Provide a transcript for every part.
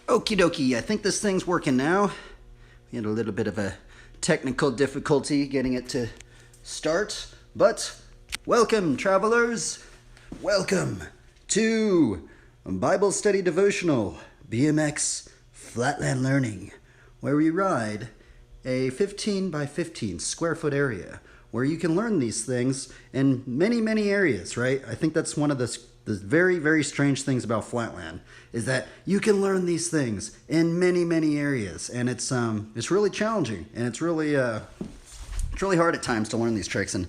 Okie dokie, I think this thing's working now. We had a little bit of a technical difficulty getting it to start, but welcome, travelers. Welcome to Bible Study Devotional BMX Flatland Learning, where we ride a 15 by 15 square foot area where you can learn these things in many, many areas, right? I think that's one of the very, very strange things about Flatland is that you can learn these things in many, many areas, and it's really challenging, and it's really hard at times to learn these tricks. And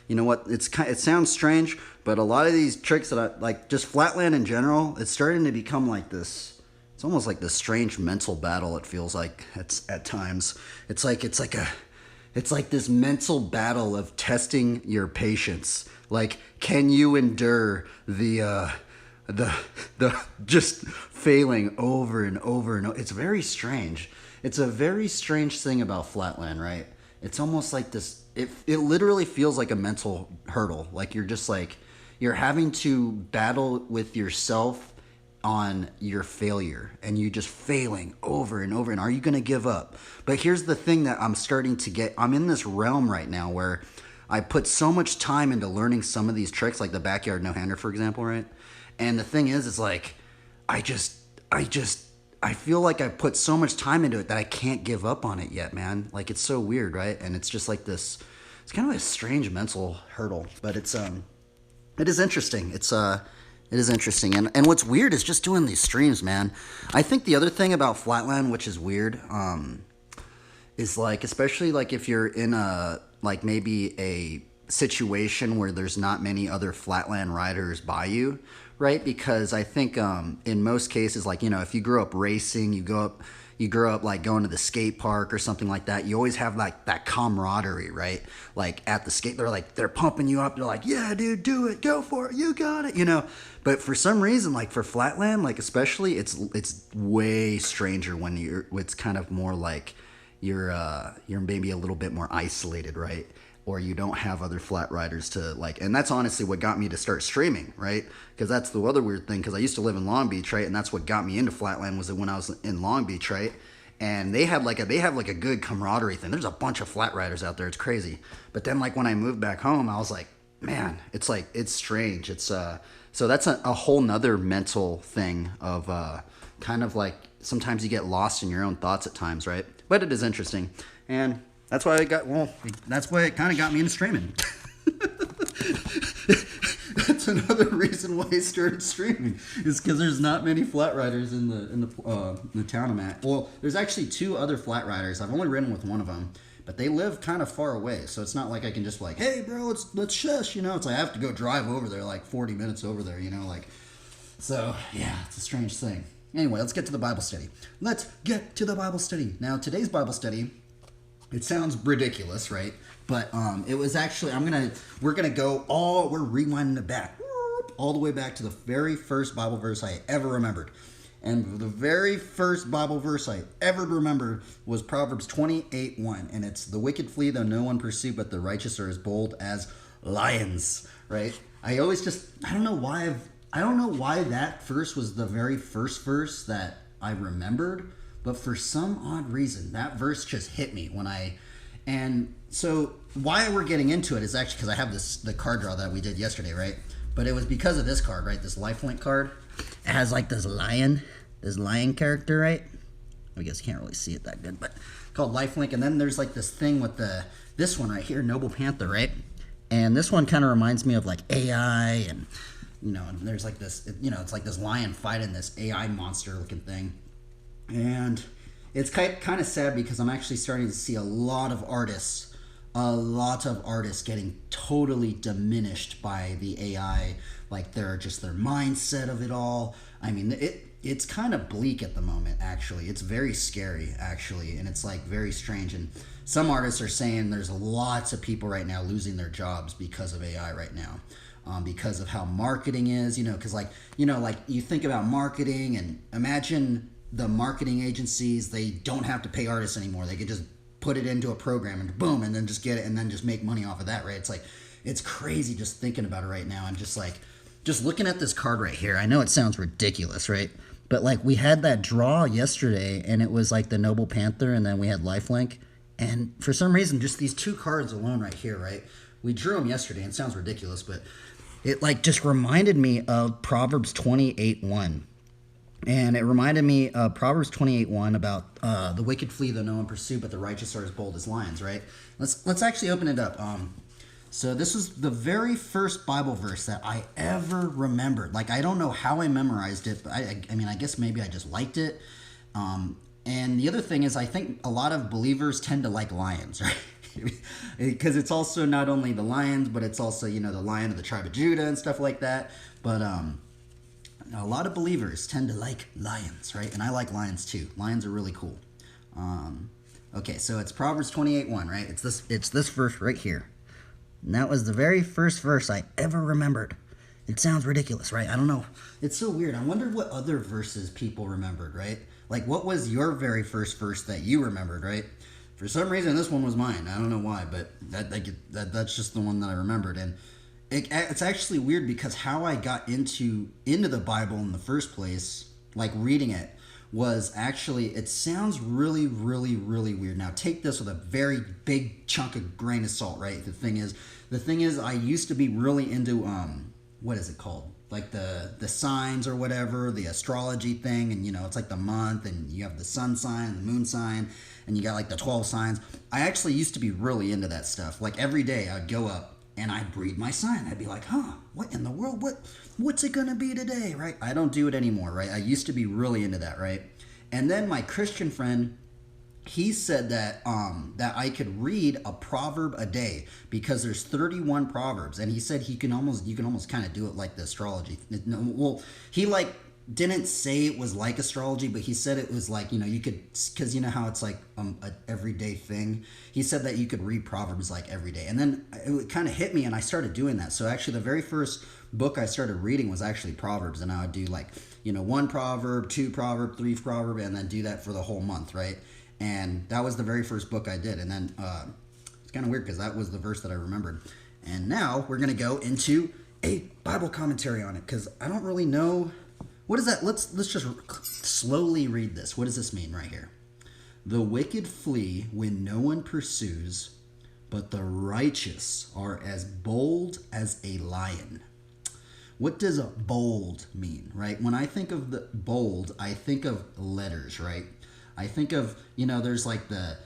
you know what? It sounds strange, but a lot of these tricks that I like, just Flatland in general, it's starting to become like this. It's almost like this strange mental battle. It feels like at times. It's like this mental battle of testing your patience. Like, can you endure the just failing over and over and over? It's very strange. It's a very strange thing about Flatland, right? It's almost like this. It literally feels like a mental hurdle. Like you're having to battle with yourself on your failure, and you just failing over and over. And are you going to give up? But here's the thing that I'm starting to get. I'm in this realm right now where I put so much time into learning some of these tricks, like the backyard no-hander, for example, right? And the thing is like, I feel like I put so much time into it that I can't give up on it yet, man. Like, it's so weird, right? And it's just like this, it's kind of a strange mental hurdle, but it is interesting. It is interesting. And what's weird is just doing these streams, man. I think the other thing about Flatland, which is weird, is like, especially like if you're in like maybe a situation where there's not many other Flatland riders by you, right? Because I think in most cases, like, you know, if you grew up racing, you grew up like going to the skate park or something like that, you always have like that camaraderie, right? Like at the skate, they're pumping you up. They're like, yeah, dude, do it, go for it, you got it, you know? But for some reason, like for Flatland, like especially, it's way stranger when it's kind of more like you're maybe a little bit more isolated, right? Or you don't have other flat riders to like, and that's honestly what got me to start streaming, right? Because that's the other weird thing, because I used to live in Long Beach, right? And that's what got me into Flatland, was that when I was in Long Beach, right? And they have like a good camaraderie thing. There's a bunch of flat riders out there. It's crazy. But then like when I moved back home, I was like, man, it's strange. So that's a whole nother mental thing of kind of like, sometimes you get lost in your own thoughts at times, right? But it is interesting. And that's why it kind of got me into streaming. That's another reason why I started streaming, is because there's not many flat riders in the town I'm at. Well, there's actually two other flat riders. I've only ridden with one of them, but they live kind of far away, so it's not like I can just like, hey, bro, let's shush, you know? It's like I have to go drive over there, like 40 minutes over there, you know, like. So yeah, it's a strange thing. Anyway, let's get to the Bible study. Let's get to the Bible study. Now, today's Bible study, it sounds ridiculous, right? But it was actually, we're rewinding it back, all the way back to the very first Bible verse I ever remembered. And the very first Bible verse I ever remembered was Proverbs 28:1. And it's, the wicked flee though no one pursue, but the righteous are as bold as lions, right? I don't know why that verse was the very first verse that I remembered, but for some odd reason, that verse just hit me and so why we're getting into it is actually because I have the card draw that we did yesterday, right? But it was because of this card, right? This lifelink card. It has like this lion character, right? I guess you can't really see it that good, but called lifelink. And then there's like this thing with this one right here, Noble Panther, right? And this one kind of reminds me of like AI, and you know, and there's like this, you know, it's like this lion fighting this AI monster looking thing. And it's kind of sad because I'm actually starting to see a lot of artists getting totally diminished by the AI, like their mindset of it all. I mean, it's kind of bleak at the moment, actually. It's very scary, actually, and it's like very strange. And some artists are saying there's lots of people right now losing their jobs because of AI right now. Because of how marketing is, you know, because like you think about marketing, and imagine the marketing agencies, they don't have to pay artists anymore. They could just put it into a program and boom, and then just get it and then just make money off of that, right? It's like, it's crazy just thinking about it right now. And just looking at this card right here, I know it sounds ridiculous, right? But like we had that draw yesterday, and it was like the Noble Panther, and then we had Lifelink, and for some reason, just these two cards alone right here, right? We drew them yesterday, and it sounds ridiculous, but it like just reminded me of Proverbs 28:1. And it reminded me of Proverbs 28:1 about the wicked flee though no one pursue, but the righteous are as bold as lions, right? Let's actually open it up. So this was the very first Bible verse that I ever remembered. Like, I don't know how I memorized it, but I mean, I guess maybe I just liked it. And the other thing is, I think a lot of believers tend to like lions, right? Because it's also not only the lions, but it's also, the lion of the tribe of Judah and stuff like that. But a lot of believers tend to like lions, right? And I like lions too. Lions are really cool. Okay, so it's Proverbs 28:1, right? It's this verse right here. And that was the very first verse I ever remembered. It sounds ridiculous, right? I don't know. It's so weird. I wonder what other verses people remembered, right? Like, what was your very first verse that you remembered, right? For some reason, this one was mine. I don't know why, but that's just the one that I remembered. And it's actually weird because how I got into the Bible in the first place, like reading it, was actually, it sounds really, really, really weird. Now, take this with a very big chunk of grain of salt, right? The thing is, I used to be really into, what is it called? Like the signs or whatever, the astrology thing, and it's like the month, and you have the sun sign, and the moon sign, and you got like the 12 signs. I actually used to be really into that stuff. Like every day I'd go up and I'd read my sign. I'd be like, what in the world? What's it going to be today, right? I don't do it anymore, right? I used to be really into that, right? And then my Christian friend, he said that that I could read a proverb a day because there's 31 proverbs, and he said you can almost kind of do it like the astrology. Well, he like didn't say it was like astrology, but he said it was like, you could, because how it's like an everyday thing. He said that you could read proverbs like every day, and then it kind of hit me, and I started doing that. So actually, the very first book I started reading was actually Proverbs, and I would do like one proverb, two proverb, three proverb, and then do that for the whole month, right? And that was the very first book I did. And then it's kind of weird because that was the verse that I remembered. And now we're going to go into a Bible commentary on it because I don't really know. What is that? Let's just slowly read this. What does this mean right here? The wicked flee when no one pursues, but the righteous are as bold as a lion. What does bold mean, right? When I think of the bold, I think of letters, right? I think of, there's like the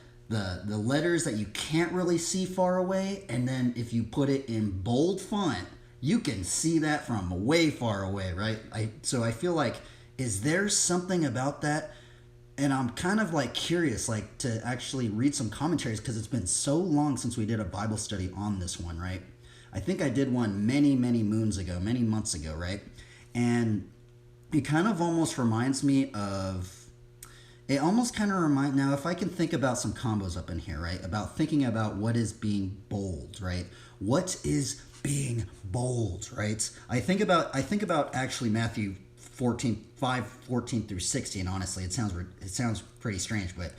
letters that you can't really see far away, and then if you put it in bold font, you can see that from way far away, right? So I feel like, is there something about that? And I'm kind of like curious, like to actually read some commentaries because it's been so long since we did a Bible study on this one, right? I think I did one many, many moons ago, many months ago, right? And it kind of almost reminds me of, now if I can think about some combos up in here, right? About thinking about what is being bold, right? What is being bold, right? I think about actually Matthew 5:14 through 16, honestly. It sounds pretty strange, but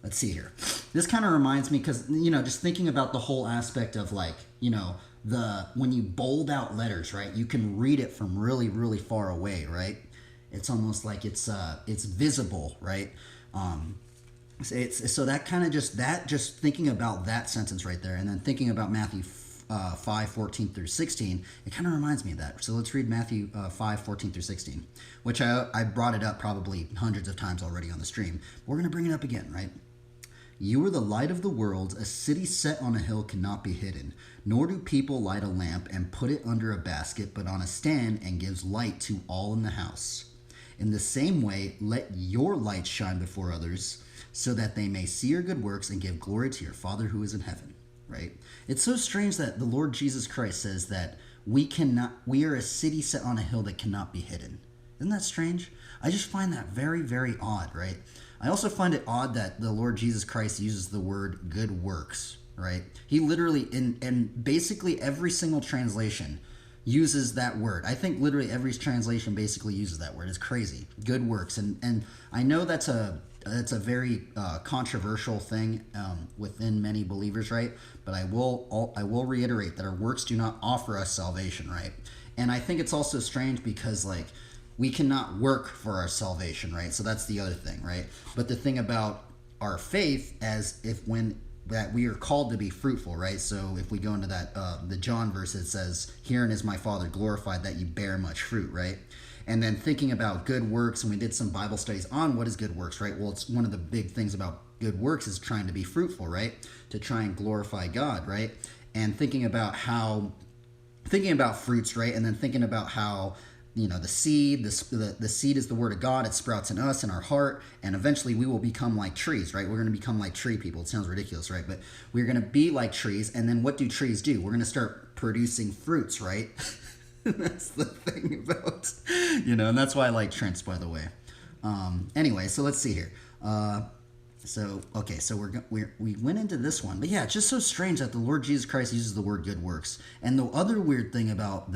let's see here. This kind of reminds me because, just thinking about the whole aspect of like, when you bold out letters, right? You can read it from really, really far away, right? It's almost like it's visible, right? So that kind of just thinking about that sentence right there, and then thinking about Matthew 5:14 through 16, it kind of reminds me of that. So let's read Matthew 5:14 through 16, which I brought it up probably hundreds of times already on the stream. But we're going to bring it up again, right? You are the light of the world. A city set on a hill cannot be hidden. Nor do people light a lamp and put it under a basket, but on a stand, and gives light to all in the house. In the same way, let your light shine before others, so that they may see your good works and give glory to your Father who is in heaven. Right? It's so strange that the Lord Jesus Christ says that we are a city set on a hill that cannot be hidden. Isn't that strange? I just find that very, very odd, right? I also find it odd that the Lord Jesus Christ uses the word good works, right? He literally, in basically every single translation, uses that word. I think literally every translation basically uses that word. It's crazy. Good works. And I know that's a very controversial thing within many believers, right? But I will reiterate that our works do not offer us salvation, right? And I think it's also strange because, like, we cannot work for our salvation, right? So that's the other thing, right? But the thing about our faith, as if when that we are called to be fruitful, right? So if we go into that the John verse, it says, "Herein is my Father glorified, that you bear much fruit," right? And then thinking about good works, and we did some Bible studies on what is good works, right? Well, it's one of the big things about good works is trying to be fruitful, right? To try and glorify God, right? And thinking about fruits, right? And then thinking about how, the seed, the seed is the word of God. It sprouts in us, in our heart, and eventually we will become like trees, right? We're going to become like tree people. It sounds ridiculous, right? But we're going to be like trees, and then what do trees do? We're going to start producing fruits, right? That's the thing about, and that's why I like Trent's, by the way. Anyway, so let's see here. So we went into this one, but yeah, it's just so strange that the Lord Jesus Christ uses the word good works. And the other weird thing about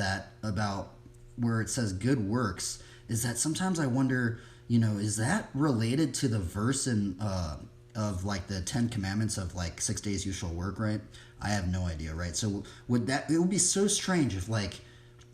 where it says good works is that sometimes I wonder, is that related to the verse of like the 10 Commandments of like 6 days you shall work, right? I have no idea, right? So it would be so strange if like,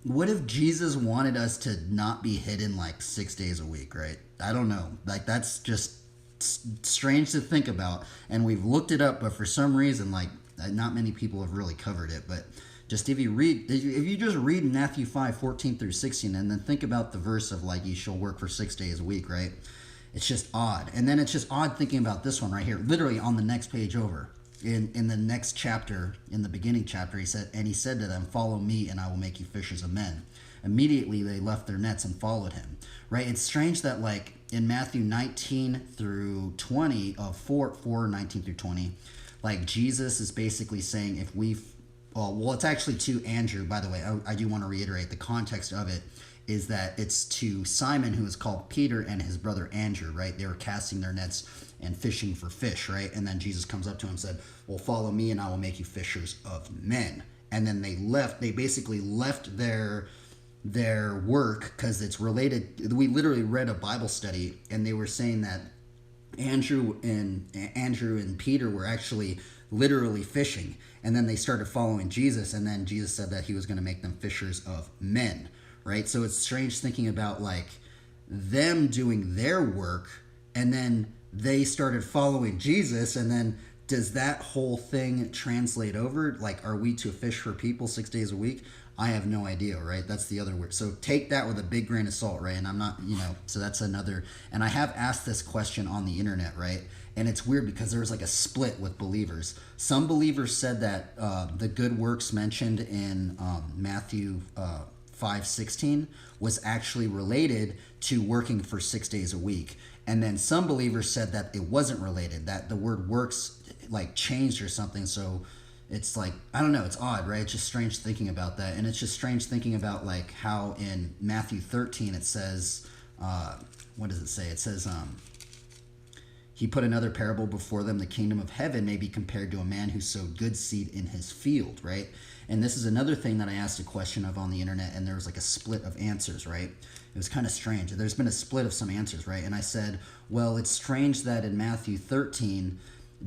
what if Jesus wanted us to not be hidden like 6 days a week, right? I don't know. Like, that's just strange to think about. And we've looked it up, but for some reason, like, not many people have really covered it. But just if you just read Matthew 5:14 through 16, and then think about the verse of like, you shall work for 6 days a week, right? It's just odd. And then it's just odd thinking about this one right here, literally on the next page over. In the next chapter, in the beginning chapter, he said to them, "Follow me, and I will make you fishers of men." Immediately they left their nets and followed him. Right? It's strange that like in Matthew 19 through 20, 19 through 20, like Jesus is basically saying it's actually to Andrew, by the way. I do want to reiterate the context of it is that it's to Simon, who is called Peter, and his brother Andrew, right? They were casting their nets and fishing for fish, right? And then Jesus comes up to him and said, "Well, follow me and I will make you fishers of men." And then they basically left their work because it's related. We literally read a Bible study and they were saying that Andrew and Peter were actually literally fishing. And then they started following Jesus, and then Jesus said that he was going to make them fishers of men, right? So it's strange thinking about like them doing their work and then they started following Jesus, and then does that whole thing translate over? Like, are we to fish for people 6 days a week? I have no idea, right? That's the other word. So take that with a big grain of salt, right? And I'm not, so that's another. And I have asked this question on the internet, right? And it's weird because there's like a split with believers. Some believers said that the good works mentioned in Matthew 5:16 was actually related to working for 6 days a week. And then some believers said that it wasn't related, that the word works like changed or something. So it's like, I don't know, it's odd, right? It's just strange thinking about that. And it's just strange thinking about like how in Matthew 13 it says, what does it say? It says, he put another parable before them. The kingdom of heaven may be compared to a man who sowed good seed in his field, right? And this is another thing that I asked a question of on the internet, and there was like a split of answers, right? It was kind of strange. There's been a split of some answers, right? And I said, well, it's strange that in Matthew 13,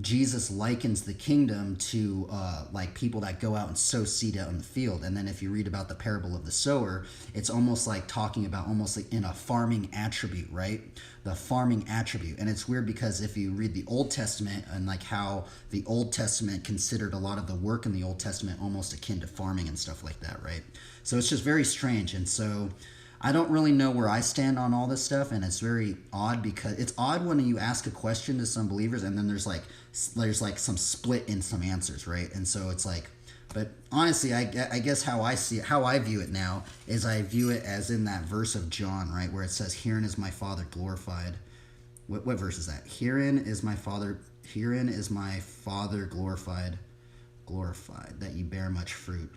Jesus likens the kingdom to like people that go out and sow seed out in the field. And then if you read about the parable of the sower, it's almost like talking about almost like in a farming attribute, right? The farming attribute. And it's weird because if you read the Old Testament and like how the Old Testament considered a lot of the work in the Old Testament almost akin to farming and stuff like that, right? So it's just very strange. And so I don't really know where I stand on all this stuff, and it's very odd because it's odd when you ask a question to some believers and then there's like some split in some answers, right? And so it's like, but honestly, I guess how I view it now is I view it as in that verse of John, right, where it says, "Herein is my Father glorified." What verse is that? Herein is my Father glorified, that you bear much fruit.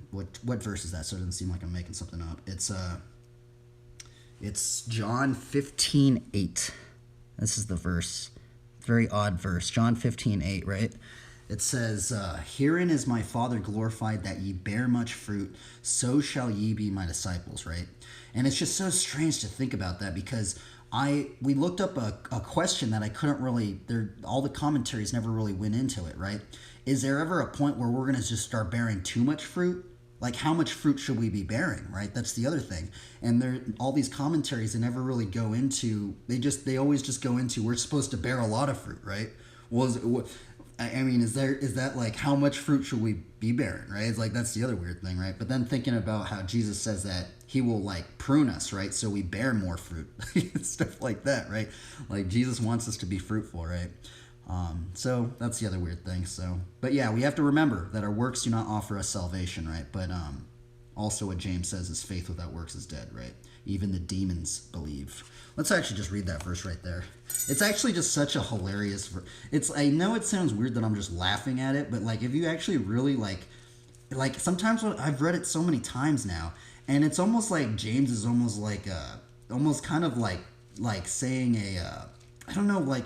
What verse is that? So it doesn't seem like I'm making something up. It's John 15:8. This is the verse. Very odd verse. John 15:8, right? It says, "Herein is my Father glorified, that ye bear much fruit, so shall ye be my disciples," right? And it's just so strange to think about that because we looked up a question that I couldn't really, all the commentaries never really went into it, right? Is there ever a point where we're going to just start bearing too much fruit? like how much fruit should we be bearing, right? That's the other thing. And there, all these commentaries, they never really go into, they always just go into, we're supposed to bear a lot of fruit, right? I mean, is that like, how much fruit should we be bearing, right? It's like, that's the other weird thing, right? But then thinking about how Jesus says that he will like prune us, right? So we bear more fruit, stuff like that, right? Like Jesus wants us to be fruitful, right? So that's the other weird thing. So, but yeah, we have to remember that our works do not offer us salvation, right? But also what James says is faith without works is dead, right? Even the demons believe. Let's actually just read that verse right there. It's actually just such a hilarious verse. I know it sounds weird that I'm just laughing at it, but like if you actually really like sometimes I've read it so many times now, and it's almost like James is almost like almost kind of like saying I don't know, like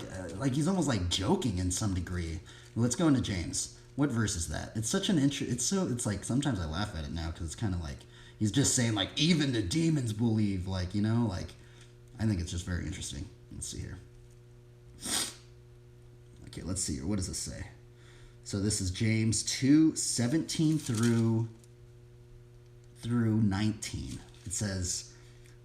he's almost like joking in some degree. Let's go into James. What verse is that? It's such an it's like sometimes I laugh at it now because it's kind of like he's just saying like even the demons believe, like, you know, like I think it's just very interesting. Let's see here. Okay, let's see here. What does this say? So this is James 2:17 through 19. It says,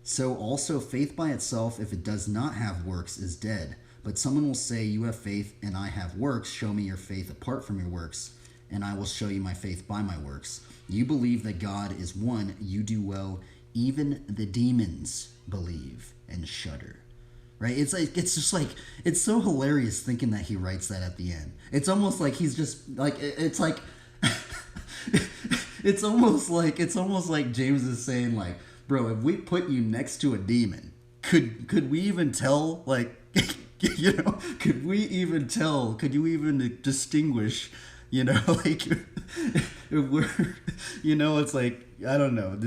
"So also faith by itself, if it does not have works, is dead. But someone will say, you have faith and I have works. Show me your faith apart from your works, and I will show you my faith by my works. You believe that God is one. You do well. Even the demons believe and shudder." Right? It's just like, it's so hilarious thinking that he writes that at the end. It's almost like he's just like, it's like, it's almost like James is saying like, bro, if we put you next to a demon, could we even tell, like, you know, could you even distinguish, you know, like, if we're, you know, it's like, I don't know,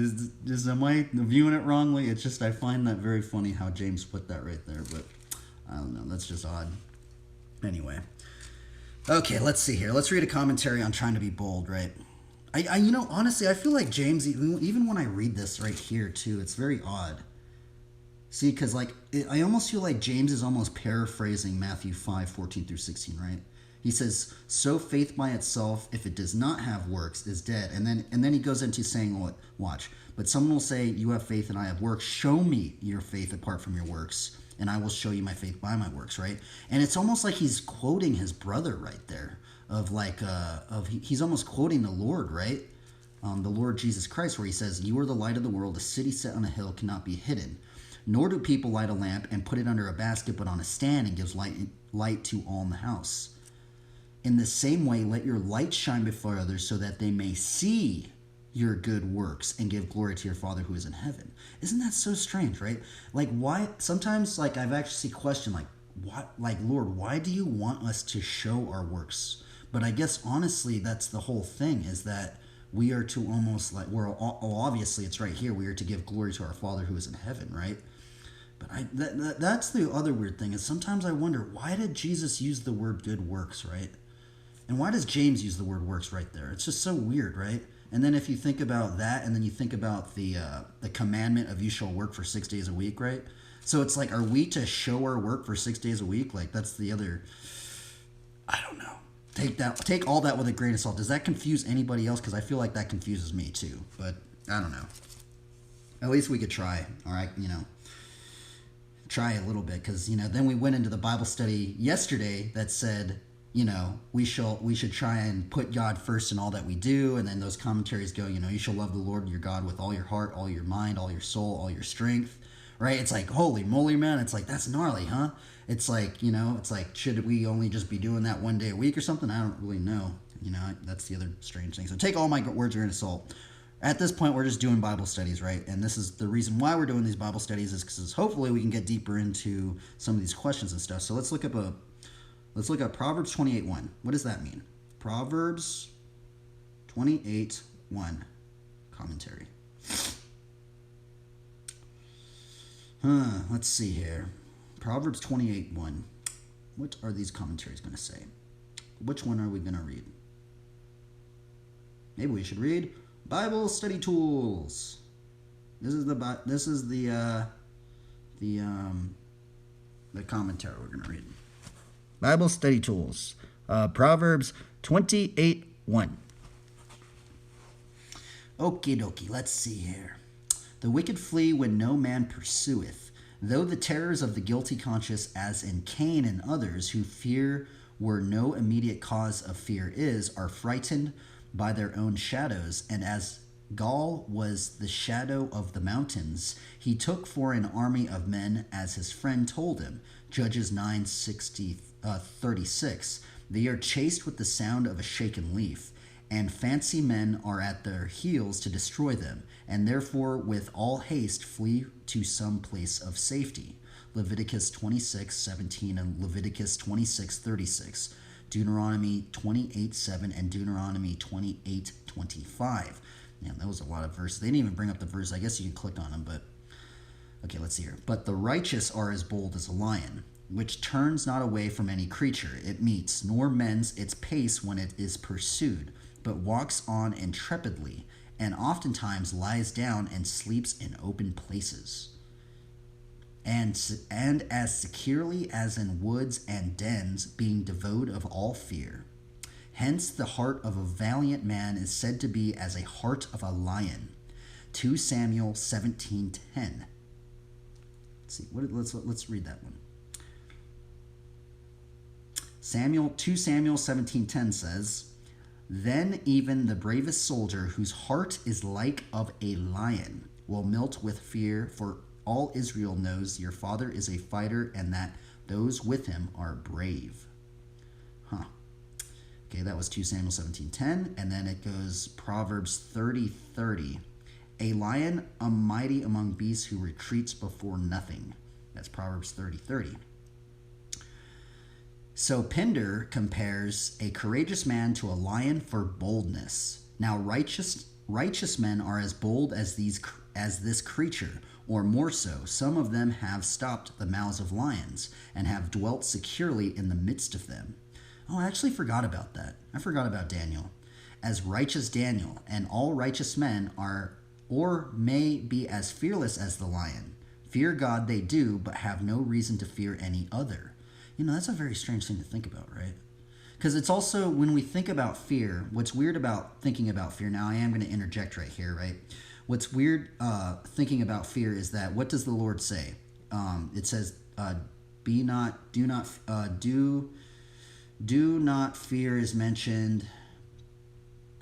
just am I viewing it wrongly? It's just, I find that very funny how James put that right there, but I don't know, that's just odd. Anyway, okay, let's see here. Let's read a commentary on trying to be bold, right? I you know, honestly, I feel like James, even when I read this right here too, it's very odd. See, because like, I almost feel like James is almost paraphrasing Matthew 5:14 through 16, right? He says, "So faith by itself, if it does not have works, is dead." And then he goes into saying, "What? Watch. But someone will say, you have faith and I have works. Show me your faith apart from your works, and I will show you my faith by my works," right? And it's almost like he's quoting his brother right there. He's almost quoting the Lord, right? The Lord Jesus Christ, where he says, "You are the light of the world. A city set on a hill cannot be hidden. Nor do people light a lamp and put it under a basket, but on a stand, and gives light to all in the house. In the same way, let your light shine before others so that they may see your good works and give glory to your Father who is in heaven." Isn't that so strange, right? Like, why? Sometimes, like, I've actually questioned, like, what, like, Lord, why do you want us to show our works? But I guess, honestly, that's the whole thing, is that we are to almost, like, obviously it's right here, we are to give glory to our Father who is in heaven, right? But that's the other weird thing, is sometimes I wonder, why did Jesus use the word good works, right? And why does James use the word works right there? It's just so weird, right? And then if you think about that, and then you think about the commandment of you shall work for 6 days a week, right? So it's like, are we to show our work for 6 days a week? Like, that's the other, I don't know. Take all that with a grain of salt. Does that confuse anybody else? Because I feel like that confuses me too. But I don't know. At least we could try, all right? You know, try a little bit, because, you know, then we went into the Bible study yesterday that said, you know, we should try and put God first in all that we do. And then those commentaries go, you know, you shall love the Lord your God with all your heart, all your mind, all your soul, all your strength, right? It's like, holy moly, man. It's like, that's gnarly, huh? It's like, you know, it's like, should we only just be doing that 1 day a week or something? I don't really know. You know, that's the other strange thing. So take all my words with a grain of salt. At this point, we're just doing Bible studies, right? And this is the reason why we're doing these Bible studies, is because hopefully we can get deeper into some of these questions and stuff. So let's look up Proverbs 28:1. What does that mean? Proverbs 28:1 commentary. Let's see here. Proverbs 28:1. What are these commentaries going to say? Which one are we going to read? Maybe we should read Bible Study Tools. This is the commentary we're going to read. Bible Study Tools. Proverbs 28:1. Okie dokie, let's see here. The wicked flee when no man pursueth, though the terrors of the guilty conscience, as in Cain and others who fear where no immediate cause of fear is, are frightened by their own shadows, and as Gaul was the shadow of the mountains, he took for an army of men as his friend told him. Judges 9:36. They are chased with the sound of a shaken leaf, and fancy men are at their heels to destroy them, and therefore with all haste flee to some place of safety. Leviticus 26:17 and Leviticus 26:36. Deuteronomy 28:7 and Deuteronomy 28:25. Man, that was a lot of verses. They didn't even bring up the verse. I guess you can click on them, but okay, let's see here. But the righteous are as bold as a lion, which turns not away from any creature it meets, nor mends its pace when it is pursued, but walks on intrepidly, and oftentimes lies down and sleeps in open places. And as securely as in woods and dens, being devoid of all fear. Hence the heart of a valiant man is said to be as a heart of a lion. 2 Samuel 17:10. Let's see. Let's read that one. 2 Samuel 17:10 says, "Then even the bravest soldier, whose heart is like of a lion, will melt with fear, for all Israel knows your father is a fighter, and that those with him are brave." Okay, that was 2 Samuel 17:10, and then it goes Proverbs 30:30. "A lion, a mighty among beasts, who retreats before nothing." That's Proverbs 30:30. So Pindar compares a courageous man to a lion for boldness. Now righteous men are as bold as this creature, or more so. Some of them have stopped the mouths of lions, and have dwelt securely in the midst of them. Oh, I actually forgot about that. I forgot about Daniel. As righteous Daniel, and all righteous men are or may be as fearless as the lion. Fear God they do, but have no reason to fear any other. You know, that's a very strange thing to think about, right? Because it's also, when we think about fear, what's weird about thinking about fear, now I am going to interject right here, right? What's weird thinking about fear is that, what does the Lord say? It says, do not fear is mentioned,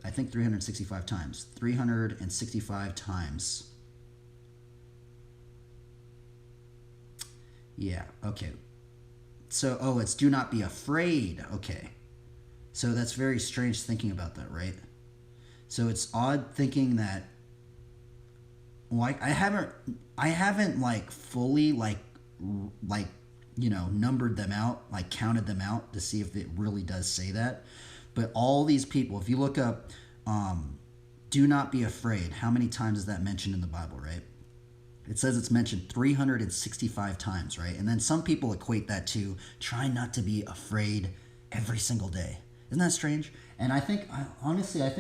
I think 365 times. 365 times. Yeah, okay. So, it's do not be afraid. Okay. So that's very strange thinking about that, right? So it's odd thinking that, like, I haven't like fully numbered them out, like counted them out to see if it really does say that. But all these people, if you look up, do not be afraid, how many times is that mentioned in the Bible, right? It says it's mentioned 365 times, right? And then some people equate that to trying not to be afraid every single day. Isn't that strange? And I think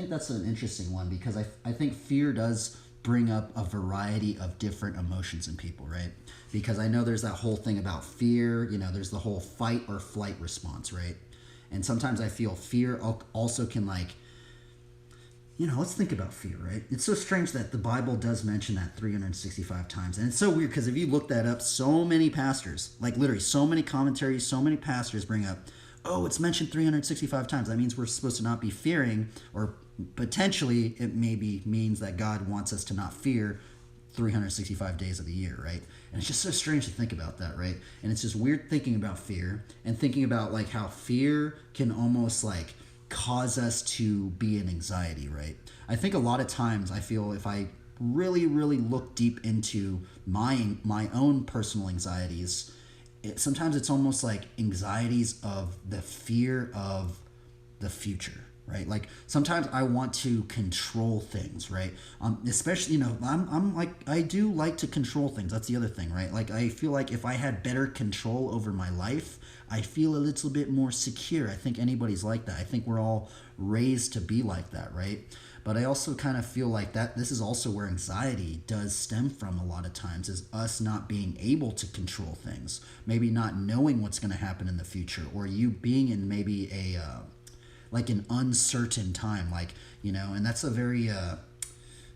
that's an interesting one, because I think fear does bring up a variety of different emotions in people, right? Because I know there's that whole thing about fear, there's the whole fight or flight response, right? And sometimes I feel fear also can, like, let's think about fear, right? It's so strange that the Bible does mention that 365 times. And it's so weird, because if you look that up, so many pastors, like literally so many commentaries, so many pastors bring up, oh, it's mentioned 365 times. That means we're supposed to not be fearing, or potentially it maybe means that God wants us to not fear 365 days of the year, right? And it's just so strange to think about that, right? And it's just weird thinking about fear, and thinking about like how fear can almost like cause us to be in anxiety, right? I think a lot of times I feel, if I really, really look deep into my own personal anxieties, sometimes it's almost like anxieties of the fear of the future, right? Like sometimes I want to control things, right? Especially, I'm like, I do like to control things. That's the other thing, right? Like I feel like if I had better control over my life, I feel a little bit more secure. I think anybody's like that. I think we're all raised to be like that, right? But I also kind of feel like that this is also where anxiety does stem from a lot of times, is us not being able to control things, maybe not knowing what's going to happen in the future, or you being in maybe like an uncertain time, like, and that's a very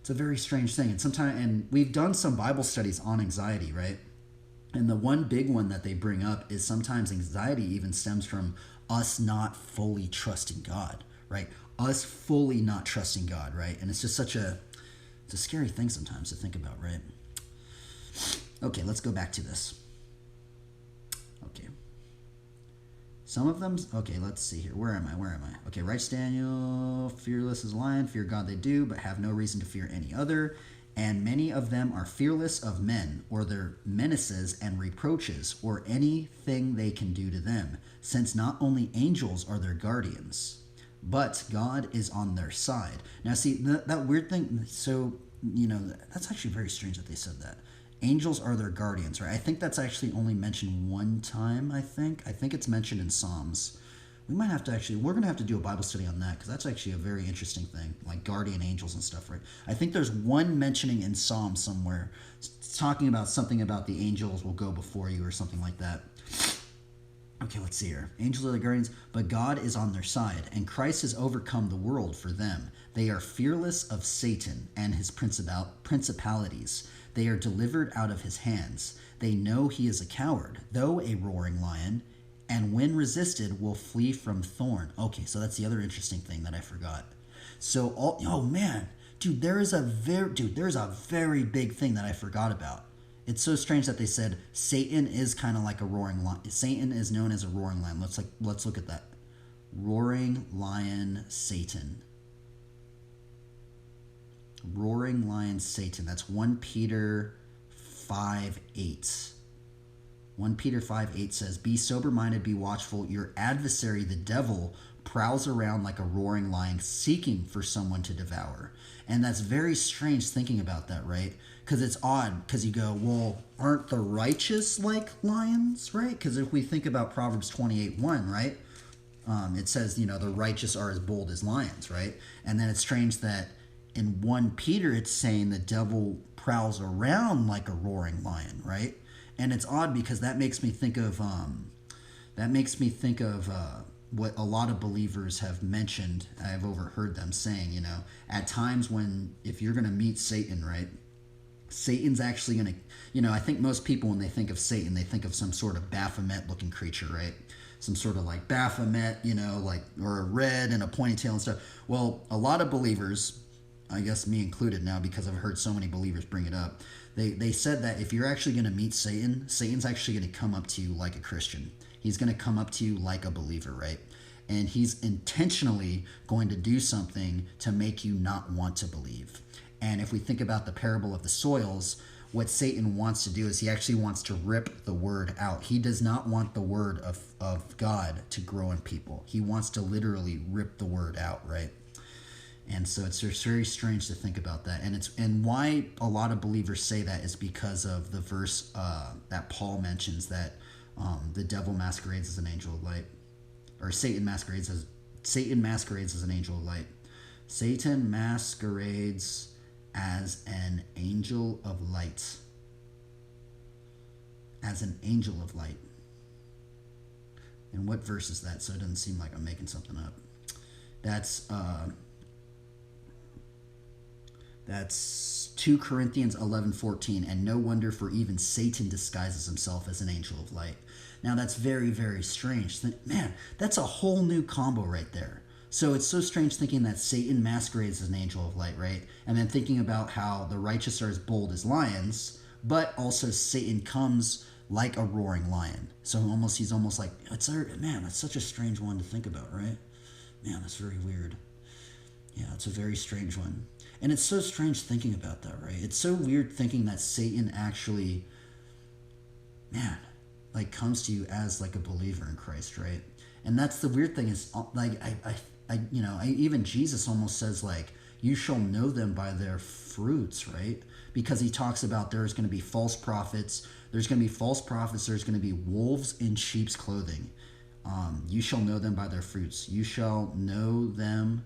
It's a very strange thing. And sometimes, and we've done some Bible studies on anxiety, right? And the one big one that they bring up is sometimes anxiety even stems from us not fully trusting God, right? Us fully not trusting God, right? And it's just it's a scary thing sometimes to think about, right? Okay, let's go back to this. Okay. Some of them, okay, let's see here. Where am I? Okay, righteous Daniel, fearless as a lion, fear God they do, but have no reason to fear any other. And many of them are fearless of men, or their menaces and reproaches, or anything they can do to them, since not only angels are their guardians, but God is on their side. Now, see, that weird thing, so, that's actually very strange that they said that. Angels are their guardians, right? I think that's actually only mentioned one time, I think. I think it's mentioned in Psalms. We might have to we're going to have to do a Bible study on that because that's actually a very interesting thing, like guardian angels and stuff, right? I think there's one mentioning in Psalms somewhere talking about something about the angels will go before you or something like that. Okay, let's see here. Angels are the guardians, but God is on their side, and Christ has overcome the world for them. They are fearless of Satan and his principalities. They are delivered out of his hands. They know he is a coward, though a roaring lion, and when resisted will flee from thorn. Okay, so that's the other interesting thing that I forgot. So, oh man, dude, there's a very big thing that I forgot about. It's so strange that they said Satan is kind of like a roaring lion. Satan is known as a roaring lion. Let's look at that. Roaring lion, Satan. Roaring lion, Satan. That's 1 Peter 5:8. 1 Peter 5:8 says, "Be sober-minded, be watchful. Your adversary, the devil, prowls around like a roaring lion, seeking for someone to devour." And that's very strange thinking about that, right? Because it's odd, because you go, well, aren't the righteous like lions, right? Because if we think about Proverbs 28:1, right? It says, the righteous are as bold as lions, right? And then it's strange that in 1 Peter, it's saying the devil prowls around like a roaring lion, right? And it's odd because that makes me think of what a lot of believers have mentioned. I've overheard them saying, at times if you're going to meet Satan, right? Satan's actually going to, I think most people when they think of Satan, they think of some sort of Baphomet looking creature, right? Some sort of like Baphomet, or a red and a pointy tail and stuff. Well, a lot of believers, I guess me included now because I've heard so many believers bring it up, they said that if you're actually going to meet Satan, Satan's actually going to come up to you like a Christian. He's going to come up to you like a believer, right? And he's intentionally going to do something to make you not want to believe. And if we think about the parable of the soils, what Satan wants to do is he actually wants to rip the word out. He does not want the word of God to grow in people. He wants to literally rip the word out, right? And so it's just very strange to think about that. And why a lot of believers say that is because of the verse that Paul mentions that the devil masquerades as an angel of light, or Satan masquerades as an angel of light. Satan masquerades as an angel of light. As an angel of light. And what verse is that? So it doesn't seem like I'm making something up. That's 2 Corinthians 11:14, and no wonder, for even Satan disguises himself as an angel of light. Now that's very, very strange. Man, that's a whole new combo right there. So it's so strange thinking that Satan masquerades as an angel of light, right? And then thinking about how the righteous are as bold as lions, but also Satan comes like a roaring lion. So he's almost like, that's such a strange one to think about, right? Man, that's very weird. Yeah, it's a very strange one. And it's so strange thinking about that, right? It's so weird thinking that Satan actually, comes to you as like a believer in Christ, right? And that's the weird thing is, like, even Jesus almost says, like, you shall know them by their fruits, right? Because he talks about there's going to be false prophets, there's going to be wolves in sheep's clothing. You shall know them by their fruits. You shall know them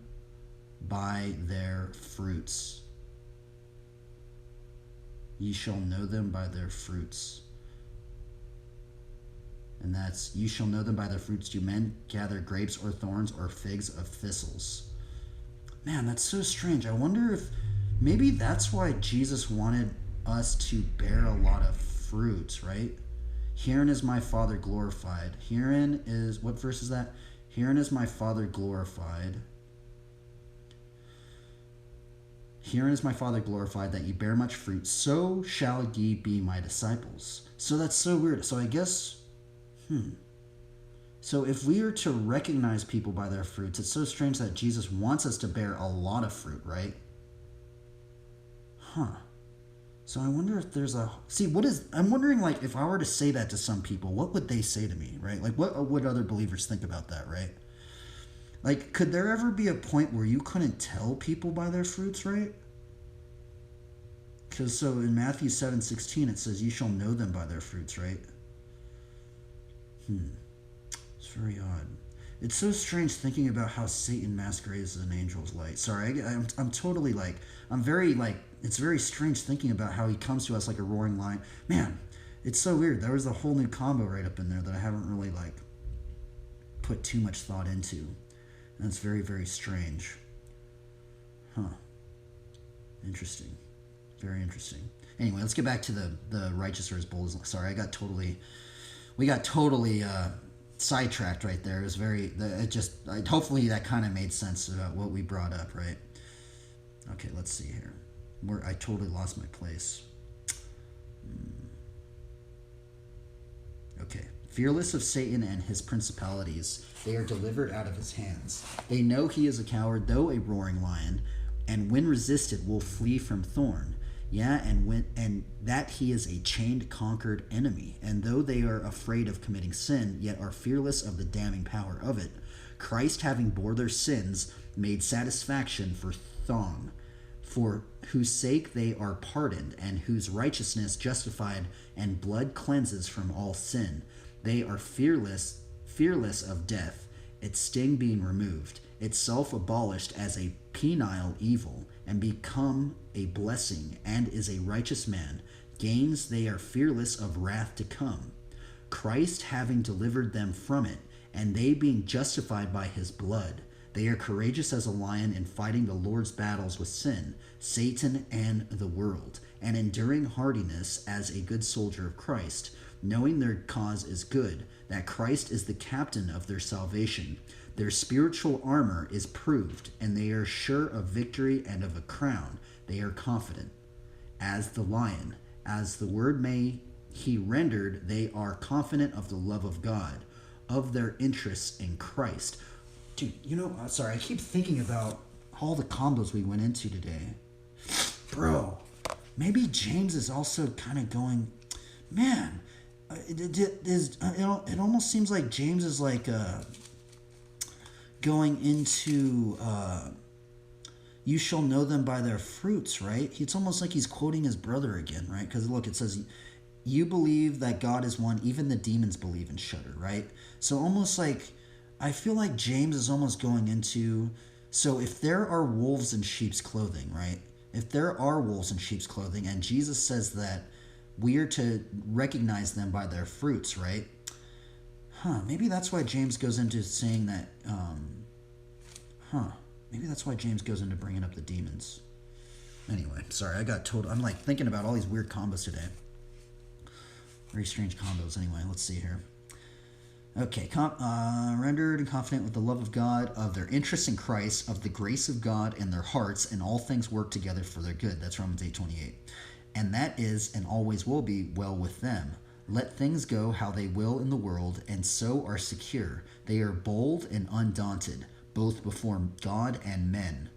by their fruits. You shall know them by their fruits. And that's, you shall know them by their fruits. Do men gather grapes or thorns or figs of thistles? Man, that's so strange. I wonder if Maybe that's why Jesus wanted us to bear a lot of fruits, right? Herein is my Father glorified. Herein is, what verse is that? Herein is my Father glorified. Herein is my Father glorified, that ye bear much fruit, so shall ye be my disciples. So that's so weird. So I guess, so if we are to recognize people by their fruits, it's so strange that Jesus wants us to bear a lot of fruit, right? Huh. So I wonder if there's a I'm wondering, like, if I were to say that to some people, what would they say to me, right? Like, what would other believers think about that, right? Like, could there ever be a point where you couldn't tell people by their fruits, right? Because so in Matthew 7:16 it says, "You shall know them by their fruits," right? It's very odd. It's so strange thinking about how Satan masquerades as an angel's light. Sorry, I'm totally like, I'm very like, it's very strange thinking about how he comes to us like a roaring lion. Man, it's so weird. There was a whole new combo right up in there that I haven't really like put too much thought into. And it's very, very strange. Huh. Interesting. Very interesting. Anyway, let's get back to the righteous are as bold as... Sorry, we got totally sidetracked right there. It was very... hopefully that kind of made sense about what we brought up, right? Okay, let's see here. I totally lost my place. Okay. Fearless of Satan and his principalities, they are delivered out of his hands. They know he is a coward, though a roaring lion, and when resisted will flee from thorn. Yeah, and that he is a chained, conquered enemy. And though they are afraid of committing sin, yet are fearless of the damning power of it. Christ, having bore their sins, made satisfaction for thong, for whose sake they are pardoned, and whose righteousness justified, and blood cleanses from all sin. They are fearless of death, its sting being removed, itself abolished as a penile evil, and become a blessing, and is a righteous man. Gains, they are fearless of wrath to come. Christ having delivered them from it, and they being justified by his blood. They are courageous as a lion in fighting the Lord's battles with sin, Satan, and the world, and enduring hardiness as a good soldier of Christ, knowing their cause is good, that Christ is the captain of their salvation. Their spiritual armor is proved, and they are sure of victory and of a crown. They are confident. As the lion, as the word may he rendered, they are confident of the love of God, of their interests in Christ. Dude, sorry, I keep thinking about all the combos we went into today. Bro, maybe James is also kind of going, man, it almost seems like James is like going into you shall know them by their fruits, right? It's almost like he's quoting his brother again, right? Because look, it says, you believe that God is one, even the demons believe and shudder, right? So almost like, I feel like James is almost going into, so if there are wolves in sheep's clothing, right? If there are wolves in sheep's clothing, and Jesus says that we are to recognize them by their fruits, right? Maybe that's why James goes into saying that, maybe that's why James goes into bringing up the demons. Anyway, sorry, I'm like thinking about all these weird combos today. Very strange combos. Anyway, let's see here. Okay, rendered and confident with the love of God, of their interest in Christ, of the grace of God in their hearts, and all things work together for their good. That's Romans 8:28. And that is and always will be well with them. Let things go how they will in the world, and so are secure. They are bold and undaunted, both before God and men.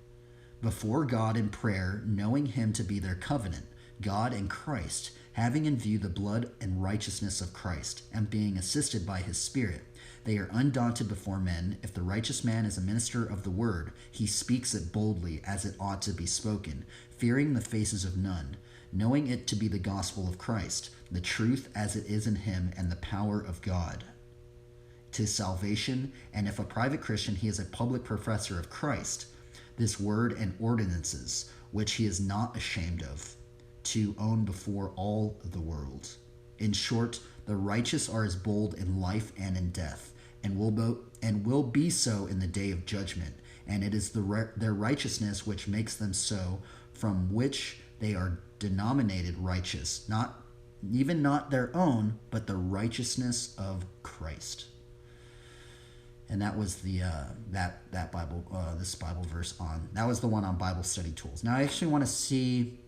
Before God in prayer, knowing him to be their covenant, God and Christ, having in view the blood and righteousness of Christ, and being assisted by his Spirit. They are undaunted before men. If the righteous man is a minister of the word, he speaks it boldly as it ought to be spoken, fearing the faces of none, knowing it to be the gospel of Christ, the truth as it is in him, and the power of God to salvation. And if a private Christian, he is a public professor of Christ, this word and ordinances, which he is not ashamed of, to own before all the world. In short, the righteous are as bold in life and in death, and will be so in the day of judgment. And it is their righteousness which makes them so, from which they are denominated righteous, not their own, but the righteousness of Christ. And that was the that Bible this Bible verse on that was the one on Bible study tools. Now I actually want to see.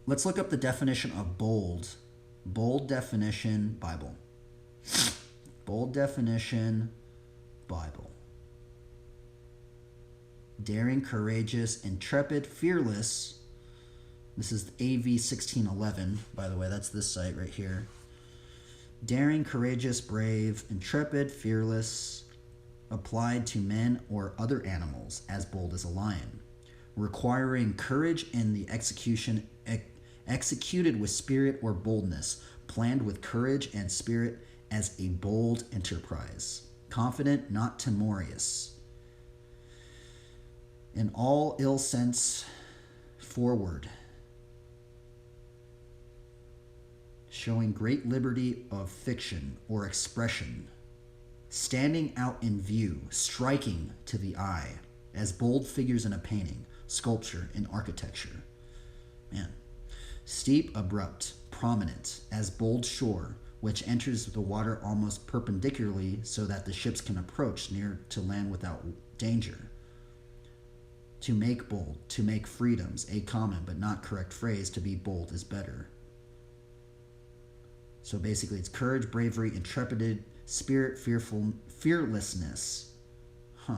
Let's look up the definition of bold. Bold definition Bible. Bold definition Bible. Daring, courageous, intrepid, fearless. This is AV 1611, by the way. That's this site right here. Daring, courageous, brave, intrepid, fearless, applied to men or other animals, as bold as a lion. Requiring courage in the execution, executed with spirit or boldness, planned with courage and spirit as a bold enterprise. Confident, not timorous. In all ill sense, forward. Showing great liberty of fiction or expression. Standing out in view, striking to the eye, as bold figures in a painting, sculpture, and architecture. Man. Steep, abrupt, prominent, as bold shore, which enters the water almost perpendicularly so that the ships can approach near to land without danger. To make bold, to make freedoms, a common but not correct phrase. To be bold is better. So basically it's courage, bravery, intrepidity, spirit, fearlessness. Huh.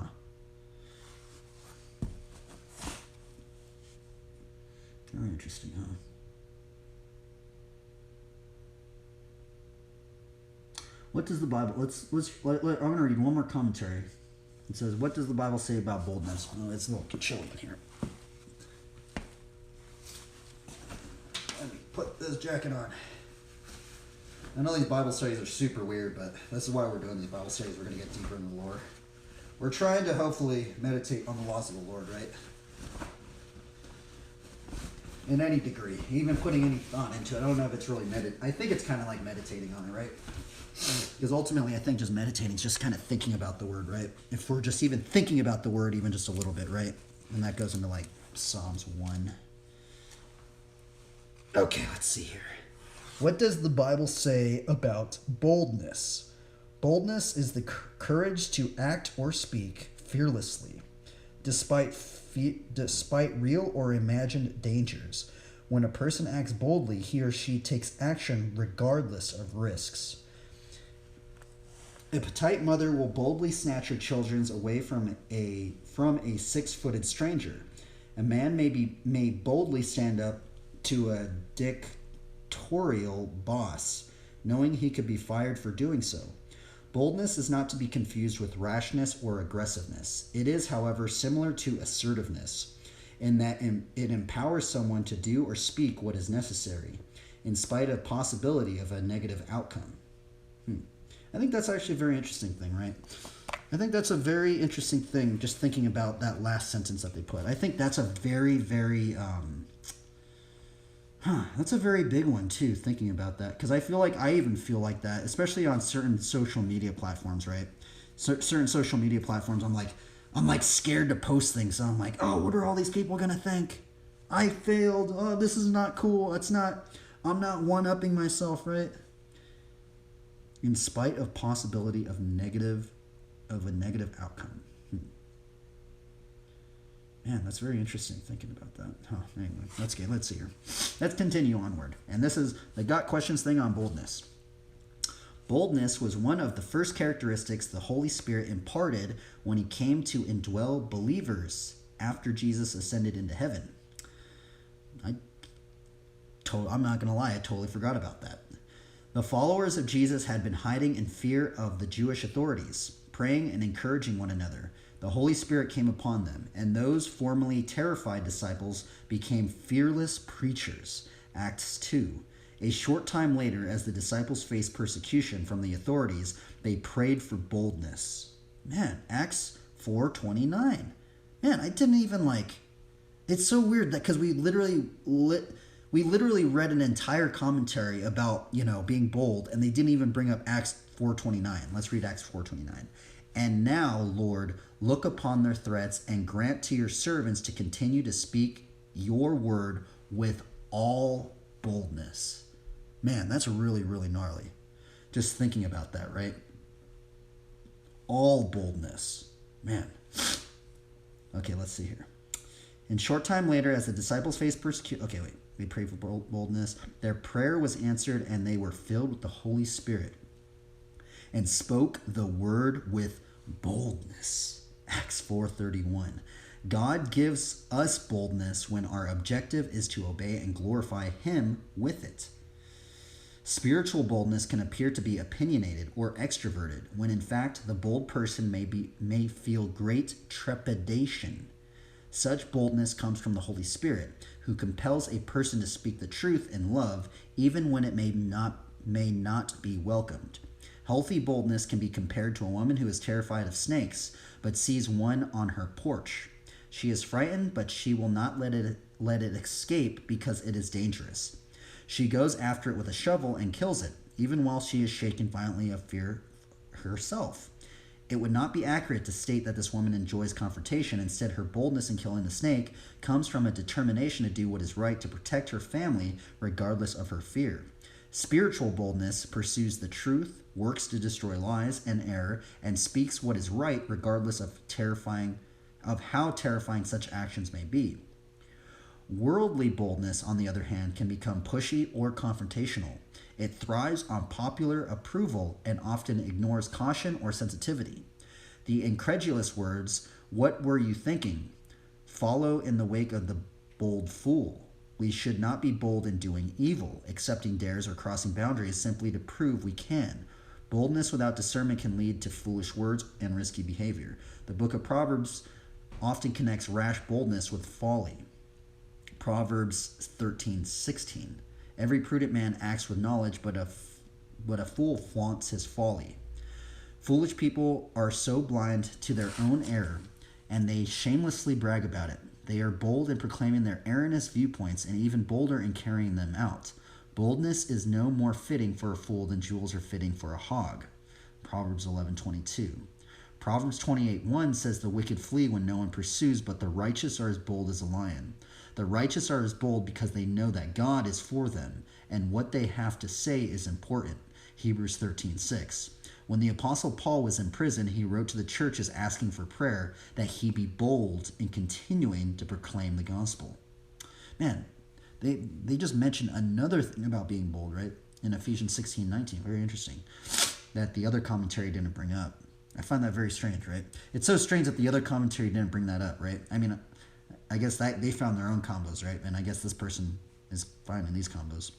Very interesting, huh? What does the Bible? I'm going to read one more commentary. It says, "What does the Bible say about boldness?" Oh, it's a little chilly in here. Let me put this jacket on. I know these Bible studies are super weird, but this is why we're doing these Bible studies. We're going to get deeper in the lore. We're trying to hopefully meditate on the laws of the Lord, right? In any degree, even putting any thought into it. I don't know if it's really I think it's kind of like meditating on it, right? Because ultimately, I think just meditating is just kind of thinking about the word, right? If we're just even thinking about the word even just a little bit, right? And that goes into like Psalms 1. Okay, let's see here. What does the Bible say about boldness? Boldness is the courage to act or speak fearlessly, despite real or imagined dangers. When a person acts boldly, he or she takes action regardless of risks. A petite mother will boldly snatch her children away from a 6-footed stranger. A man may boldly stand up to a dictatorial boss, knowing he could be fired for doing so. Boldness is not to be confused with rashness or aggressiveness. It is, however, similar to assertiveness, in that it empowers someone to do or speak what is necessary, in spite of possibility of a negative outcome. I think that's actually a very interesting thing, right? I think that's a very interesting thing, just thinking about that last sentence that they put. I think that's a very, very, that's a very big one, too, thinking about that. Because I even feel like that, especially on certain social media platforms, right? Certain social media platforms, I'm like scared to post things. So I'm like, oh, what are all these people going to think? I failed. Oh, this is not cool. I'm not one-upping myself, right? In spite of possibility of a negative outcome. Man, that's very interesting thinking about that. Anyway, let's see here. Let's continue onward. And this is the Got Questions thing on boldness. Boldness was one of the first characteristics the Holy Spirit imparted when he came to indwell believers after Jesus ascended into heaven. I'm not going to lie, I totally forgot about that. The followers of Jesus had been hiding in fear of the Jewish authorities, praying and encouraging one another. The Holy Spirit came upon them, and those formerly terrified disciples became fearless preachers. Acts 2. A short time later, as the disciples faced persecution from the authorities, they prayed for boldness. Man, Acts 4:29. Man, I didn't even it's so weird that because we literally read an entire commentary about, being bold, and they didn't even bring up Acts 4:29. Let's read Acts 4:29. And now, Lord, look upon their threats and grant to your servants to continue to speak your word with all boldness. Man, that's really, really gnarly. Just thinking about that, right? All boldness. Man. Okay, let's see here. And short time later, as the disciples faced persecution, okay, wait, we prayed for boldness. Their prayer was answered, and they were filled with the Holy Spirit and spoke the word with boldness. Acts 4:31. God gives us boldness when our objective is to obey and glorify Him with it. Spiritual boldness can appear to be opinionated or extroverted, when in fact the bold person may feel great trepidation. Such boldness comes from the Holy Spirit, who compels a person to speak the truth in love, even when it may not be welcomed. Healthy boldness can be compared to a woman who is terrified of snakes, but sees one on her porch. She is frightened, but she will not let it escape because it is dangerous. She goes after it with a shovel and kills it, even while she is shaken violently of fear herself. It would not be accurate to state that this woman enjoys confrontation. Instead, her boldness in killing the snake comes from a determination to do what is right to protect her family, regardless of her fear. Spiritual boldness pursues the truth, works to destroy lies and error, and speaks what is right, regardless of how terrifying such actions may be. Worldly boldness, on the other hand, can become pushy or confrontational. It thrives on popular approval and often ignores caution or sensitivity. The incredulous words, "What were you thinking?" follow in the wake of the bold fool. We should not be bold in doing evil, accepting dares or crossing boundaries simply to prove we can. Boldness without discernment can lead to foolish words and risky behavior. The book of Proverbs often connects rash boldness with folly. Proverbs 13:16. Every prudent man acts with knowledge, but a fool flaunts his folly. Foolish people are so blind to their own error, and they shamelessly brag about it. They are bold in proclaiming their erroneous viewpoints, and even bolder in carrying them out. Boldness is no more fitting for a fool than jewels are fitting for a hog. Proverbs 11:22. Proverbs 28:1 says the wicked flee when no one pursues, but the righteous are as bold as a lion. The righteous are as bold because they know that God is for them, and what they have to say is important. Hebrews 13:6. When the Apostle Paul was in prison, he wrote to the churches asking for prayer that he be bold in continuing to proclaim the gospel. Man, they just mentioned another thing about being bold, right? In Ephesians 16:19. Very interesting. That the other commentary didn't bring up. I find that very strange, right? It's so strange that the other commentary didn't bring that up, right? I mean, I guess that they found their own combos, right? And I guess this person is finding these combos.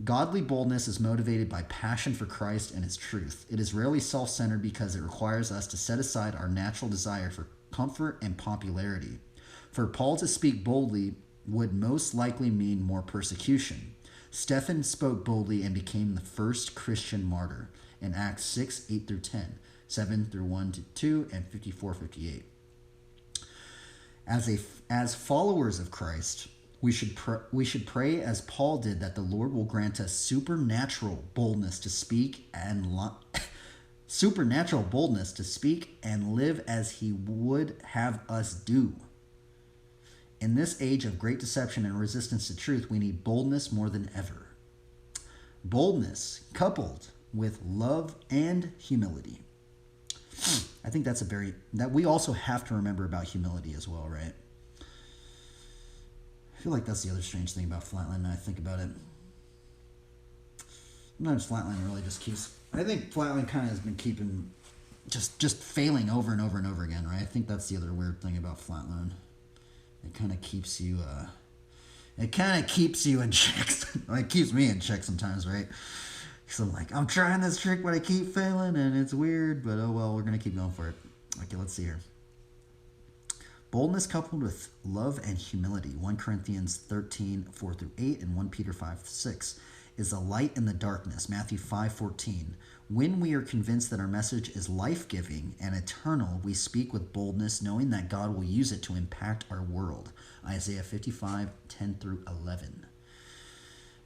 Godly boldness is motivated by passion for Christ and His truth. It is rarely self-centered because it requires us to set aside our natural desire for comfort and popularity. For Paul to speak boldly would most likely mean more persecution. Stephen spoke boldly and became the first Christian martyr in Acts 6:8-10, 7-1-2, and 54-58. As followers of Christ, we should pray as Paul did, that the Lord will grant us supernatural boldness to speak and live as He would have us do. In this age of great deception and resistance to truth, we need boldness more than ever. Boldness coupled with love and humility. I think that we also have to remember about humility as well, right? I feel like that's the other strange thing about flatland. I think about it. Sometimes flatland really just keeps. I think flatland kind of has been keeping, just failing over and over and over again, right? I think that's the other weird thing about flatland. It kind of keeps you. It kind of keeps you in check. It keeps me in check sometimes, right? So I'm like, I'm trying this trick, but I keep failing, and it's weird, but oh well, we're going to keep going for it. Okay, let's see here. Boldness coupled with love and humility. 1 Corinthians 13:4-8 and 1 Peter 5:6 is a light in the darkness. Matthew 5:14. When we are convinced that our message is life-giving and eternal, we speak with boldness, knowing that God will use it to impact our world. Isaiah 55:10-11.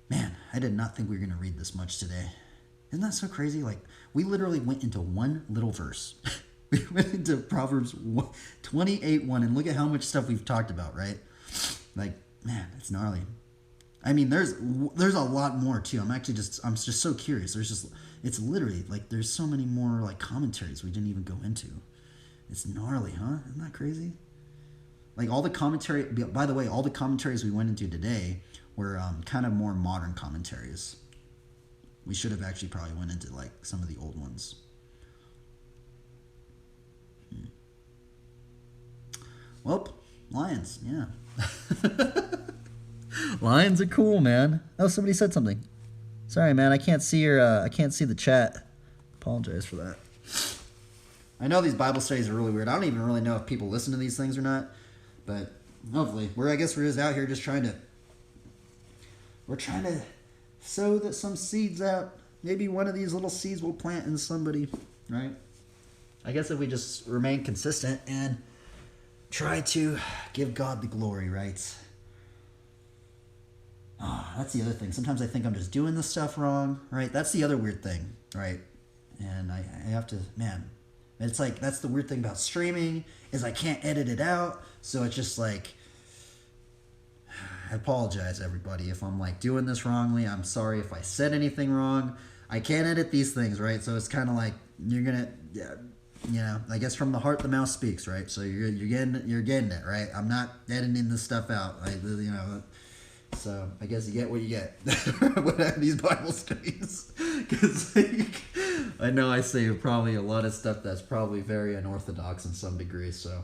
Man, I did not think we were going to read this much today. Isn't that so crazy? Like, we literally went into one little verse. We went into Proverbs 28:1, and look at how much stuff we've talked about, right? Like, man, it's gnarly. I mean, there's a lot more too. I'm just so curious. It's literally like there's so many more like commentaries we didn't even go into. It's gnarly, huh? Isn't that crazy? Like all the commentary. By the way, all the commentaries we went into today were kind of more modern commentaries. We should have actually probably went into like some of the old ones. Well, lions, yeah. Lions are cool, man. Oh, somebody said something. Sorry, man. I can't see the chat. Apologize for that. I know these Bible studies are really weird. I don't even really know if people listen to these things or not, but hopefully, I guess we're just out here just trying to sow some seeds out. Maybe one of these little seeds will plant in somebody, right? I guess if we just remain consistent and try to give God the glory, right? Oh, that's the other thing. Sometimes I think I'm just doing this stuff wrong, right? That's the other weird thing, right? And I have to, man, it's like, that's the weird thing about streaming is I can't edit it out. So it's just like, I apologize, everybody, if I'm like doing this wrongly. I'm sorry if I said anything wrong. I can't edit these things, right? So it's kind of like you're gonna, I guess from the heart the mouth speaks, right? So you're getting it, right? I'm not editing this stuff out, So I guess you get what you get with these Bible studies, because I know I say probably a lot of stuff that's probably very unorthodox in some degree. So.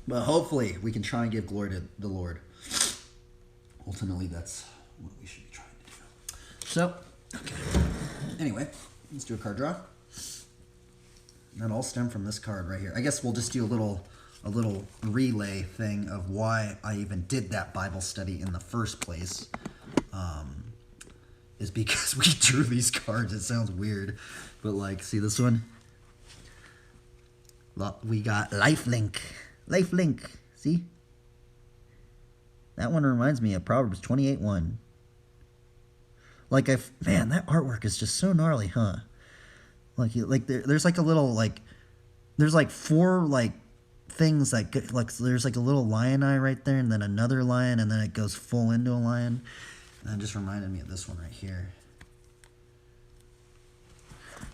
But hopefully we can try and give glory to the Lord. Ultimately, that's what we should be trying to do. So, okay. Anyway, let's do a card draw. That all stem from this card right here. I guess we'll just do a little relay thing of why I even did that Bible study in the first place. Is because we drew these cards. It sounds weird, but like, see this one? We got lifelink. Lifelink. See? That one reminds me of Proverbs 28:1. Like, man, that artwork is just so gnarly, huh? Like there's like a little, like, there's like four, like, things that, like, there's like a little lion eye right there, and then another lion, and then it goes full into a lion. And it just reminded me of this one right here.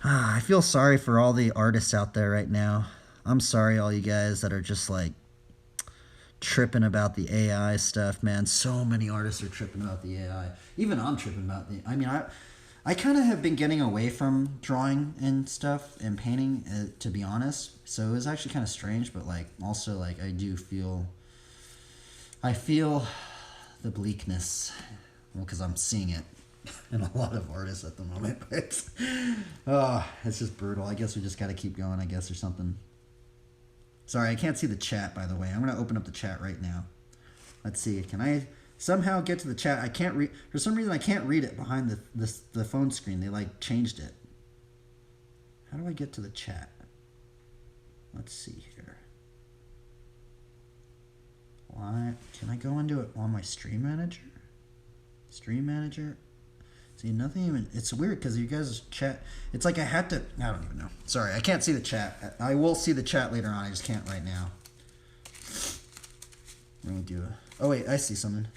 I feel sorry for all the artists out there right now. I'm sorry, all you guys that are just like tripping about the AI stuff, man. So many artists are tripping about the AI. Even I'm tripping about I kind of have been getting away from drawing and stuff and painting, to be honest. So it was actually kind of strange, but like also like I feel the bleakness, because I'm seeing it in a lot of artists at the moment. But it's just brutal. I guess we just got to keep going, I guess, or something. Sorry, I can't see the chat, by the way. I'm going to open up the chat right now. Let's see. Can I somehow get to the chat? I can't read. For some reason, I can't read it behind the phone screen. They, like, changed it. How do I get to the chat? Let's see here. Why? Can I go into it on my stream manager? Stream manager? See, nothing even... It's weird because you guys' chat... It's like I had to... I don't even know. Sorry, I can't see the chat. I will see the chat later on. I just can't right now. Let me do a... Oh, wait. I see something.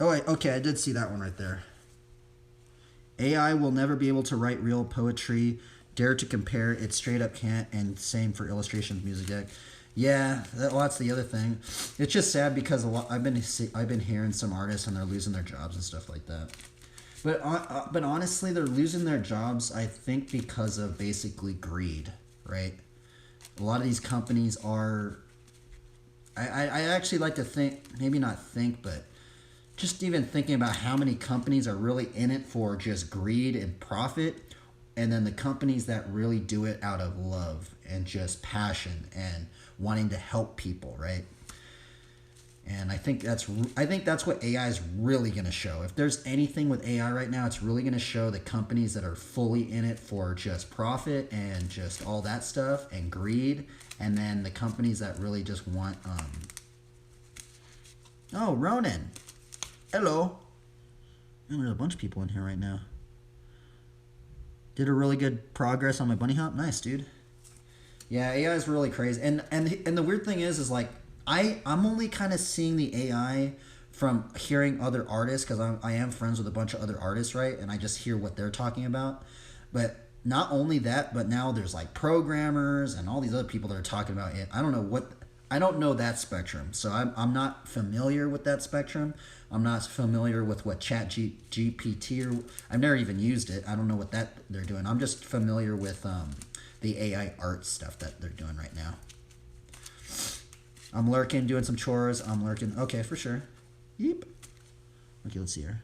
Oh, wait. Okay, I did see that one right there. AI will never be able to write real poetry. Dare to compare. It straight up can't. And same for illustrations, music deck. Yeah, that's the other thing. It's just sad because I've been hearing some artists and they're losing their jobs and stuff like that. But honestly, they're losing their jobs, I think, because of basically greed, right? A lot of these companies are... I actually like to think, maybe not think, but just even thinking about how many companies are really in it for just greed and profit, and then the companies that really do it out of love and just passion and wanting to help people, right? And I think that's what AI is really going to show. If there's anything with AI right now, it's really going to show the companies that are fully in it for just profit and just all that stuff and greed, and then the companies that really just want Oh, Ronan. Hello. Oh, there's a bunch of people in here right now. Did a really good progress on my bunny hop. Nice, dude. Yeah, AI is really crazy, and the weird thing is like I'm only kind of seeing the AI from hearing other artists because I am friends with a bunch of other artists, right? And I just hear what they're talking about. But not only that, but now there's like programmers and all these other people that are talking about it. I don't know that spectrum, so I'm not familiar with that spectrum. I'm not familiar with what GPT or I've never even used it. I don't know what that they're doing. I'm just familiar with the AI art stuff that they're doing right now. I'm lurking, doing some chores. I'm lurking. Okay, for sure. Yep. Okay, let's see here.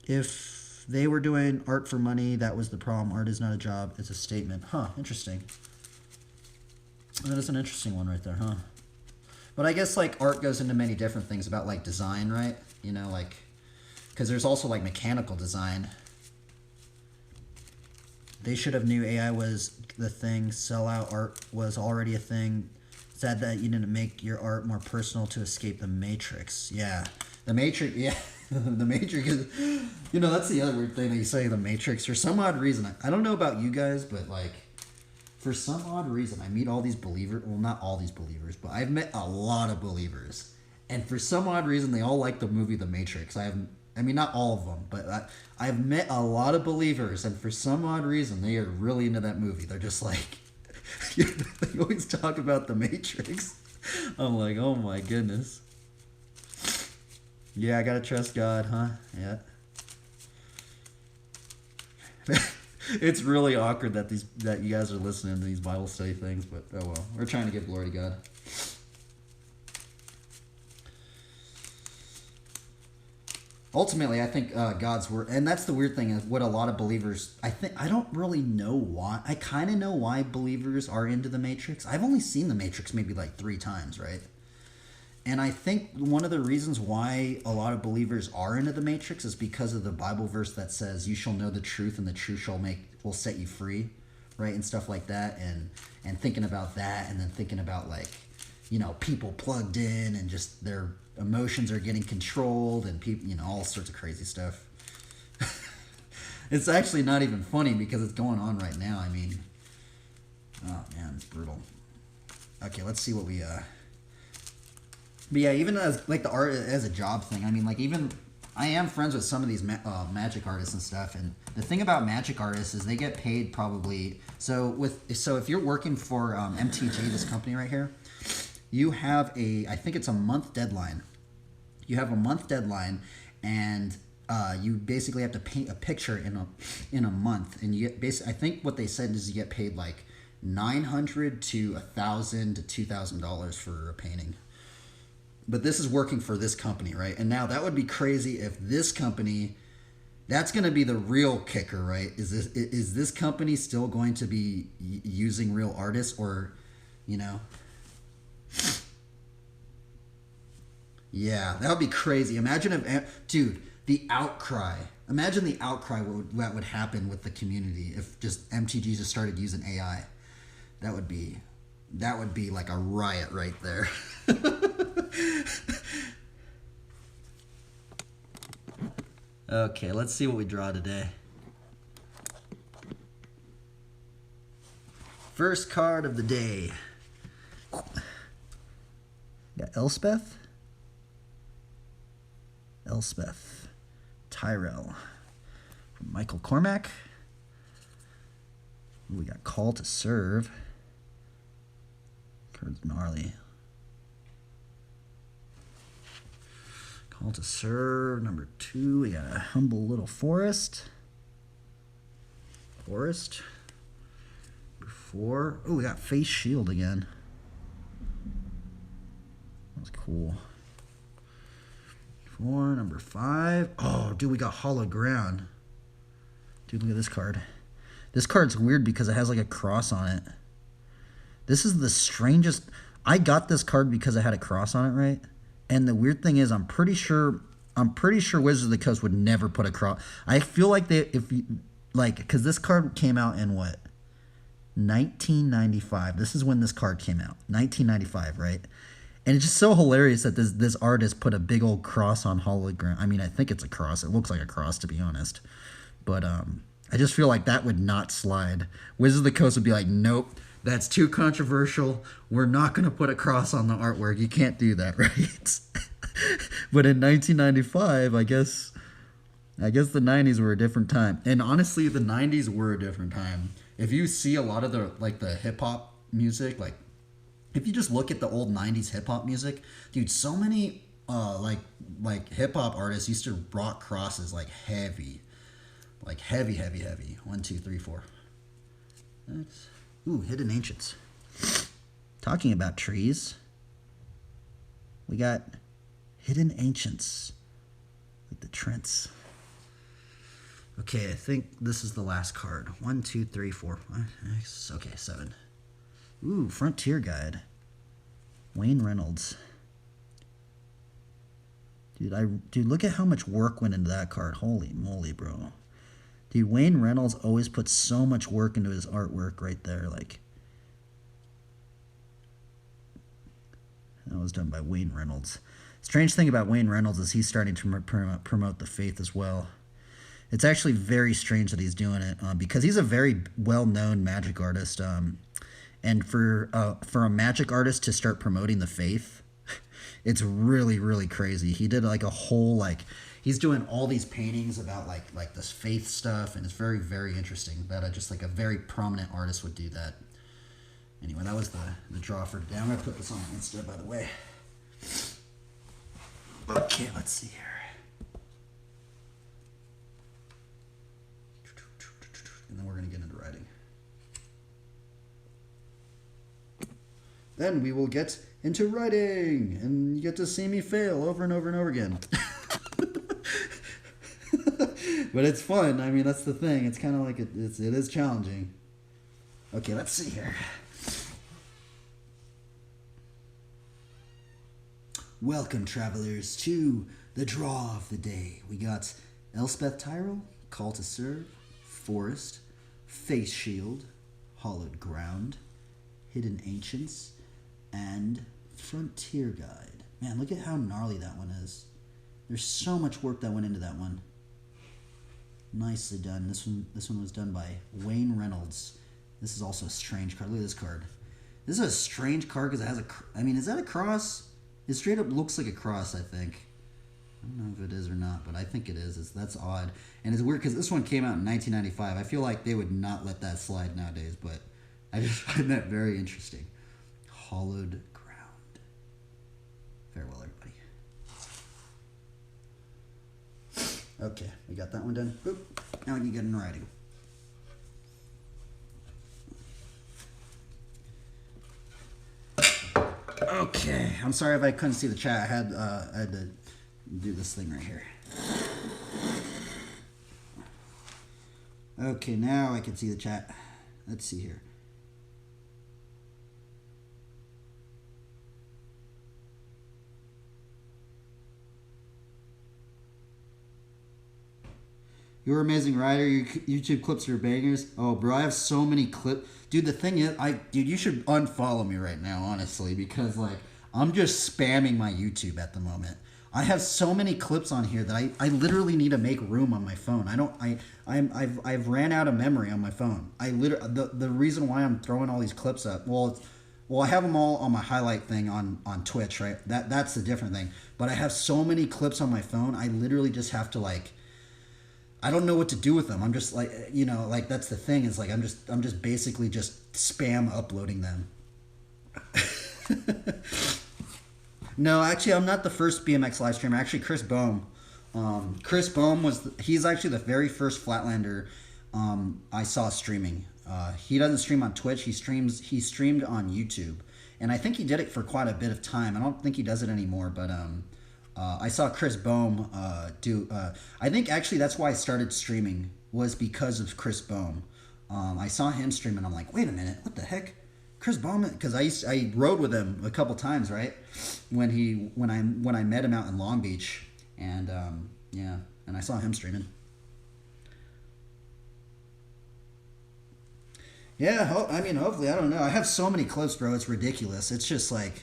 If they were doing art for money, that was the problem. Art is not a job. It's a statement. Huh, interesting. That is an interesting one right there, huh? But I guess like art goes into many different things about like design, right? You know, like because there's also like mechanical design. They should have knew AI was the thing. Sellout art was already a thing. Sad that you didn't make your art more personal to escape the Matrix. Yeah, the Matrix. Yeah, the Matrix is. You know, that's the other weird thing that you say. The Matrix, for some odd reason, I don't know about you guys, but like, for some odd reason, I meet all these believers. Well, not all these believers, but I've met a lot of believers, and for some odd reason, they all like the movie The Matrix. I mean, not all of them, but I've met a lot of believers, and for some odd reason, they are really into that movie. They're just like, they always talk about The Matrix. I'm like, oh my goodness. Yeah, I gotta trust God, huh? Yeah. It's really awkward that you guys are listening to these Bible study things, but oh well. We're trying to give glory to God. Ultimately, I think God's word, and that's the weird thing is what a lot of believers. I don't really know why. I kind of know why believers are into the Matrix. I've only seen the Matrix maybe like 3 times, right? And I think one of the reasons why a lot of believers are into the Matrix is because of the Bible verse that says, "You shall know the truth, and the truth will set you free," right, and stuff like that. And thinking about that, and then thinking about like, you know, people plugged in and just their emotions are getting controlled, and people, you know, all sorts of crazy stuff. It's actually not even funny because it's going on right now. I mean, oh man, it's brutal. Okay, let's see what we But yeah, even as like the art as a job thing, I mean, like even I am friends with some of these magic artists and stuff, and the thing about magic artists is they get paid probably. So if you're working for MTG, this company right here, you have I think it's a month deadline. You have a month deadline, and you basically have to paint a picture in a month, and you get I think what they said is you get paid like $900 to $1,000 to $2,000 for a painting. But this is working for this company, right? And now that would be crazy if this company, that's going to be the real kicker, right? Is this company still going to be using real artists, or, you know? Yeah, that would be crazy. Imagine if, dude, the outcry. Imagine the outcry that would happen with the community if just MTG just started using AI. That would be like a riot right there. Okay, let's see what we draw today. First card of the day. Got Elspeth. Tyrell. From Michael Cormack. We got Call to Serve. Card's gnarly. Call to Serve, number 2. We got a Humble Little Forest. Number 4. Oh, we got Face Shield again. That's cool. 4, number 5. Oh, dude, we got Hollow Ground. Dude, look at this card. This card's weird because it has like a cross on it. This is the strangest. I got this card because it had a cross on it, right? And the weird thing is, I'm pretty sure Wizards of the Coast would never put a cross. I feel like because this card came out in what? 1995. This is when this card came out. 1995, right? And it's just so hilarious that this artist put a big old cross on hologram. I mean, I think it's a cross. It looks like a cross, to be honest. But I just feel like that would not slide. Wizards of the Coast would be like, nope, that's too controversial. We're not going to put a cross on the artwork. You can't do that, right? But in 1995, I guess the 90s were a different time. And honestly, the 90s were a different time. If you see a lot of the hip hop music, like if you just look at the old 90s hip hop music, dude, so many like hip hop artists used to rock crosses like heavy. Like heavy. 1, 2, 3, 4. That's, ooh, hidden ancients. Talking about trees, we got hidden ancients, like the Trents. Okay, I think this is the last card. 1, 2, 3, 4, 5, 6. Okay, 7. Ooh, Frontier Guide. Wayne Reynolds. Dude, look at how much work went into that card. Holy moly, bro. Dude, Wayne Reynolds always puts so much work into his artwork right there. Like, that was done by Wayne Reynolds. Strange thing about Wayne Reynolds is he's starting to promote the faith as well. It's actually very strange that he's doing it because he's a very well-known magic artist. And for a magic artist to start promoting the faith, it's really, really crazy. He did like a whole he's doing all these paintings about like this faith stuff, and it's very, very interesting that just like a very prominent artist would do that. Anyway, that was the draw for today. I'm gonna put this on Insta, by the way. Okay, let's see here. And then we're gonna get into writing. Then we will get into writing, and you get to see me fail over and over and over again. But it's fun. I mean, that's the thing. It's kind of like it is challenging. Okay, let's see here. Welcome, travelers, to the draw of the day. We got Elspeth Tyrell, Call to Serve, Forest, Face Shield, Hollowed Ground, Hidden Ancients, and Frontier Guide. Man, look at how gnarly that one is. There's so much work that went into that one. Nicely done. This one was done by Wayne Reynolds. This is also a strange card. Look at this card. This is a strange card because it has is that a cross? It straight up looks like a cross, I think. I don't know if it is or not, but I think it is. That's odd. And it's weird because this one came out in 1995. I feel like they would not let that slide nowadays, but I just find that very interesting. Hollowed Ground. Farewell, everybody. Okay, we got that one done. Boop. Now we can get in writing. Okay, I'm sorry if I couldn't see the chat. I had to do this thing right here. Okay, now I can see the chat. Let's see here. You're an amazing writer. Your YouTube clips are bangers. Oh, bro, I have so many clips. Dude, the thing is, dude, you should unfollow me right now, honestly, because like I'm just spamming my YouTube at the moment. I have so many clips on here that I literally need to make room on my phone. I've ran out of memory on my phone. The reason why I'm throwing all these clips up, well, I have them all on my highlight thing on Twitch, right? That's the different thing. But I have so many clips on my phone. I literally just have to I don't know what to do with them. I'm just that's the thing is I'm just basically just spam uploading them. No, actually, I'm not the first BMX live streamer. Actually, Chris Bohm. Chris Bohm he's actually the very first Flatlander I saw streaming. He doesn't stream on Twitch. He streamed on YouTube, and I think he did it for quite a bit of time. I don't think he does it anymore, but I saw Chris Bohm do. I think actually that's why I started streaming was because of Chris Bohm. I saw him stream and I'm like, wait a minute, what the heck? Chris Bohm, because I rode with him a couple times, right? When I met him out in Long Beach, and and I saw him streaming. Yeah, hopefully, I don't know. I have so many clips, bro. It's ridiculous. It's just like,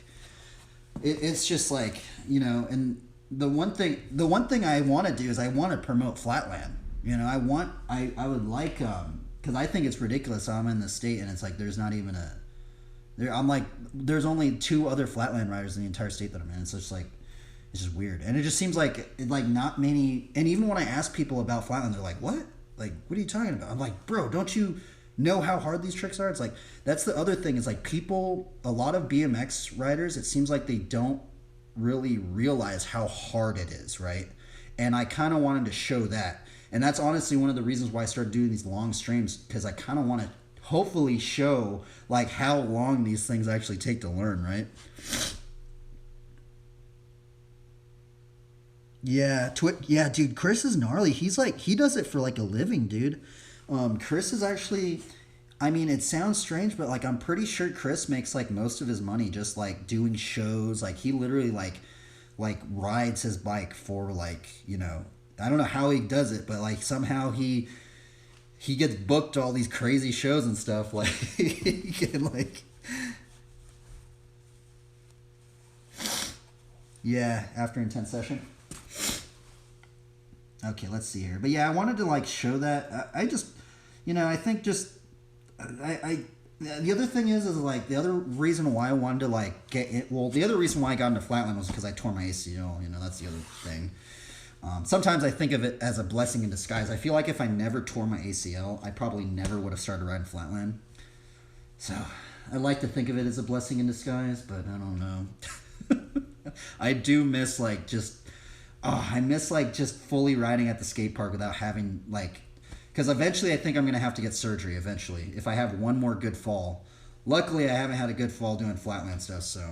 and the one thing I want to do is I want to promote Flatland. You know, I would like, because I think it's ridiculous. I'm in the state and it's like there's not even a, I'm like, there's only 2 other flatland riders in the entire state that I'm in. It's just like, it's just weird. And it just seems like not many, and even when I ask people about flatland, they're like, what? Like, what are you talking about? I'm like, bro, don't you know how hard these tricks are? It's like, that's the other thing is like people, a lot of BMX riders, it seems like they don't really realize how hard it is, right? And I kind of wanted to show that. And that's honestly one of the reasons why I started doing these long streams, because I kind of want to hopefully show like how long these things actually take to learn, right? Yeah, yeah, dude, Chris is gnarly. He's like, he does it for like a living, dude. Chris is actually, I mean, it sounds strange, but like I'm pretty sure Chris makes like most of his money just like doing shows. Like he literally like rides his bike for like, you know, I don't know how he does it, but like somehow he gets booked to all these crazy shows and stuff. Like he can like, yeah, after intense session. Okay, let's see here. But yeah, I wanted to like show that. I just, you know, I think just I the other thing is like the other reason why I wanted to like get it. Well, the other reason why I got into flatland was because I tore my ACL. You know, that's the other thing. Sometimes I think of it as a blessing in disguise. I feel like if I never tore my ACL, I probably never would have started riding flatland. So I like to think of it as a blessing in disguise, but I don't know. I do miss like just, oh, I miss like just fully riding at the skate park without having like, because eventually I think I'm going to have to get surgery eventually if I have one more good fall. Luckily, I haven't had a good fall doing flatland stuff, so.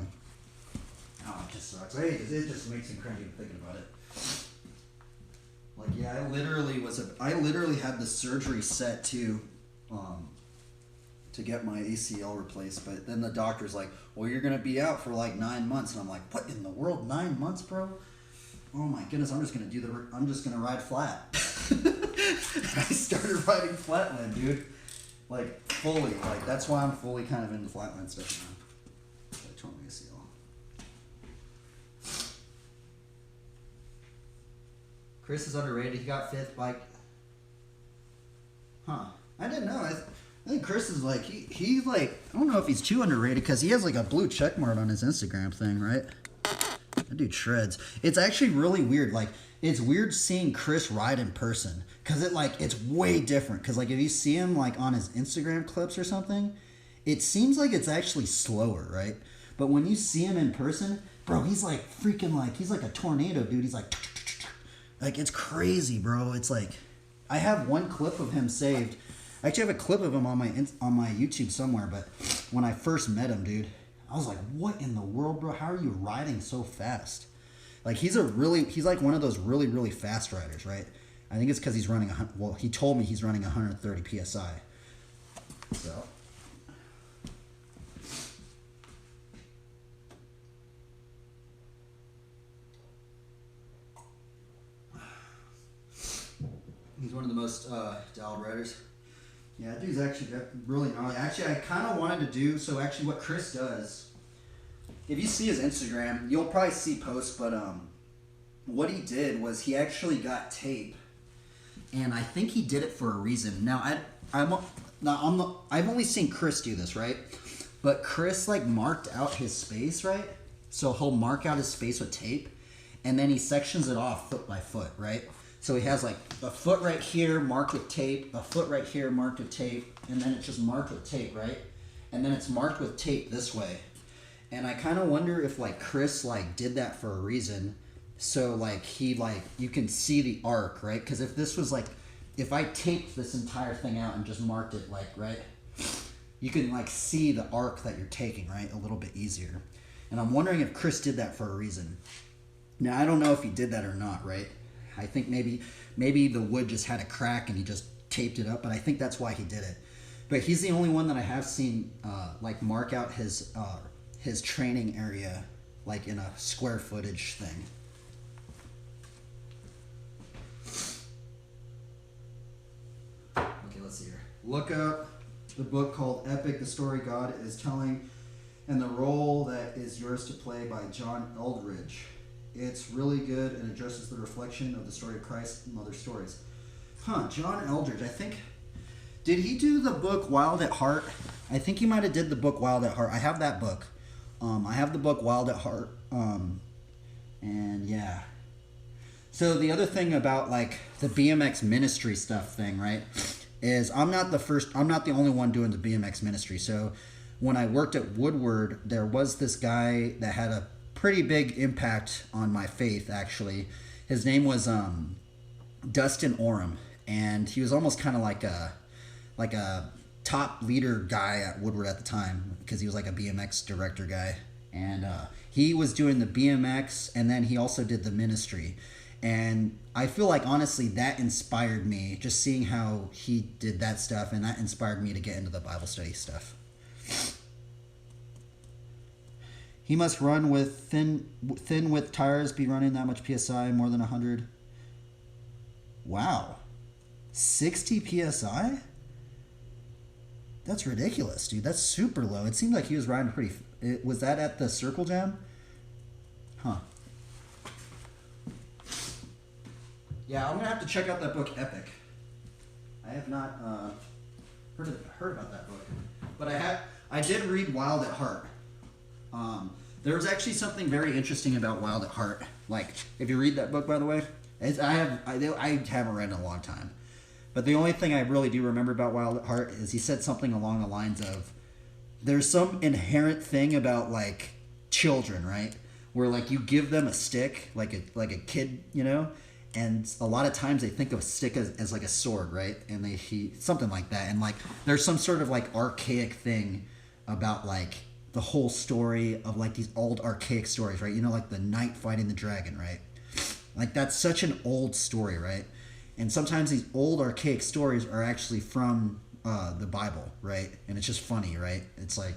Oh, it just sucks. It just makes me cringy thinking about it. Like, yeah, I literally had the surgery set to get my ACL replaced, but then the doctor's like, well, you're going to be out for like 9 months. And I'm like, what in the world? 9 months, bro? Oh my goodness, I'm just gonna ride flat. I started riding flatland, dude. Like fully, like that's why I'm fully kind of into flatland stuff now. I tore my ACL. Chris is underrated. He got 5th bike. Huh? I didn't know. I think Chris is like he's like, I don't know if he's too underrated because he has like a blue check mark on his Instagram thing, right? That dude shreds. It's actually really weird. Like, it's weird seeing Chris ride in person because it's way different. Because like if you see him like on his Instagram clips or something, it seems like it's actually slower, right? But when you see him in person, bro, he's like freaking like he's like a tornado, dude. He's like it's crazy, bro. It's like I have one clip of him saved. I actually have a clip of him on my YouTube somewhere. But when I first met him, dude, I was like, what in the world, bro? How are you riding so fast? Like, he's like one of those really, really fast riders, right? I think it's because he's running, he told me he's running 130 PSI. So. He's one of the most dialed riders. Yeah, that dude's actually really gnarly. Actually, I kind of wanted to do, so actually what Chris does, if you see his Instagram, you'll probably see posts, but what he did was he actually got tape, and I think he did it for a reason. Now, I've only seen Chris do this, right? But Chris, like, marked out his space, right? So he'll mark out his space with tape, and then he sections it off foot by foot, right? So he has like a foot right here marked with tape, a foot right here marked with tape, and then it's just marked with tape, right? And then it's marked with tape this way. And I kind of wonder if like Chris like did that for a reason. So like he like, you can see the arc, right? Because if this was like, if I taped this entire thing out and just marked it like, right? You can like see the arc that you're taking, right? A little bit easier. And I'm wondering if Chris did that for a reason. Now, I don't know if he did that or not, right? I think maybe the wood just had a crack and he just taped it up, but I think that's why he did it. But he's the only one that I have seen like mark out his training area like in a square footage thing. Okay, let's see here. Look up the book called Epic, the Story God is Telling, and the Role That Is Yours to Play by John Eldridge. It's really good and addresses the reflection of the story of Christ and other stories. Huh, John Eldridge. I think. Did he do the book Wild at Heart? I think he might have did the book Wild at Heart. I have that book. I have the book Wild at Heart. And yeah. So the other thing about like the BMX ministry stuff thing, right, is I'm not the only one doing the BMX ministry. So when I worked at Woodward, there was this guy that had a pretty big impact on my faith, actually. His name was Dustin Oram, and he was almost kind of like a top leader guy at Woodward at the time, because he was like a BMX director guy. And he was doing the BMX, and then he also did the ministry. And I feel like, honestly, that inspired me, just seeing how he did that stuff, and that inspired me to get into the Bible study stuff. He must run with thin width tires, be running that much PSI, more than 100. Wow. 60 PSI? That's ridiculous, dude. That's super low. It seemed like he was riding pretty... Was that at the Circle Jam? Huh. Yeah, I'm going to have to check out that book, Epic. I have not heard about that book. But I did read Wild at Heart. There was actually something very interesting about Wild at Heart. Like, if you read that book, by the way, I haven't read it in a long time. But the only thing I really do remember about Wild at Heart is he said something along the lines of, there's some inherent thing about like children, right? Where like you give them a stick, like a kid, you know, and a lot of times they think of a stick as like a sword, right? And something like that. And like there's some sort of like archaic thing about like the whole story of like these old archaic stories, right? You know, like the knight fighting the dragon, right? Like that's such an old story, right? And sometimes these old archaic stories are actually from the Bible, right? And it's just funny, right? It's like...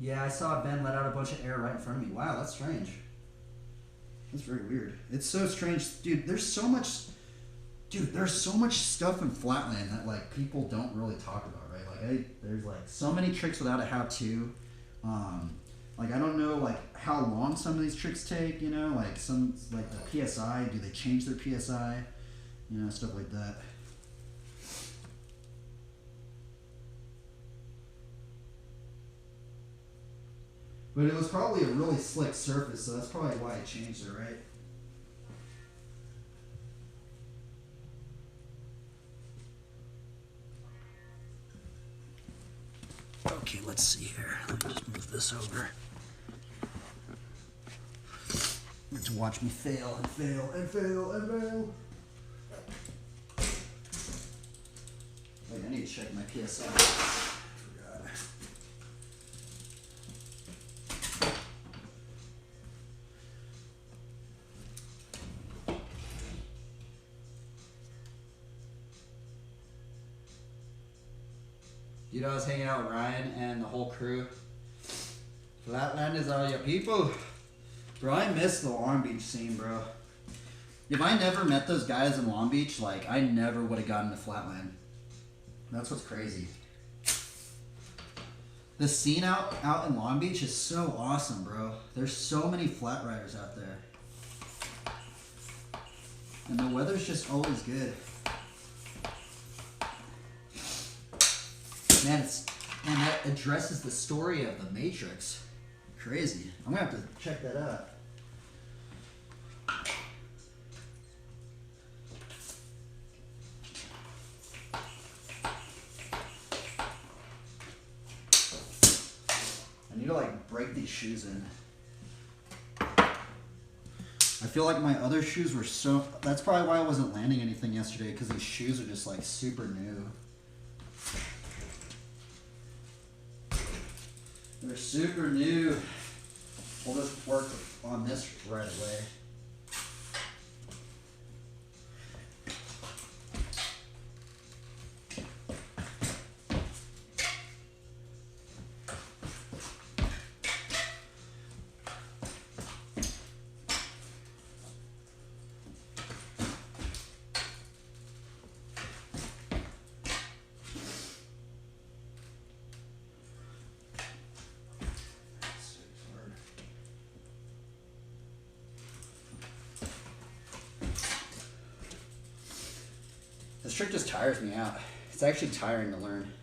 Yeah, I saw Ben let out a bunch of air right in front of me. Wow, that's strange. That's very weird. It's so strange. Dude, there's so much stuff in Flatland that like people don't really talk about, right? Like there's like so many tricks without a how-to. Like I don't know like how long some of these tricks take, you know, like some like the PSI, do they change their PSI? You know, stuff like that. But it was probably a really slick surface, so that's probably why I changed it, right? Okay, let's see here. Let me just move this over. To watch me fail and fail and fail and fail. Wait, I need to check my PSI. I forgot. You know, I was hanging out with Ryan and the whole crew. Flatland is all your people. Bro, I miss the Long Beach scene, bro. If I never met those guys in Long Beach, like, I never would have gotten to Flatland. That's what's crazy. The scene out in Long Beach is so awesome, bro. There's so many flat riders out there. And the weather's just always good. Man, that addresses the story of the Matrix. Crazy. I'm gonna have to check that out. I need to like break these shoes in. I feel like my other shoes were so... That's probably why I wasn't landing anything yesterday, because these shoes are just like super new. They're super new. We'll just work on this right away. trick just tires me out. It's actually tiring to learn.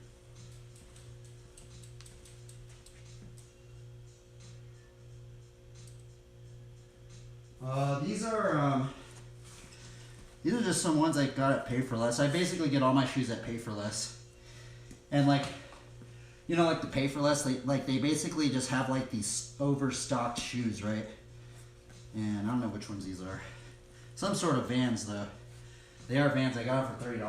These are just some ones I got at Pay for Less. I basically get all my shoes at Pay for Less, and like, you know, like the Pay for Less, they basically just have like these overstocked shoes, right? And I don't know which ones these are. Some sort of Vans though. They are Vans. I got them for $30.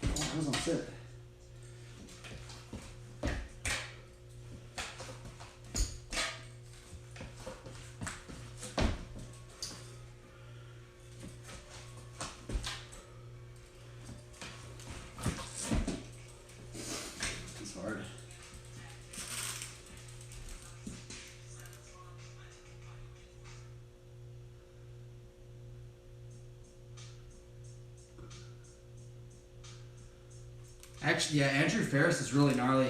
Oh, those don't fit. It's hard. Actually, yeah, Andrew Ferris is really gnarly.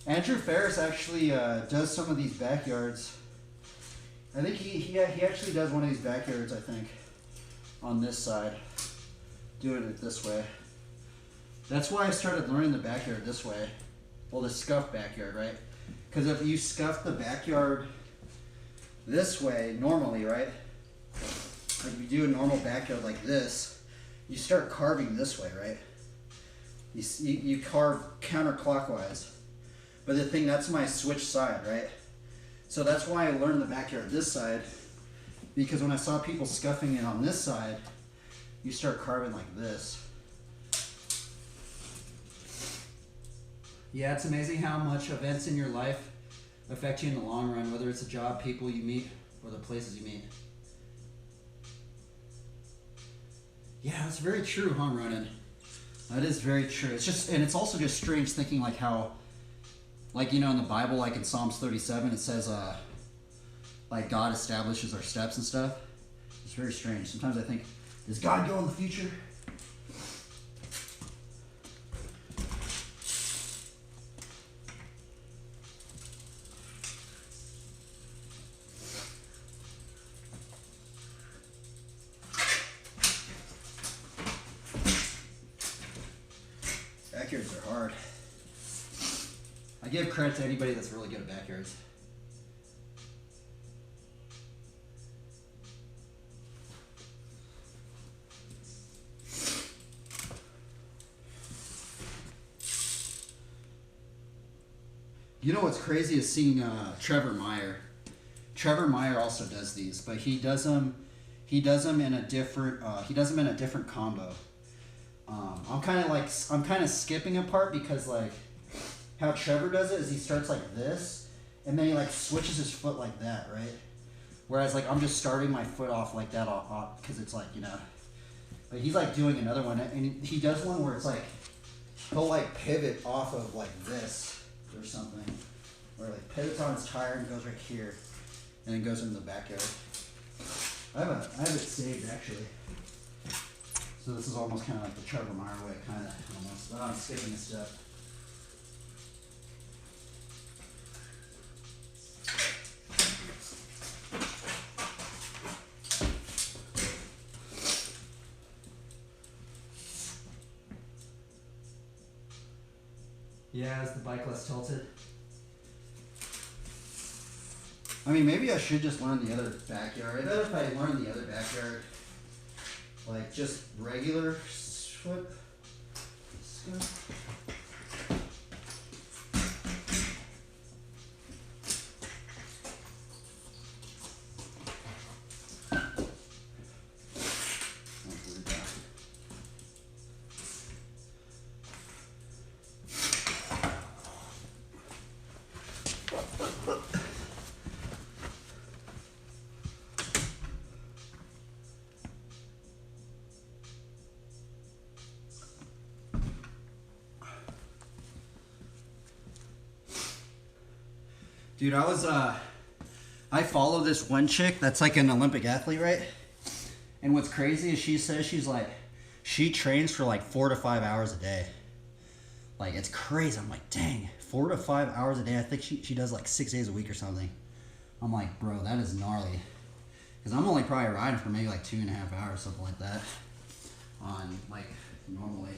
Andrew Ferris actually does some of these backyards. I think he actually does one of these backyards, I think, on this side, doing it this way. That's why I started learning the backyard this way. Well, the scuff backyard, right? Because if you scuff the backyard this way normally, right? Like you do a normal backyard like this, you start carving this way, right? You carve counterclockwise. But the thing, that's my switch side, right? So that's why I learned the backyard this side, because when I saw people scuffing it on this side, you start carving like this. Yeah, it's amazing how much events in your life affect you in the long run, whether it's a job, people you meet, or the places you meet. Yeah, that's very true, huh, Ronan? That is very true. It's just, and it's also just strange thinking like how, like, you know, in the Bible, like in Psalms 37, it says, like God establishes our steps and stuff. It's very strange. Sometimes I think, does God go in the future? Backyards are hard. I give credit to anybody that's really good at backyards. You know what's crazy is seeing Trevor Meyer. Trevor Meyer also does these, but he does them in a different combo. I'm kind of skipping a part because like how Trevor does it is he starts like this and then he like switches his foot like that, right? Whereas like I'm just starting my foot off like that because it's like, you know, but he's like doing another one and he does one where it's like he'll like pivot off of like this or something, where like pivots on his tire and goes right here and then goes into the backyard. I have it saved actually. So this is almost kind of like the Trevor Meyer way, kind of almost, but I'm skipping a step. Yeah, is the bike less tilted? I mean, maybe I should just learn the other backyard. I bet if I learned the other backyard, like just regular foot scuff. Dude, I follow this one chick that's like an Olympic athlete, right? And what's crazy is she says she trains for like 4 to 5 hours a day. Like, it's crazy. I'm like, dang, 4 to 5 hours a day. I think she does like 6 days a week or something. I'm like, bro, that is gnarly. Because I'm only probably riding for maybe like 2.5 hours, something like that. On like normally.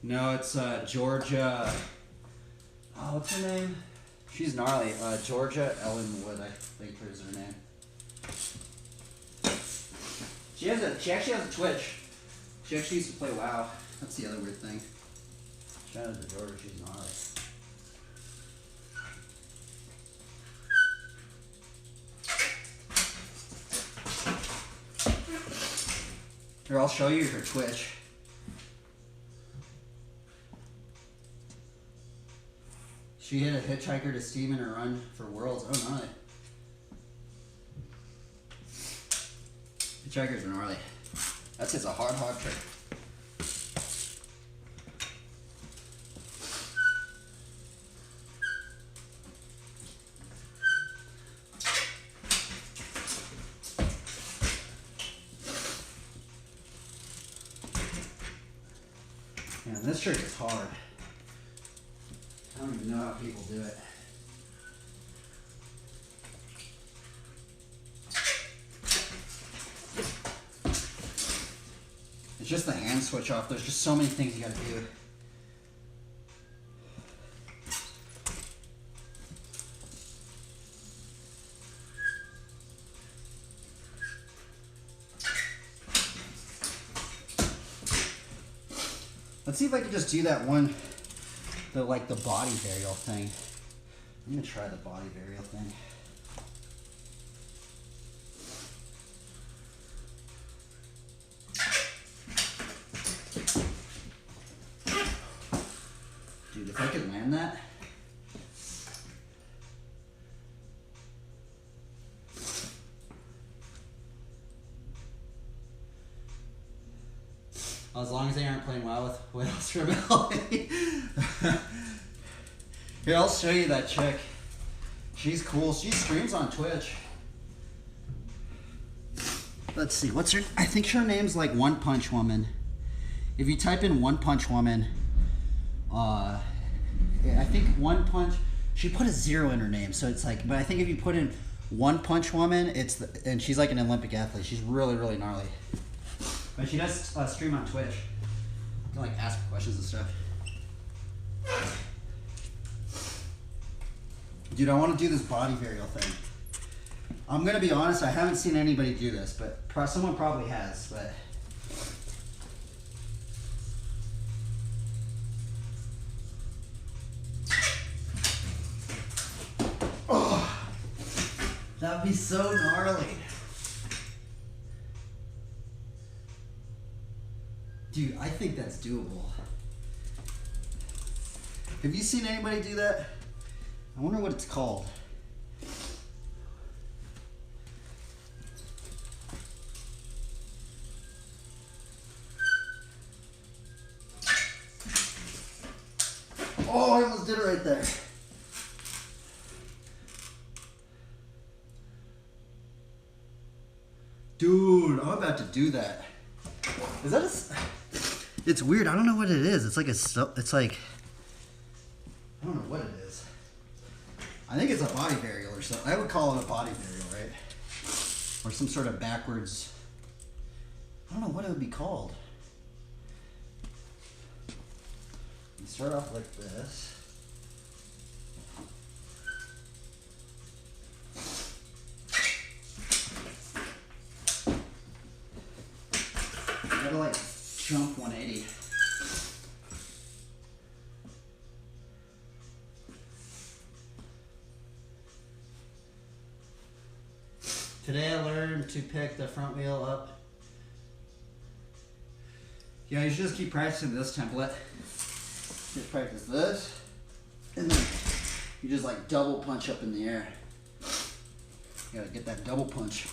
No, it's Georgia. Oh, what's her name? She's gnarly. Georgia Ellen Wood, I think is her name. She actually has a Twitch. She actually used to play WoW. That's the other weird thing. Shout out to Georgia, she's gnarly. Here, I'll show you her Twitch. She hit a hitchhiker to Steam in her run for Worlds. Oh, gnarly. Hitchhikers are gnarly. That's just a hard trick. Man, this trick is hard. I don't even know how people do it. It's just the hand switch off. There's just so many things you gotta do. Let's see if I can just do that one, the body varial thing. I'm gonna try the body varial thing. Dude, if I could land that. As long as they aren't playing WoW with Whales Rebellion. Here, I'll show you that chick. She's cool. She streams on Twitch. Let's see, what's her? I think her name's like One Punch Woman. If you type in One Punch Woman, yeah, I think One Punch. She put a 0 in her name, so it's like. But I think if you put in One Punch Woman, and she's like an Olympic athlete. She's really gnarly. But she does stream on Twitch. You can like ask her questions and stuff. Dude, I want to do this body varial thing. I'm gonna be honest, I haven't seen anybody do this, but someone probably has, but. Oh, that'd be so gnarly. Dude, I think that's doable. Have you seen anybody do that? I wonder what it's called. Oh, I almost did it right there. Dude, I'm about to do that. Is that a... It's weird. I don't know what it is. It's like it's like... I don't know what it is. I think it's a body varial or something. I would call it a body varial, right? Or some sort of backwards... I don't know what it would be called. You start off like this. You gotta like jump 180. Today I learned to pick the front wheel up. Yeah, you should just keep practicing this template. Just practice this, and then you just like double punch up in the air. You gotta get that double punch.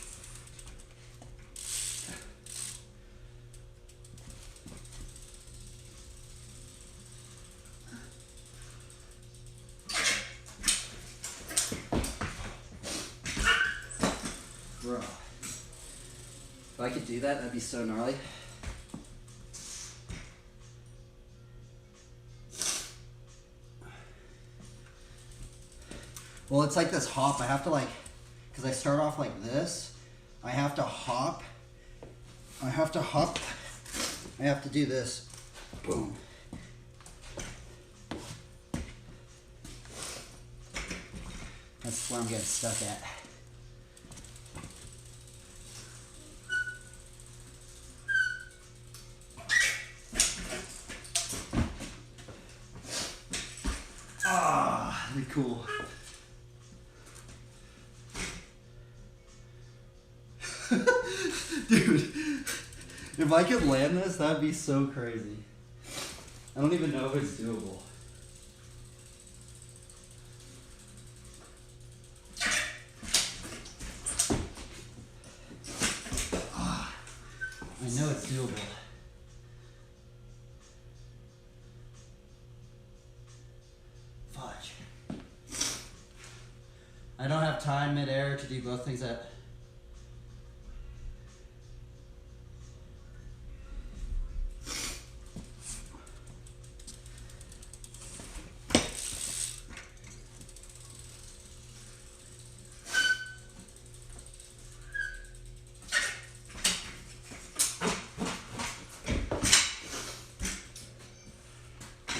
Bro. If I could do that, that'd be so gnarly. Well, it's like this hop. I have to like, because I start off like this. I have to hop. I have to hop. I have to do this. Boom. That's where I'm getting stuck at. Ah, that'd be cool. Dude, if I could land this, that'd be so crazy. I don't even know if it's doable. I know it's doable. Fudge. I don't have time mid-air to do both things at...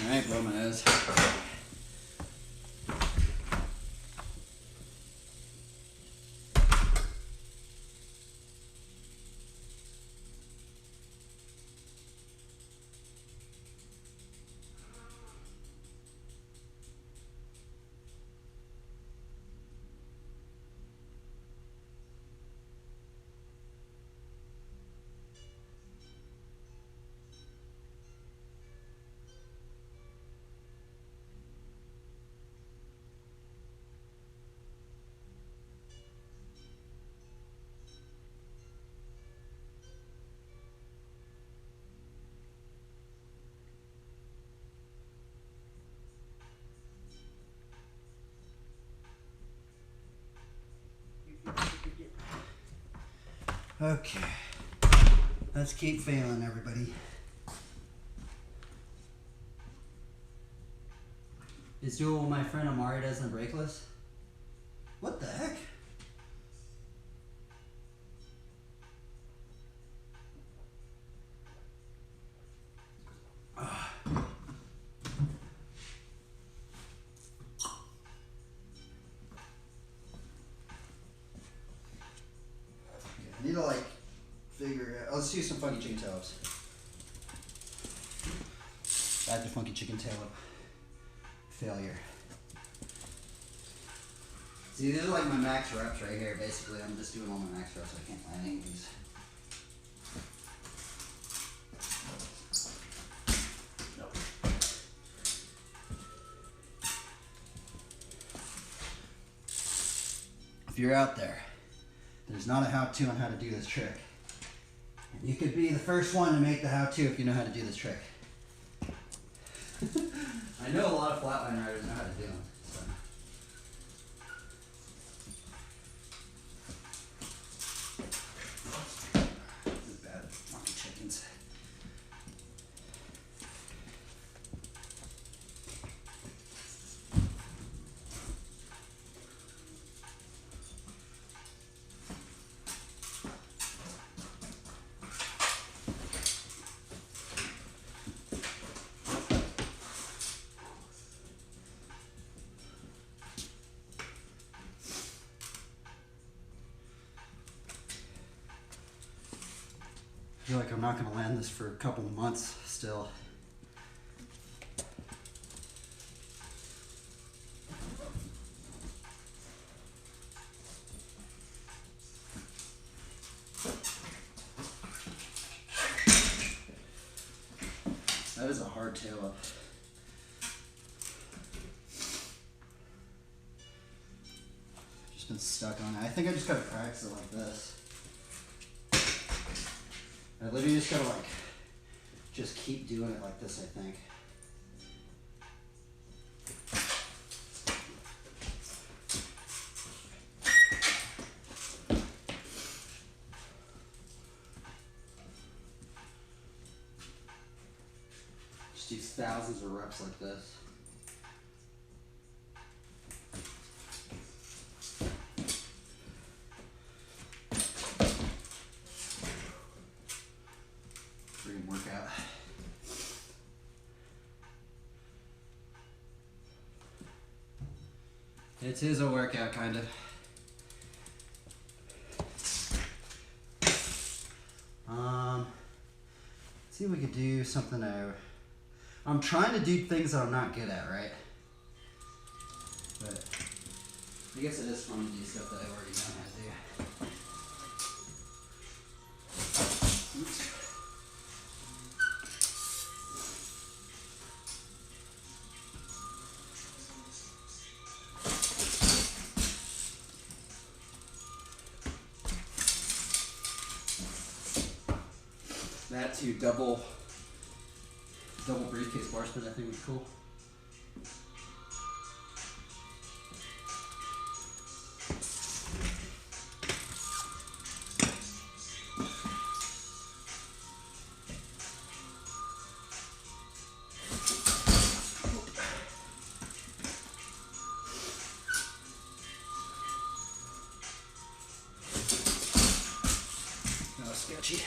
Alright, blow my nose. Okay. Let's keep failing, everybody. It's doing what my friend Amari does in Brakeless. What the heck? I need to like figure it out. Let's do some funky chicken tail ups. Back to funky chicken tail up. Failure. See, these are like my max reps right here. Basically, I'm just doing all my max reps. I can't land any of these. Nope. If you're out there, there's not a how-to on how to do this trick. And you could be the first one to make the how-to if you know how to do this trick. I know a lot of flatline riders know how to do them. So. This is bad. Fucking chickens. I feel like I'm not going to land this for a couple of months still. That is a hard tail up. Just been stuck on it. I think I just got to practice it like this. I literally just gotta like, just keep doing it like this, I think. thousands of reps like this. Freaking workout. It is a workout, kind of. Let's see if we could do something over. I'm trying to do things that I'm not good at, right? But I guess it is fun to do stuff that I already know how to do. Oops. That too, double briefcase bar spin, I think would be cool. That was sketchy.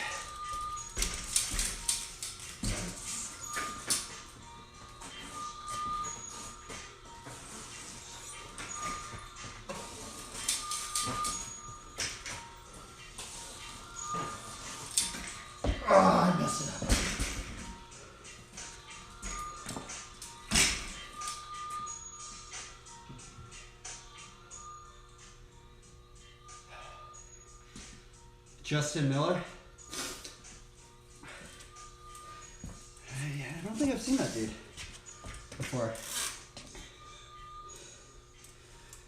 Oh, I messed it up. Justin Miller. Yeah, I don't think I've seen that dude before.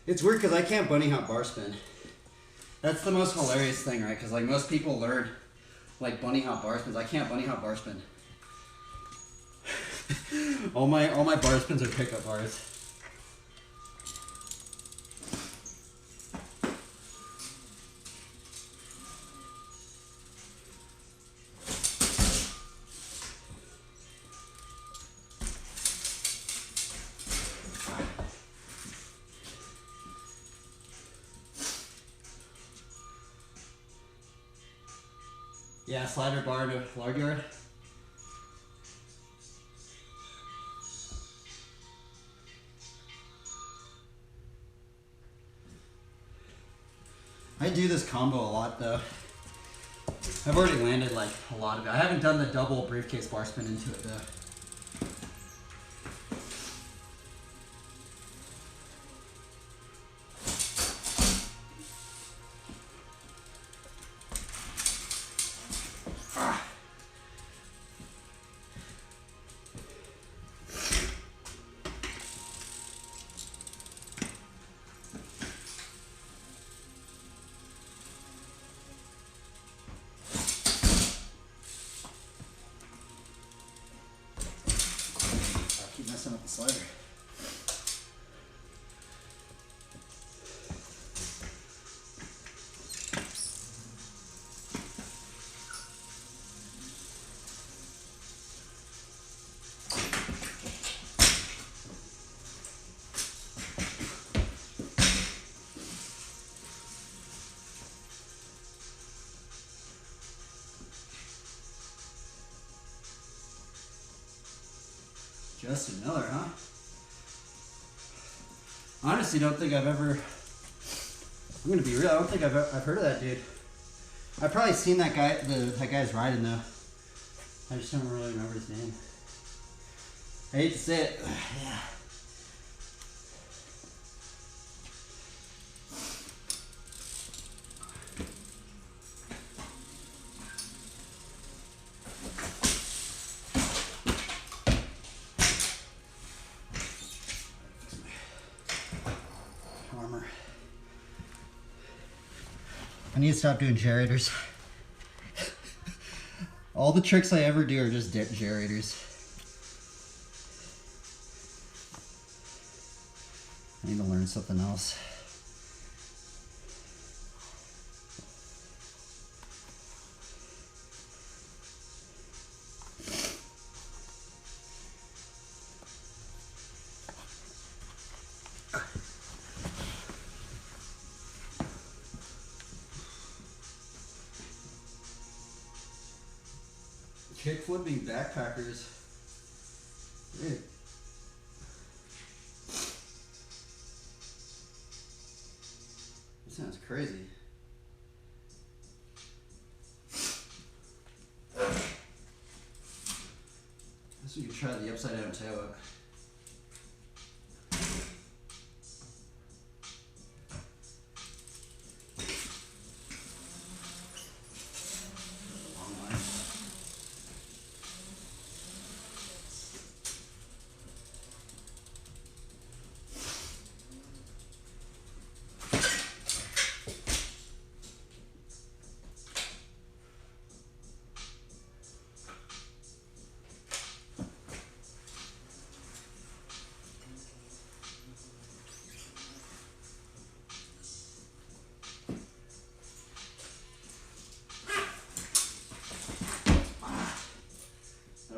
It's weird because I can't bunny hop bar spin. That's the most hilarious thing, right? Because like most people learn like bunny hop bar spins. I can't bunny hop bar spin. all my bar spins are pickup bars. Yeah, slider bar to lard yard. I do this combo a lot though. I've already landed like a lot of it. I haven't done the double briefcase bar spin into it though. Messing up the slider. Justin Miller, huh? Honestly, don't think I've ever. I'm gonna be real. I don't think I've heard of that dude. I've probably seen that guy. That guy's riding though. I just don't really remember his name. I hate to say it. Yeah. I need to stop doing generators. All the tricks I ever do are just generators. I need to learn something else. Kick flipping backpackers. Dude. That sounds crazy. Guess we could try the upside down tail whip.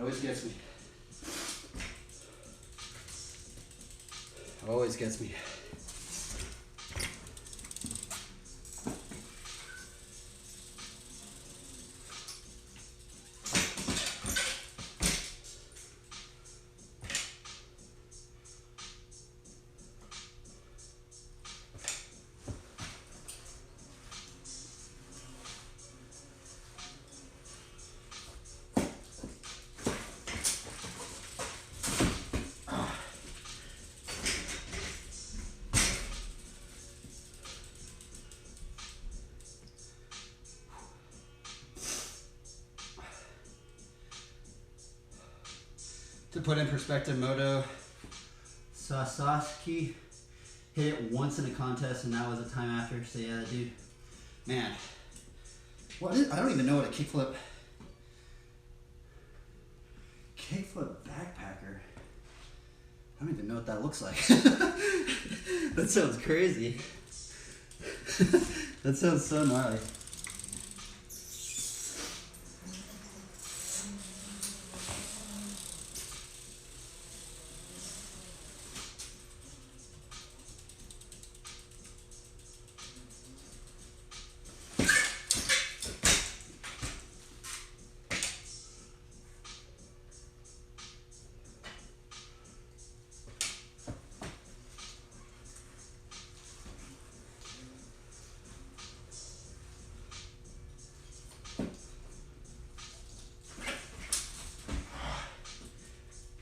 Always gets me. Always gets me. To put in perspective, Moto Sasaki hit it once in a contest, and that was a time after. So yeah, that dude, man, what is? I don't even know what a kickflip backpacker. I don't even know what that looks like. That sounds crazy. That sounds so gnarly.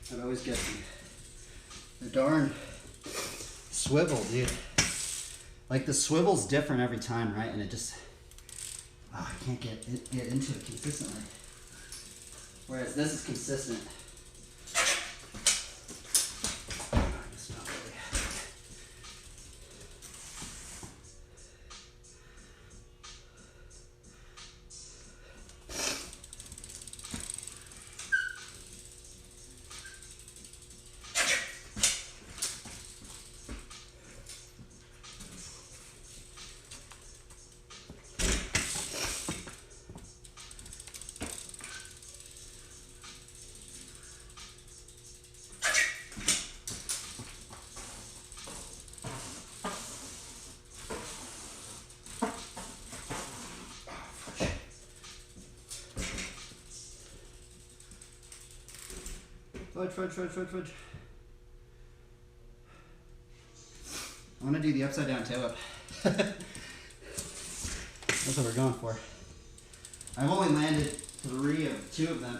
That always gets me. The darn swivel, dude. Like the swivel's different every time, right? And it just, I can't get into it consistently. Whereas this is consistent. It's not really. Fudge. I want to do the upside down tail whip. That's what we're going for. I've only landed three of them.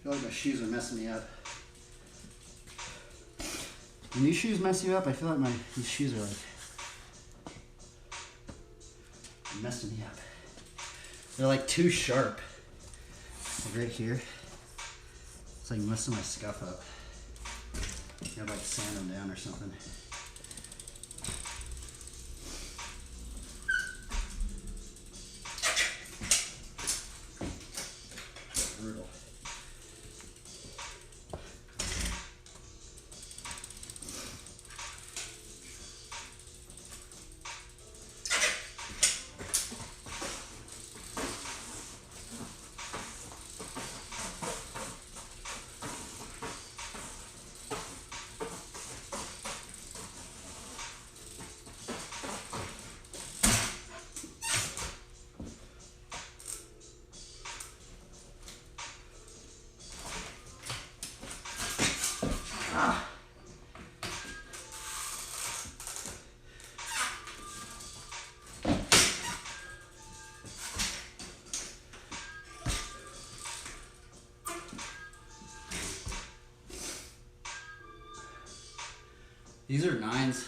I feel like my shoes are messing me up. When these shoes mess you up, I feel like these shoes are like messing me up. They're like too sharp. Like right here. It's like messing my scuff up. I gotta like sand them down or something. These are 9s.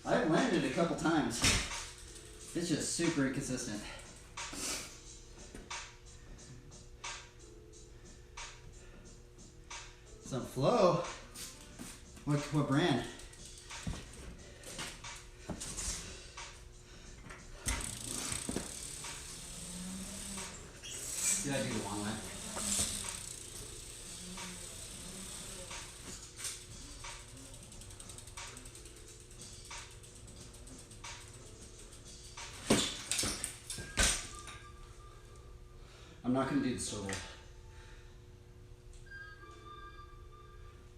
I've landed it a couple times. It's just super inconsistent. Some Flow. What brand? Did I do the one way? I'm not going to do the swivel.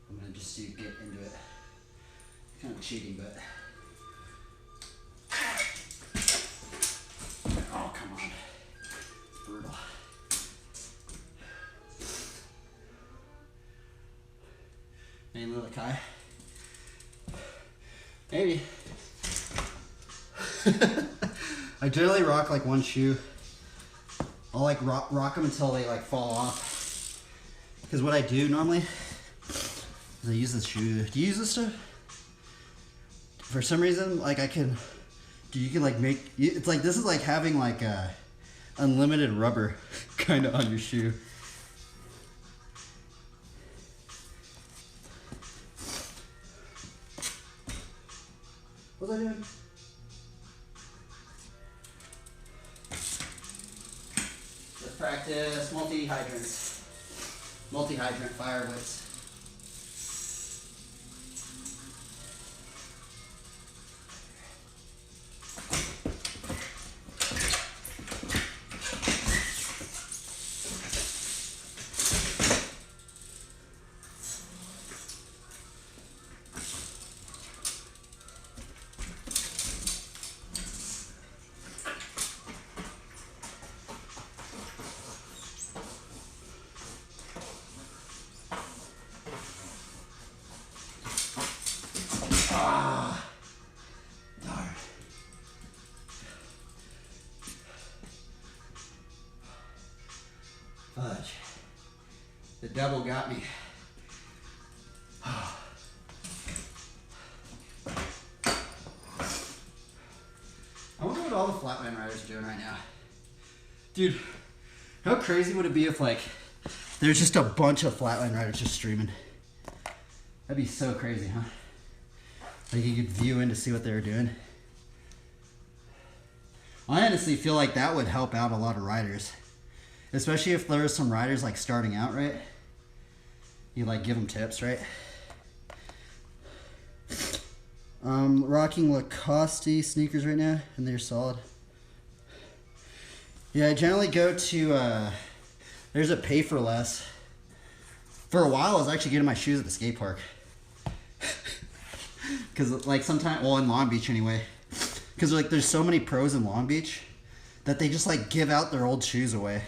I'm going to just get into it. Kind of cheating, but... Oh, come on. It's brutal. Any little Kai? Maybe. I generally rock like one shoe. I'll like rock them until they like fall off. Because what I do normally is I use this shoe. Do you use this stuff? For some reason, like you can like make, it's like, this is like having like a unlimited rubber kind of on your shoe. What was I doing? Let's practice multi-hydrants. Multi-hydrant fire whips. Fudge. The double got me. I wonder what all the flatland riders are doing right now. Dude, how crazy would it be if like there's just a bunch of flatland riders just streaming? That'd be so crazy, huh? Like you could view in to see what they were doing. I honestly feel like that would help out a lot of riders. Especially if there was some riders like starting out, right? You like give them tips, right? Rocking Lacoste sneakers right now, and they're solid. Yeah, I generally go to, there's a pay for less. For a while, I was actually getting my shoes at the skate park. Because like sometimes, well, in Long Beach anyway. Because like there's so many pros in Long Beach that they just like give out their old shoes away.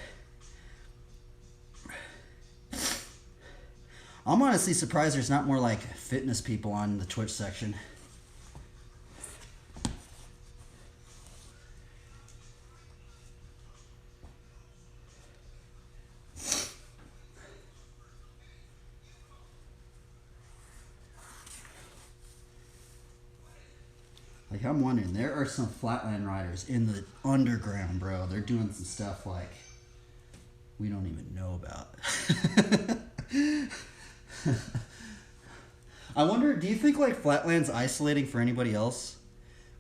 I'm honestly surprised there's not more like fitness people on the Twitch section. Like I'm wondering, there are some flatland riders in the underground, bro. They're doing some stuff like we don't even know about. I wonder, do you think like flatland's isolating for anybody else?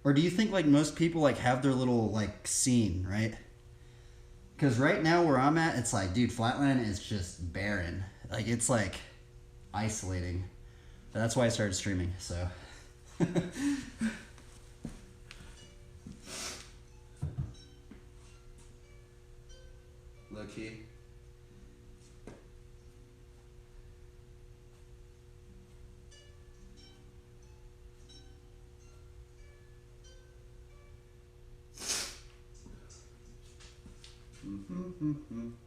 Or do you think like most people like have their little like scene, right? Because right now where I'm at, it's like, dude, flatland is just barren. Like, it's like isolating. But that's why I started streaming, so. Low key.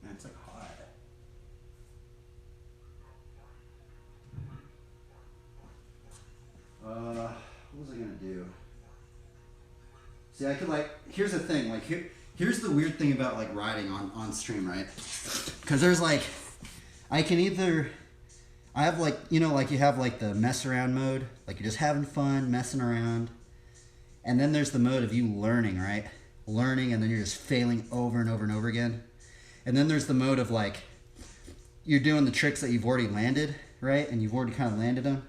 That's like hot. What was I gonna do? See, I could like. Here's the thing. Like here's the weird thing about like riding on stream, right? Because there's like, I can either. I have like, you know, like you have like the mess around mode, like you're just having fun messing around, and then there's the mode of you learning, right? Learning, and then you're just failing over and over and over again. And then there's the mode of like, you're doing the tricks that you've already landed, right? And you've already kind of landed them.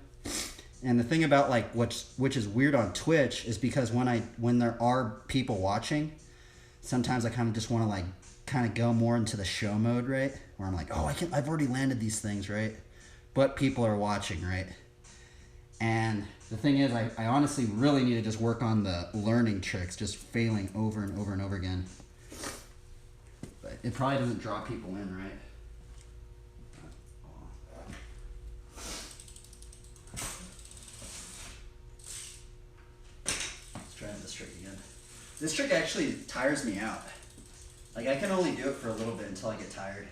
And the thing about like which is weird on Twitch is because when there are people watching, sometimes I kind of just want to like kind of go more into the show mode, right? Where I'm like, oh, I've already landed these things, right? But people are watching, right? And the thing is, I honestly really need to just work on the learning tricks, just failing over and over and over again. But it probably doesn't draw people in, right? Let's try this trick again. This trick actually tires me out. Like, I can only do it for a little bit until I get tired.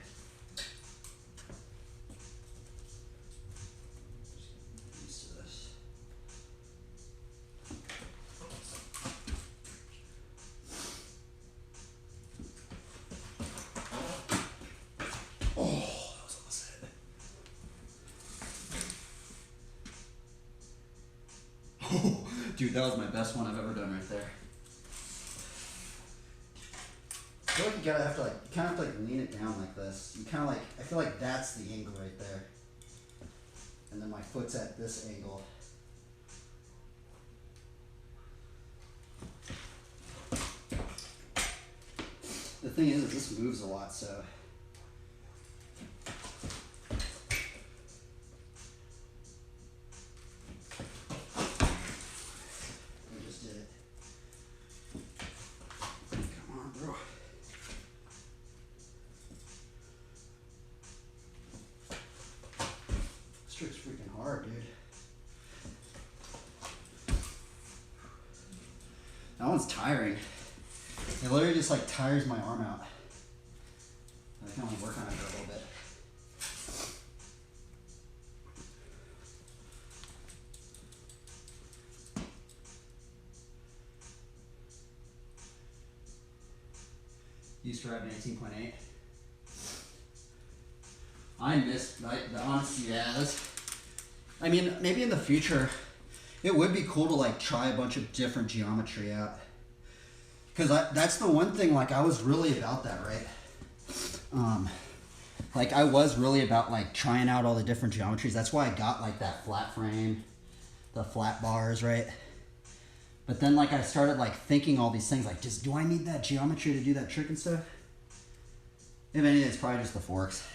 Dude, that was my best one I've ever done right there. I feel like you kind of have to like lean it down like this. You kind of like, I feel like that's the angle right there. And then my foot's at this angle. The thing is, this moves a lot, so. Trick's freaking hard, dude. That one's tiring. It literally just like tires my arm out. I can only work on it for a little bit. Used to ride an 18.8. I miss, honestly, yeah. I mean, maybe in the future, it would be cool to like try a bunch of different geometry out. Because that's the one thing, like I was really about that, right? Like I was really about like trying out all the different geometries. That's why I got like that flat frame, the flat bars, right? But then like I started like thinking all these things, like just do I need that geometry to do that trick and stuff? If anything, it's probably just the forks.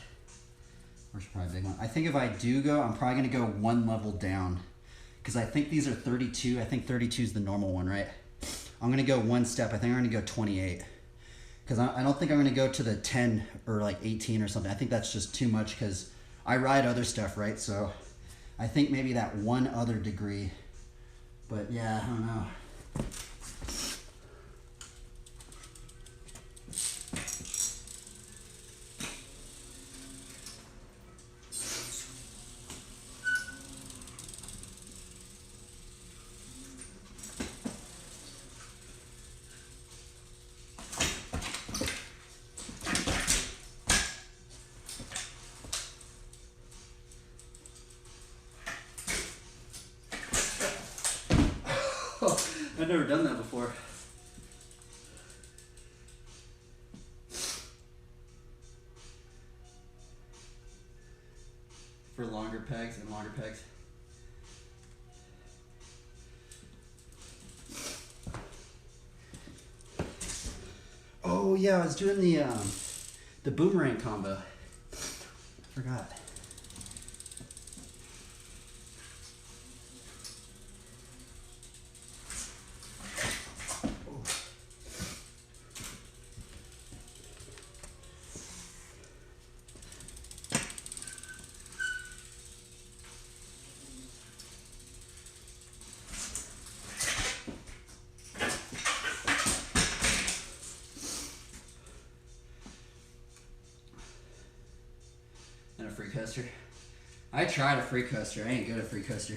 Forks are probably a big one. I think if I do go, I'm probably gonna go one level down. Because I think these are 32. I think 32 is the normal one, right? I'm gonna go one step. I think I'm gonna go 28. Because I don't think I'm gonna go to the 10 or like 18 or something. I think that's just too much because I ride other stuff, right? So I think maybe that one other degree. But yeah, I don't know. I've never done that before. For longer pegs and longer pegs. Oh yeah, I was doing the The boomerang combo. Forgot. And a free coaster. I tried a free coaster. I ain't good at free coaster.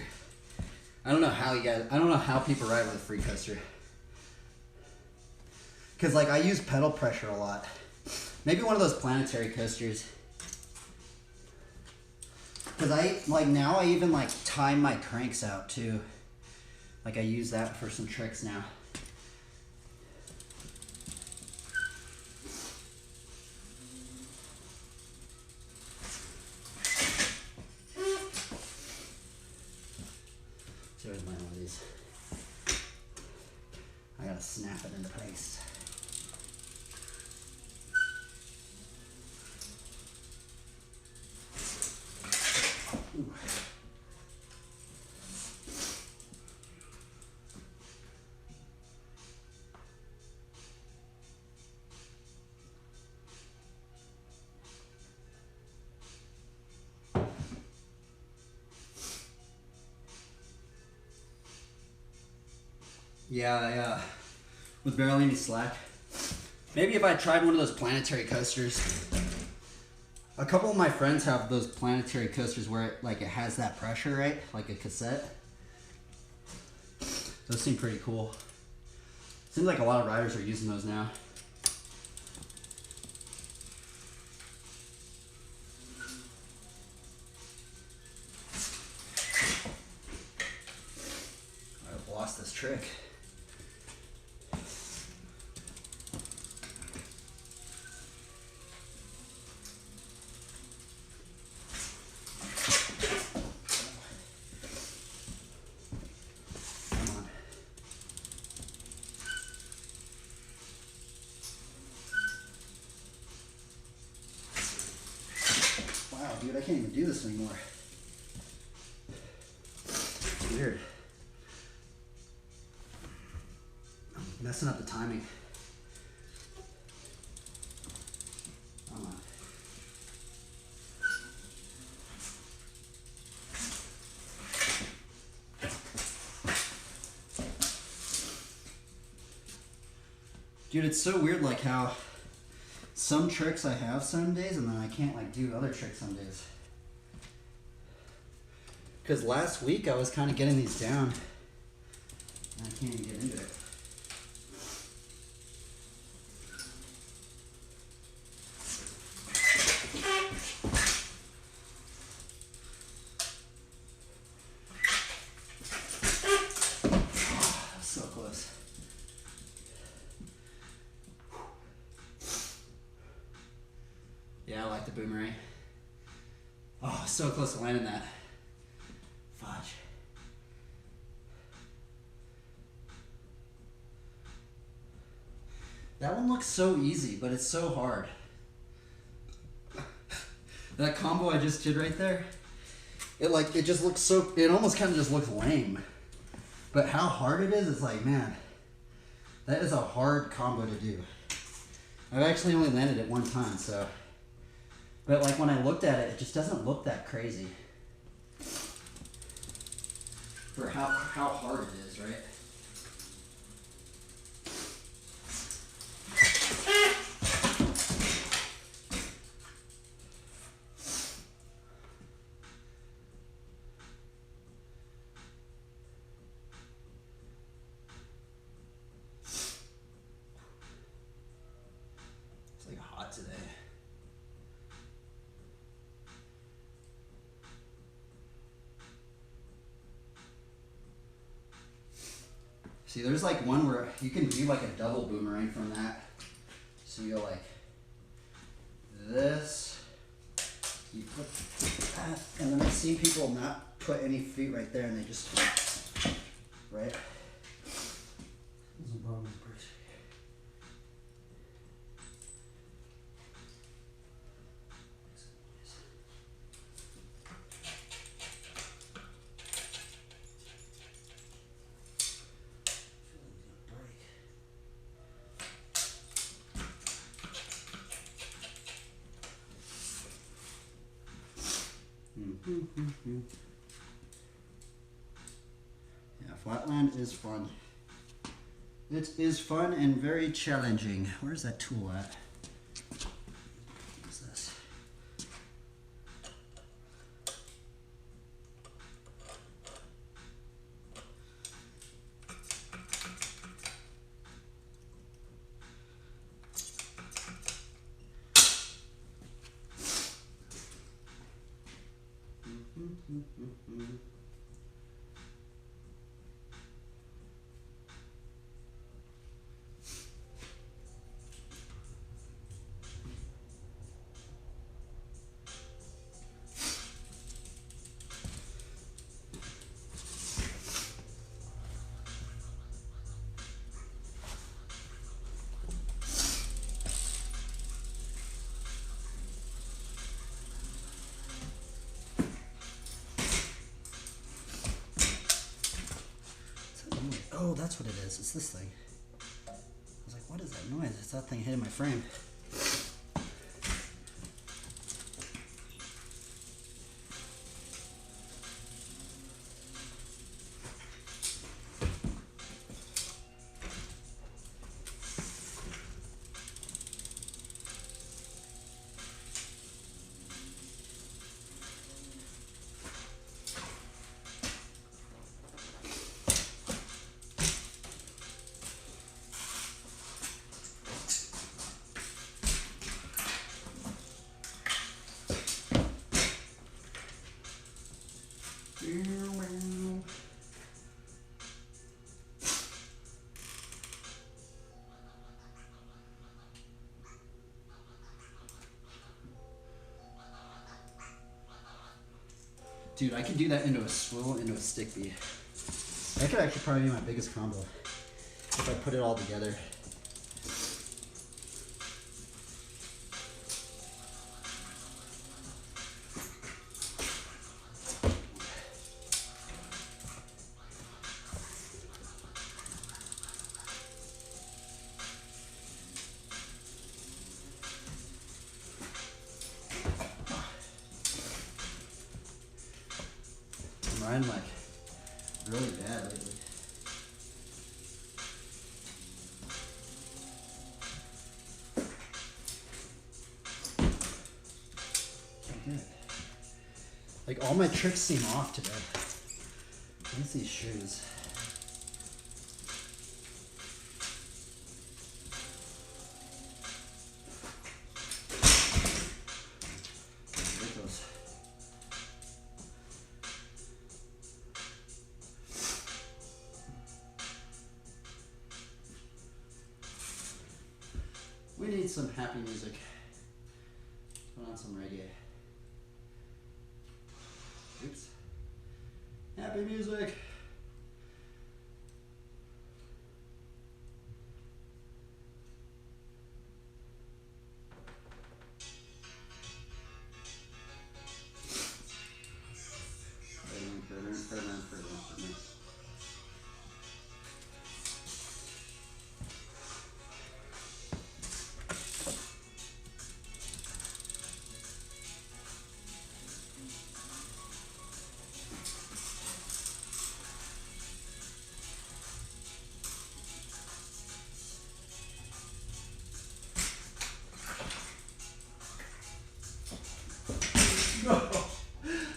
I don't know how people ride with a free coaster. Cause like I use pedal pressure a lot. Maybe one of those planetary coasters. Cause now I even like time my cranks out too. Like I use that for some tricks now. See if I can land one of these. I gotta snap it into place. Ooh. Yeah, with barely any slack. Maybe if I tried one of those planetary coasters. A couple of my friends have those planetary coasters where it has that pressure, right? Like a cassette. Those seem pretty cool. Seems like a lot of riders are using those now. I've lost this trick. Dude, I can't even do this anymore. It's weird. I'm messing up the timing. Come on. Dude, it's so weird like how some tricks I have some days and then I can't like do other tricks some days. Because last week I was kind of getting these down and I can't even get into it. Oh, that was so close. Yeah, I like the boomerang. Oh, so close to landing that. Fudge. That one looks so easy, but it's so hard. That combo I just did right there, it just looks so, it almost kind of just looks lame. But how hard it is like, man, that is a hard combo to do. I've actually only landed it one time, so. But like when I looked at it, it just doesn't look that crazy. For how hard it is, right? It's like hot today. See, there's like one where you can do like a double boomerang from that. So you go like this, you put that, and then I've seen people not put any feet right there and they just, right? Yeah, flatland is fun. It is fun and very challenging. Where's that tool at? What's this? Oh, that's what it is. It's this thing. I was like, what is that noise? It's that thing hitting my frame. Dude, I could do that into a swivel, into a stick beat. That could actually probably be my biggest combo if I put it all together. I'm like really bad lately. Okay. Like all my tricks seem off today. What's these shoes? Get those. We need some happy music. Put on some reggae. Oops. Happy music.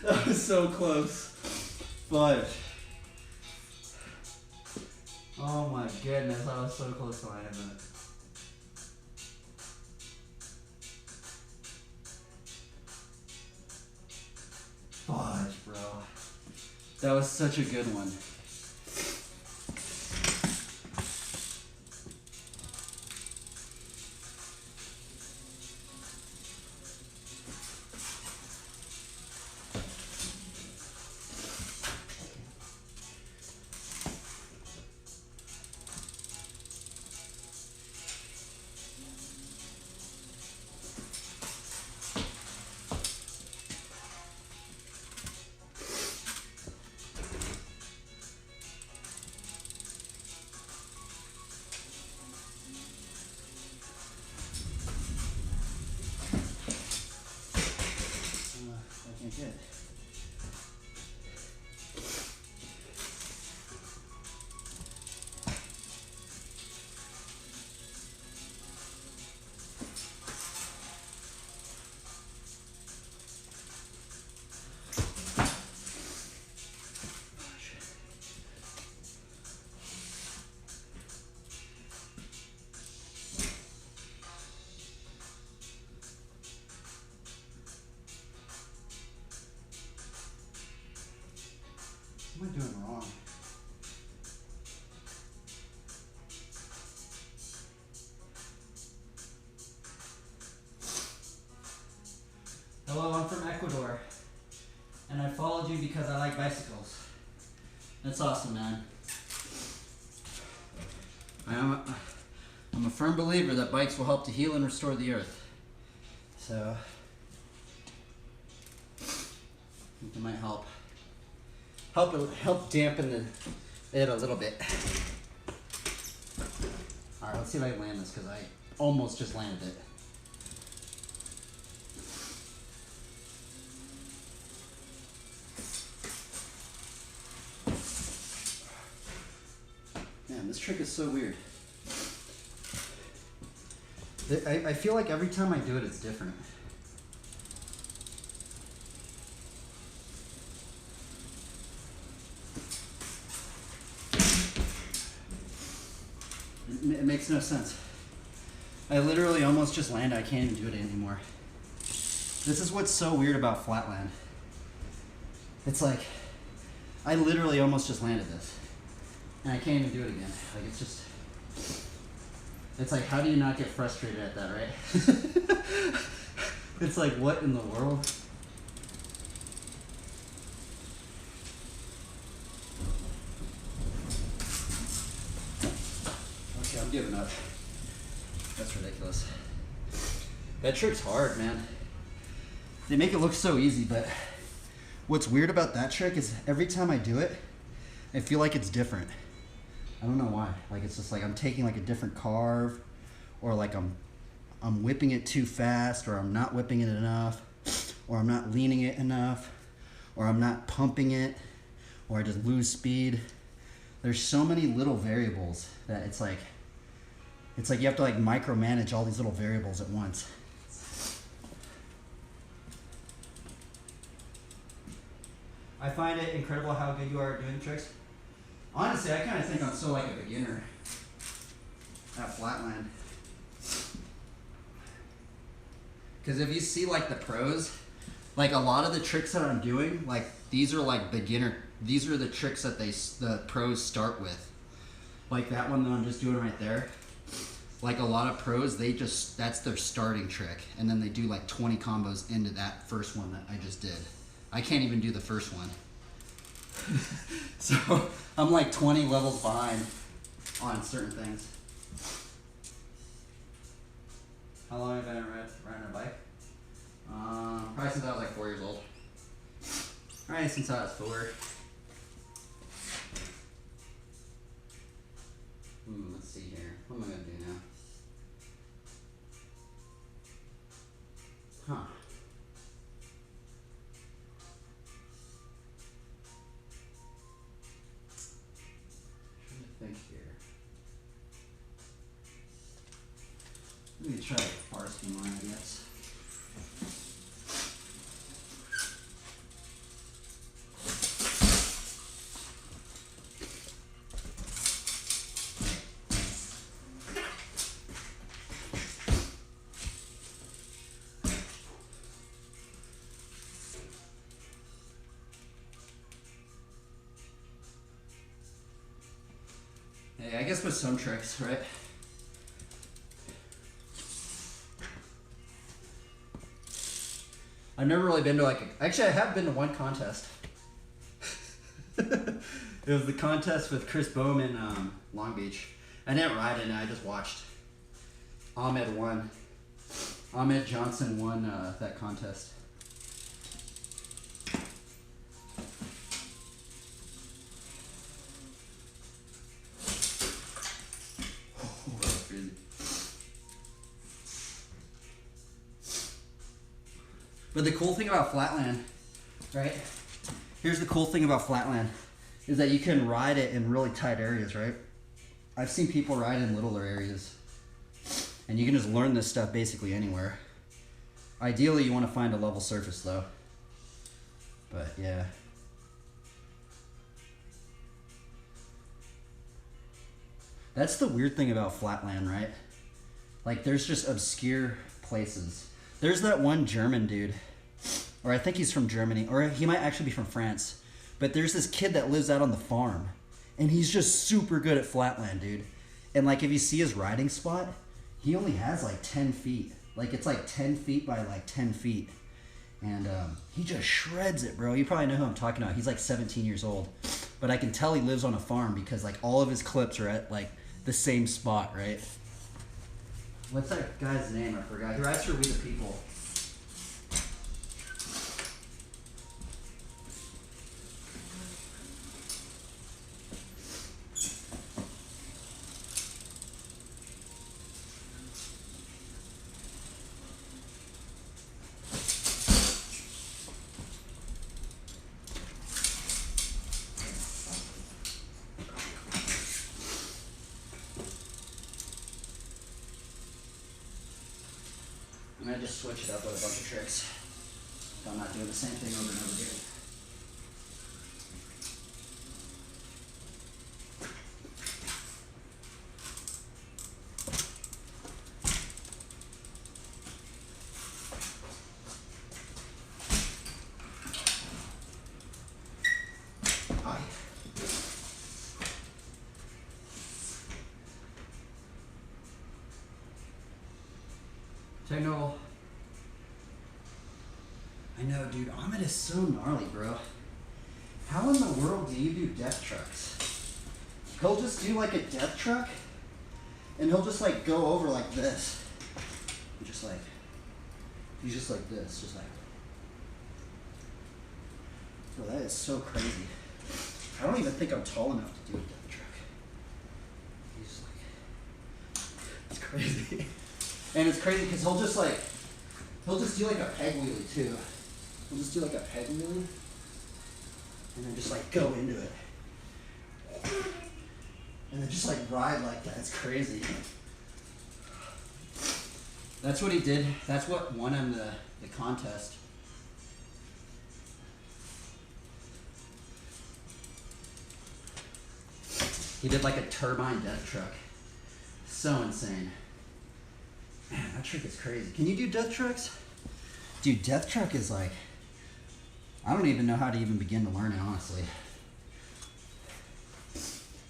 That was so close. But oh my goodness, I was so close to landing it. Fudge, bro. That was such a good one. Hello, I'm from Ecuador. And I followed you because I like bicycles. That's awesome, man. I'm a firm believer that bikes will help to heal and restore the earth. So, I think it might help dampen it a little bit. All right, let's see if I can land this because I almost just landed it. Man, this trick is so weird. I feel like every time I do it, it's different. It makes no sense. I literally almost just landed. I can't even do it anymore. This is what's so weird about flatland. It's like, I literally almost just landed this. And I can't even do it again. Like, it's just... It's like, how do you not get frustrated at that, right? It's like, what in the world? Okay, I'm giving up. That's ridiculous. That trick's hard, man. They make it look so easy, but what's weird about that trick is every time I do it, I feel like it's different. I don't know why. Like, it's just like I'm taking like a different carve, or like I'm whipping it too fast, or I'm not whipping it enough, or I'm not leaning it enough, or I'm not pumping it, or I just lose speed. There's so many little variables that it's like you have to like micromanage all these little variables at once. I find it incredible how good you are at doing tricks. Honestly, I kind of think I'm still like a beginner at flatland. Because if you see like the pros, like a lot of the tricks that I'm doing, like these are like beginner. These are the tricks that the pros start with. Like that one that I'm just doing right there. Like a lot of pros, that's their starting trick, and then they do like 20 combos into that first one that I just did. I can't even do the first one. So I'm like 20 levels behind on certain things. How long have I been riding a bike? Probably since I was like 4 years old. Probably since I was 4. Let's see here. What am I gonna do now? Huh. Think here. Let me try a bar scheme line, I guess. Hey, I guess with some tricks, right? I've never really been to actually I have been to one contest. It was the contest with Chris Bowman, Long Beach. I didn't ride it, I just watched. Ahmed won. Ahmed Johnson won that contest. But the cool thing about flatland, right? Here's the cool thing about flatland, is that you can ride it in really tight areas, right? I've seen people ride in littler areas. And you can just learn this stuff basically anywhere. Ideally, you want to find a level surface though. But yeah. That's the weird thing about flatland, right? Like there's just obscure places. There's that one German dude, or I think he's from Germany, or he might actually be from France. But there's this kid that lives out on the farm, and he's just super good at flatland, dude. And like if you see his riding spot, he only has like 10 feet. Like it's like 10 feet by like 10 feet. And he just shreds it, bro. You probably know who I'm talking about. He's like 17 years old. But I can tell he lives on a farm because like all of his clips are at like the same spot, right? What's that guy's name? I forgot. He writes for We the People. I'm gonna just switch it up with a bunch of tricks. So I'm not doing the same thing over and over again. Technical. I know, dude. Ahmed is so gnarly, bro. How in the world do you do death trucks? He'll just do like a death truck, and he'll just like go over like this. Just like, he's just like this, just like. Bro, that is so crazy. I don't even think I'm tall enough to do a death truck. He's just like, it's crazy. And it's crazy because he'll just do like a peg wheelie too. He'll just do like a peg wheelie and then just like go into it. And then just like ride like that. It's crazy. That's what he did. That's what won him the contest. He did like a turbine death truck. So insane. Man, that trick is crazy. Can you do death trucks? Dude, death truck is like, I don't even know how to even begin to learn it, honestly.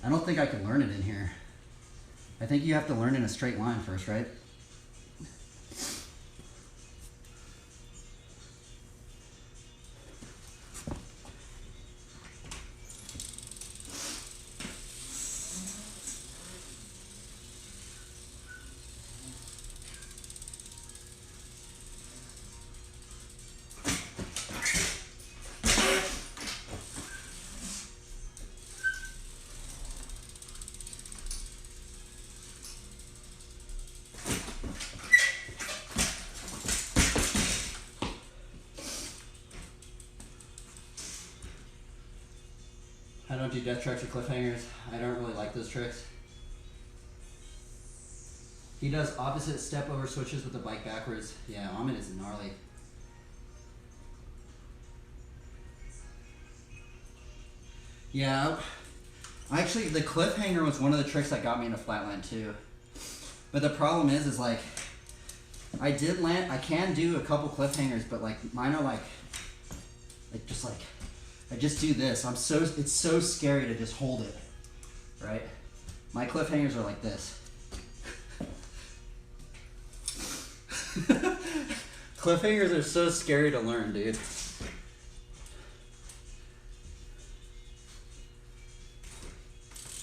I don't think I can learn it in here. I think you have to learn in a straight line first, right? I don't do death trucks or cliffhangers. I don't really like those tricks. He does opposite step over switches with the bike backwards. Yeah, Ahmed is gnarly. Yeah, actually the cliffhanger was one of the tricks that got me into flatland too. But the problem is like, I can do a couple cliffhangers, but like mine are like just like, I just do this. It's so scary to just hold it, right? My cliffhangers are like this. Cliffhangers are so scary to learn, dude.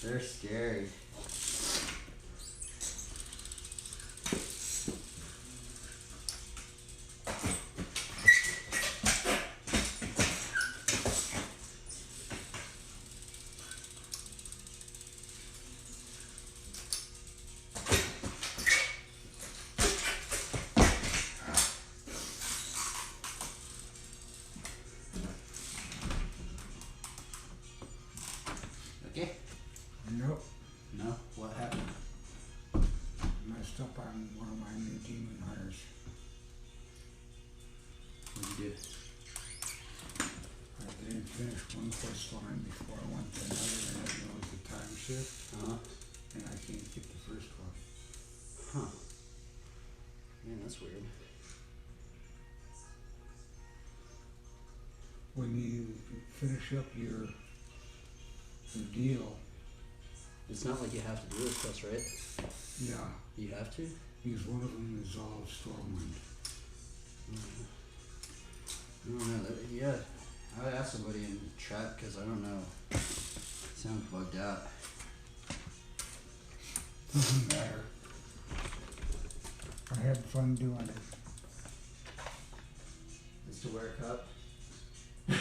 They're scary. Okay. Nope. No? What happened? Messed up on one of my new demon hunters. What'd you do? I didn't finish one quest line before I went to another, and I didn't know it was a time shift, and I can't get the first one. Huh. Man, that's weird. When you finish up your deal, It's not like you have to do this quest, right? yeah, You have to? because one of them is all Stormwind. Yeah, I would ask somebody in chat because I don't know. Sounds bugged out. Doesn't matter. I had fun doing it. Is to wear a cup? I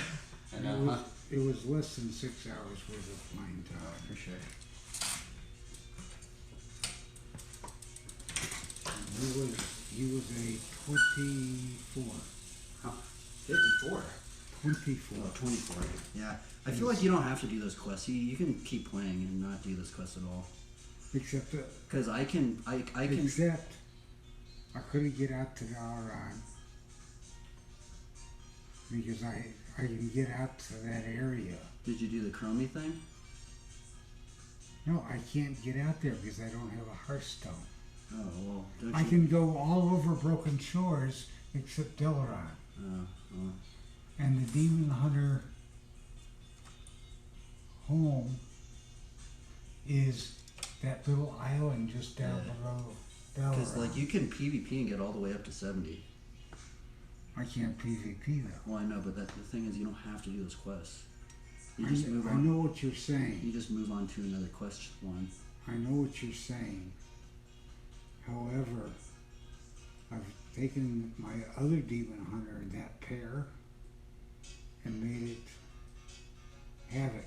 It know, was, huh? it was less than 6 hours worth of flying time. For sure. He was a 24. Huh. 54. 24. Oh, 24. Yeah. I feel like you don't have to do those quests. You can keep playing and not do this quest at all. Except that, Because I can. except I couldn't get out to Dalaran because I can get out to that area. Did you do the Chromie thing? No, I can't get out there because I don't have a Hearthstone. Oh, well, don't I you? can go all over Broken Shores except Dalaran. Oh, well. And the Demon Hunter home is that little island just down below Because, Dalaran. like, you can PvP and get all the way up to 70. I can't PvP though. Well, I know, but the thing is, you don't have to do those quests. You I, just move I on. know what you're saying. You just move on to another quest one. I know what you're saying. However, I've taken my other Demon Hunter in that pair and made it Havoc,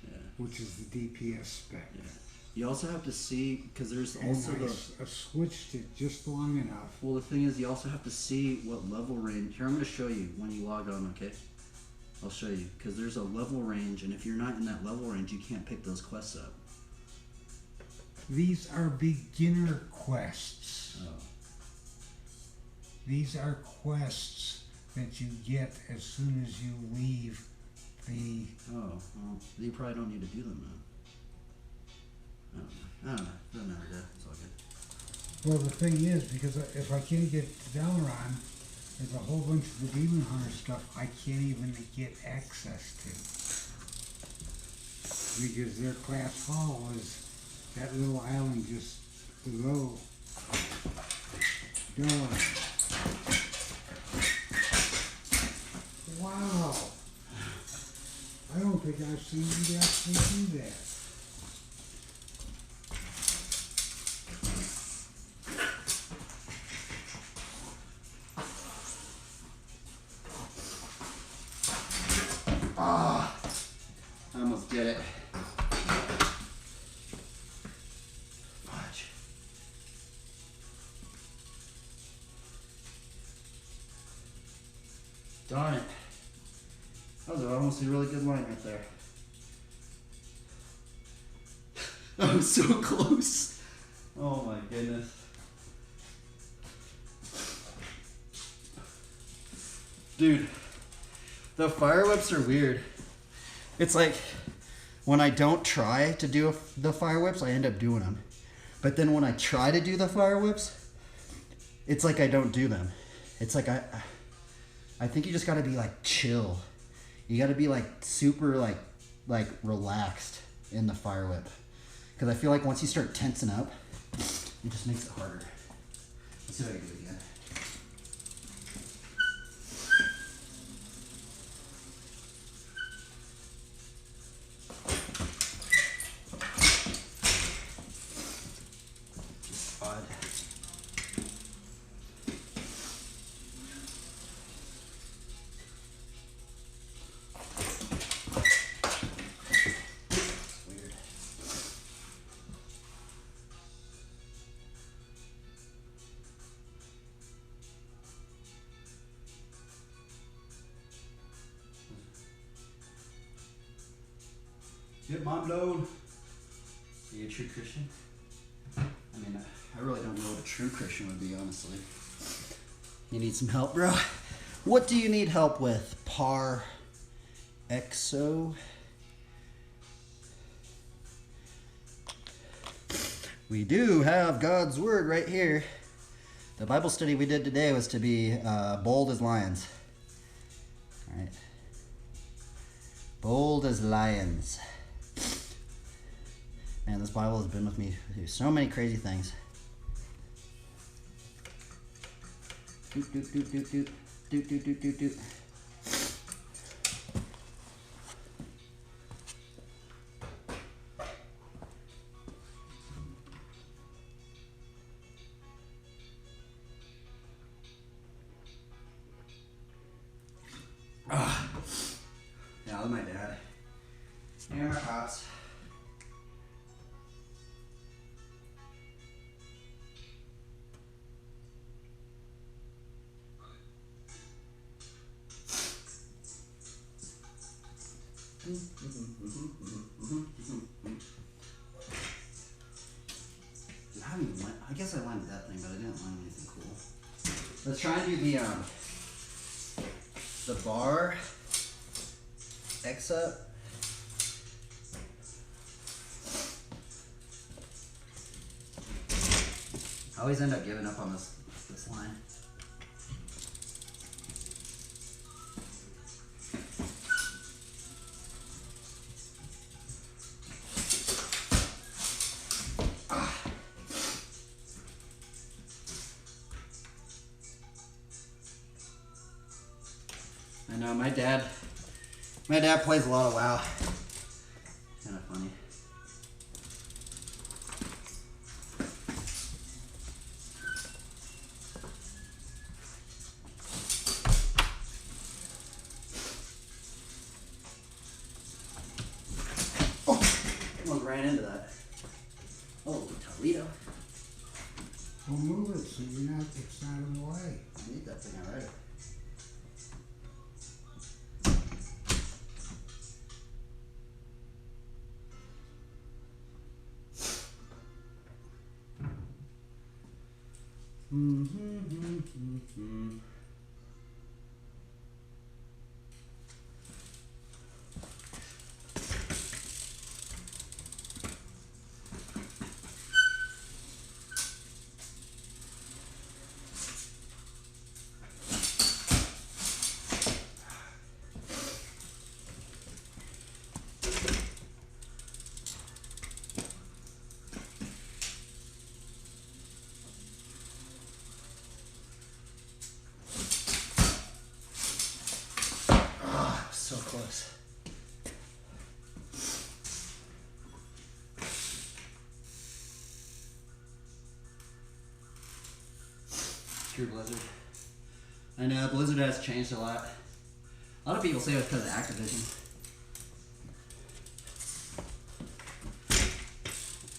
Yeah. which is the DPS spec. Yeah. You also have to see, because there's And also I switched it just long enough. well, the thing is, you also have to see what level range. Here, I'm going to show you when you log on, okay? I'll show you, because there's a level range, and if you're not in that level range, you can't pick those quests up. These are beginner quests. Oh. These are quests that you get as soon as you leave the. Oh, well, you probably don't need to do them, though. I don't know. Doesn't matter, Dad. It's all good. Well, the thing is, because if I can't get to Dalaran, there's a whole bunch of the Demon Hunter stuff I can't even get access to. Because their class hall is that little island just below Dalaran. Wow! I don't think I've seen you actually do that. I almost did it. Fudge. Darn it. That was almost a really good line right there. I was so close. Oh my goodness. Dude, the fire whips are weird. It's like when I don't try to do the fire whips, I end up doing them. But then when I try to do the fire whips, it's like I don't do them. It's like I think you just gotta be like chill. You gotta be like super like relaxed in the fire whip. Because I feel like once you start tensing up, it just makes it harder. Let's see if I can do it again. Just odd. Weird. Get mom load. Are you a true Christian? I mean, I really don't know what a true Christian would be, honestly. You need some help, bro? What do you need help with? Par exo? We do have God's word right here. The Bible study we did today was to be bold as lions. All right. Bold as lions. Man, this Bible has been with me through so many crazy things. Doot, doot, doot, doot, doot. Doot, doot, doot, doot, doot. out with my dad. And my pops. I guess I landed that thing, but I didn't land anything cool. Let's try and do the bar X up. I always end up giving up on this line. I know my dad plays a lot of WoW. Kind of funny. Almost ran into that. Oh, Toledo. Well, move it so it's not in the way. I need that thing already. So close. Screw Blizzard. I know Blizzard has changed a lot. A lot of people say it's because of Activision.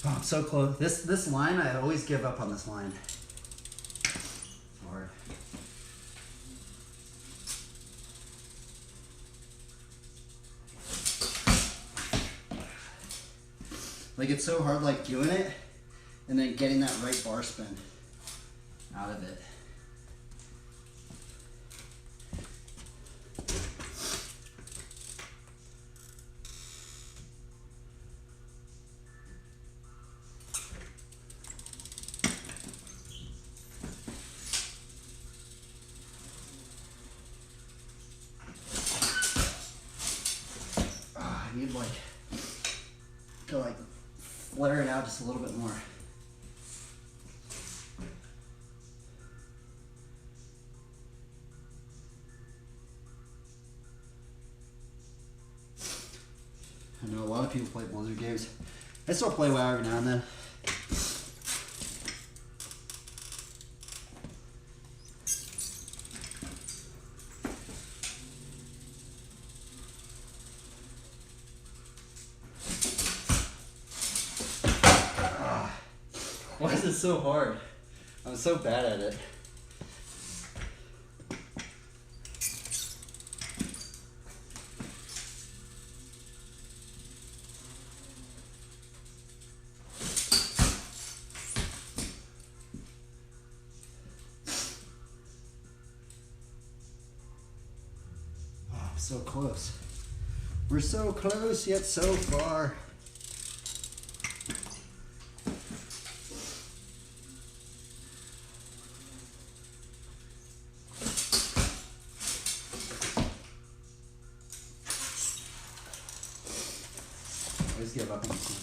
Oh, I'm so close. This line, I always give up on this line. It's hard. Like, it's so hard, like, doing it and then getting that right bar spin out of it. I need, like, to, like, flare it out just a little bit more. I know a lot of people play Blizzard games. I still play WoW every now and then. Why is it so hard? I'm so bad at it. Oh, I'm so close. We're so close yet so far. Always give up on this one.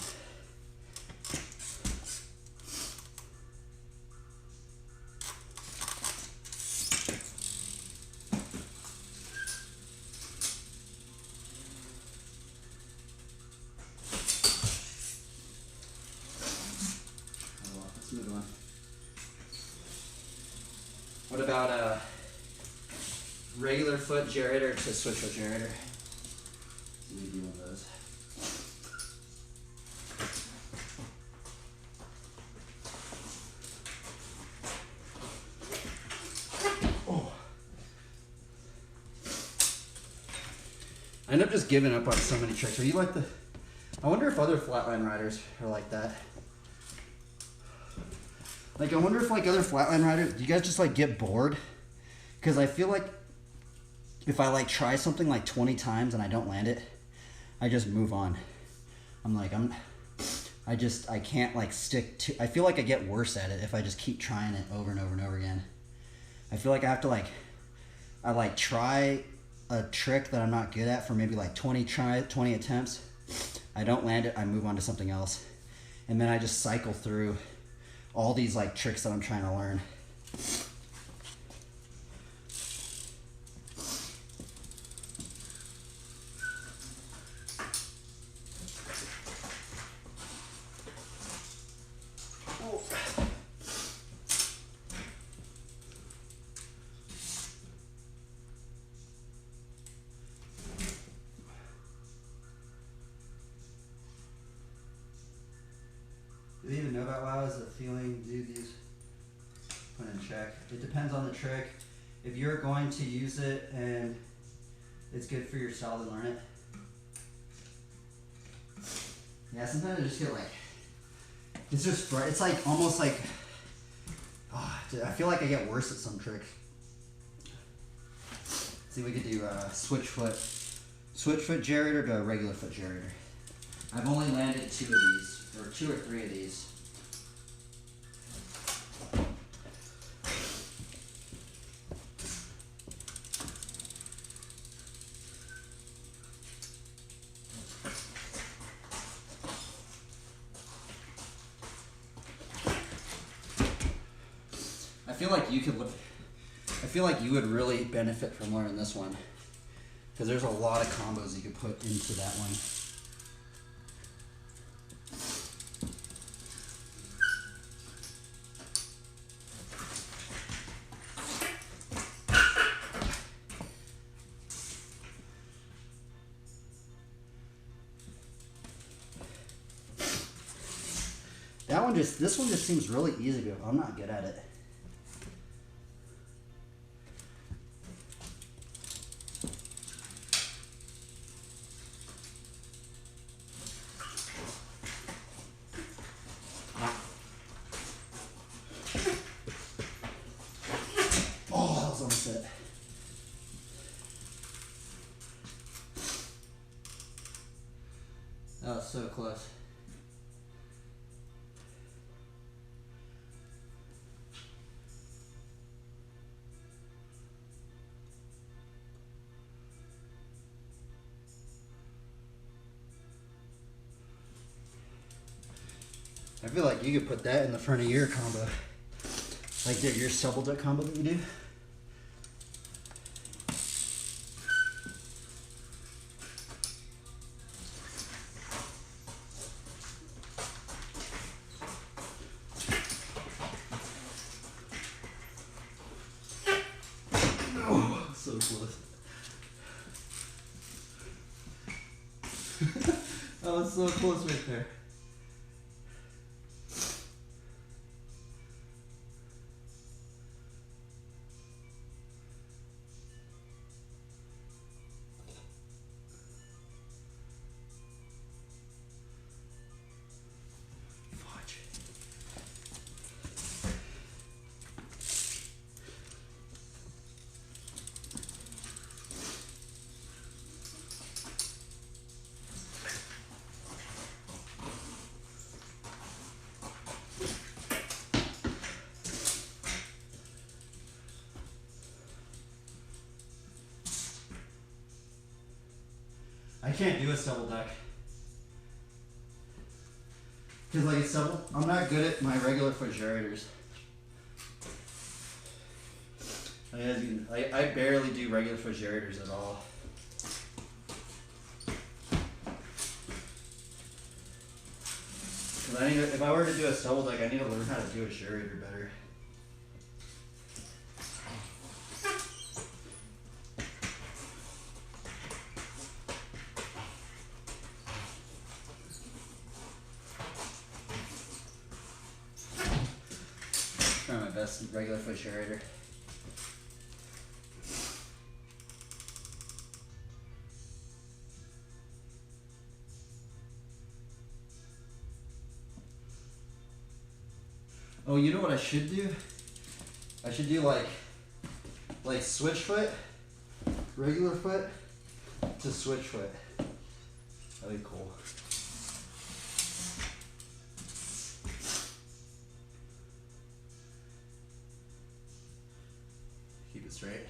Let's move on. What about a regular foot gerator to switch foot gerator? So we do one of those. I end up just giving up on so many tricks. Are you like the... I wonder if other flatline riders are like that. Like, I wonder if, like, other flatline riders... Do you guys just, like, get bored? Because I feel like if I, like, try something, like, 20 times and I don't land it, I just move on. I'm like, I can't, like, stick to... I feel like I get worse at it if I just keep trying it over and over and over again. I feel like I have to, like... I, like, try a trick that I'm not good at for maybe like 20 attempts. I don't land it, I move on to something else. And then I just cycle through all these like tricks that I'm trying to learn. Do they even know about wow? Is it feeling? Do these? Put in check. It depends on the trick. If you're going to use it and it's good for your style, to learn it. Yeah, sometimes I just get like, it's just, it's like almost like, oh, I feel like I get worse at some tricks. See, we could do switch foot gyrator to a regular foot gyrator. I've only landed 2 of these, or 2 or 3 of these. I feel like you would really benefit from learning this one, because there's a lot of combos you could put into that one. This one just seems really easy to do. I'm not good at it. Oh, that was almost it. That was so close. I feel like you could put that in the front of your combo. Like your double duck combo that you do. Oh, so close. That was so close right there. I can't do a double duck. Because like it's double, I'm not good at my regular foot gyrators. I barely do regular foot gyrators at all. Because if I were to do a double duck, I need to learn how to do a gyrator better. best regular foot share. Oh, you know what I should do? I should do like switch foot, regular foot to switch foot. That'd be cool. Keep it straight.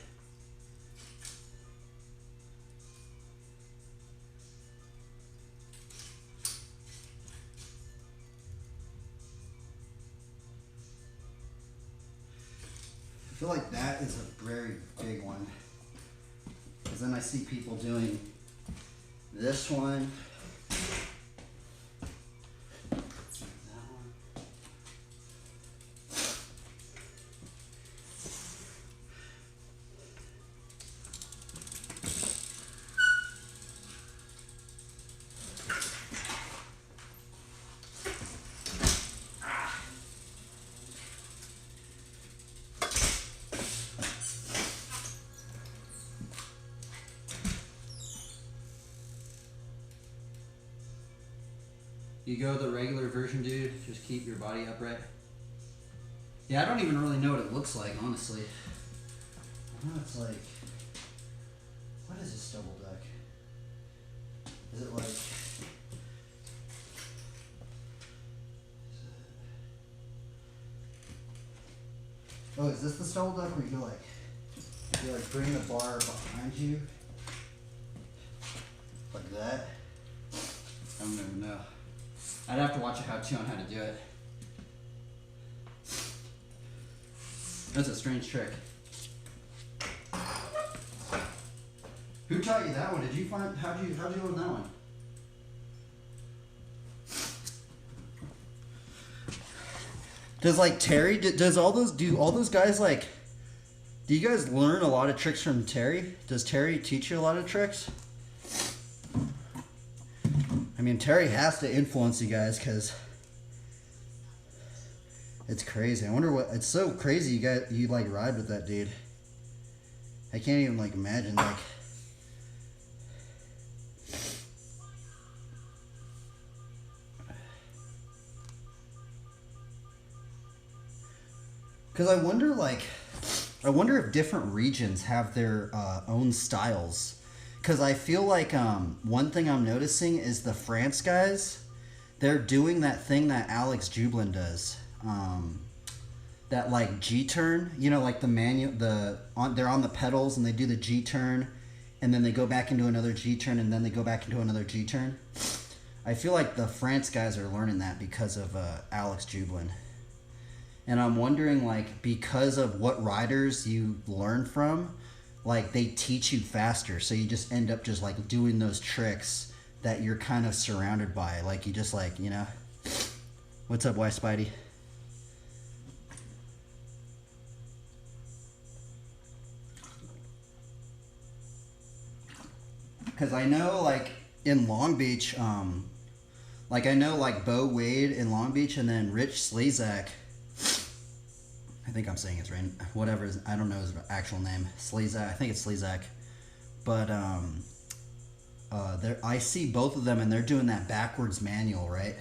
I feel like that is a very big one. Because then I see people doing this one. That one. You go the regular version, dude. Just keep your body upright. Yeah, I don't even really know what it looks like, honestly. I know it's like, what is this double deck? Is it like, oh, is this the double deck where you like bring the bar behind you like that? I don't even know. I'd have to watch a how-to on how to do it. That's a strange trick. Who taught you that one? Did you find, how'd you learn that one? Does like Terry, do all those guys like, do you guys learn a lot of tricks from Terry? Does Terry teach you a lot of tricks? I mean, Terry has to influence you guys because it's crazy. I wonder what, it's so crazy you like ride with that dude. I can't even like imagine like. Because I wonder if different regions have their own styles. Because I feel like one thing I'm noticing is the France guys, they're doing that thing that Alex Jublin does. That like G-turn, you know, like the manual, they're on the pedals and they do the G-turn and then they go back into another G-turn and then they go back into another G-turn. I feel like the France guys are learning that because of Alex Jublin. And I'm wondering, like, because of what riders you learn from, like, they teach you faster. So you just end up just, like, doing those tricks that you're kind of surrounded by. Like, you just, like, you know. What's up, Y Spidey? Because I know, like, in Long Beach, like, I know, like, Bo Wade in Long Beach and then Rich Slezak. I think I'm saying it's right. Whatever, I don't know his actual name. Slezak. I think it's Slezak. But I see both of them, and they're doing that backwards manual, right?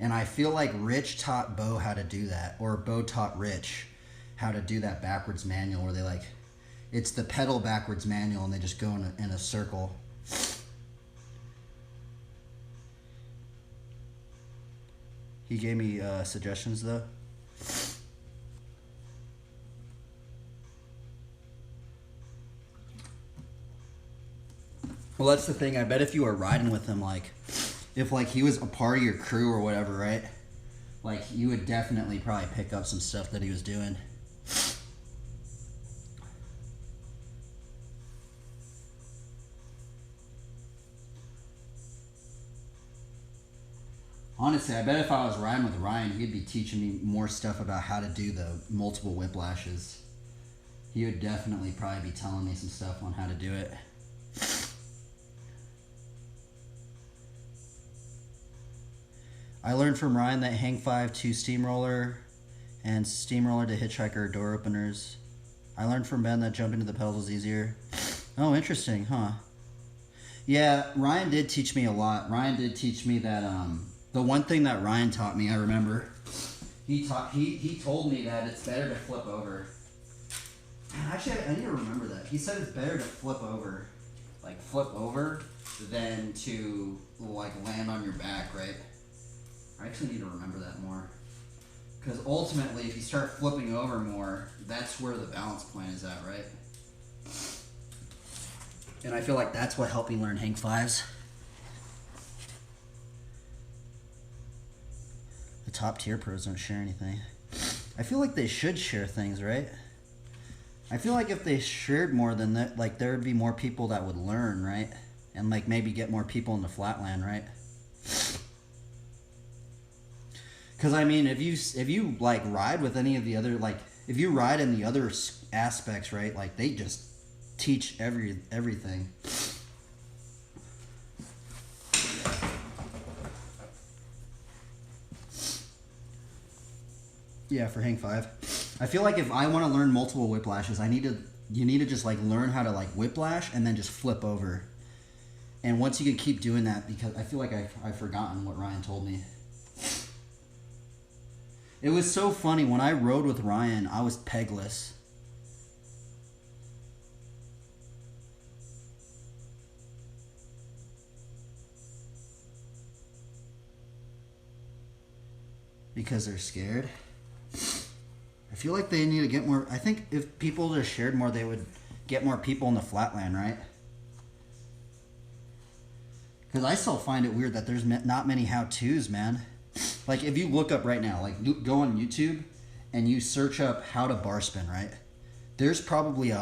And I feel like Rich taught Bo how to do that, or Bo taught Rich how to do that backwards manual, where they like, it's the pedal backwards manual, and they just go in a circle. He gave me suggestions though. Well, that's the thing. I bet if you were riding with him, like, if, like, he was a part of your crew or whatever, right? Like, you would definitely probably pick up some stuff that he was doing. Honestly, I bet if I was riding with Ryan, he'd be teaching me more stuff about how to do the multiple whiplashes. He would definitely probably be telling me some stuff on how to do it. I learned from Ryan that hang 5 2 steamroller And steamroller to hitchhiker door openers. I learned from Ben that jumping to the pedals was easier. Oh, interesting, huh? Yeah, Ryan did teach me a lot. Ryan did teach me that the one thing that Ryan taught me, I remember, he told me that it's better to flip over. Actually, I need to remember that. He said it's better to flip over than to like land on your back, right? I actually need to remember that more. Because ultimately, if you start flipping over more, that's where the balance point is at, right? And I feel like that's what helped me learn hang fives. The top tier pros don't share anything. I feel like they should share things, right? I feel like if they shared more, then that, like, there would be more people that would learn, right? And like maybe get more people into flatland, right? Because I mean, if you like ride with any of the other, like if you ride in the other aspects, right? Like they just teach everything. Yeah, for hang five. I feel like if I want to learn multiple whiplashes, you need to just like learn how to like whiplash and then just flip over. And once you can keep doing that, because I feel like I've forgotten what Ryan told me. It was so funny when I rode with Ryan, I was pegless. Because they're scared. I feel like they need to get more. I think if people just shared more, they would get more people in the flatland, right? Because I still find it weird that there's not many how-tos, man. Like if you look up right now, like go on YouTube and you search up how to bar spin, right? There's probably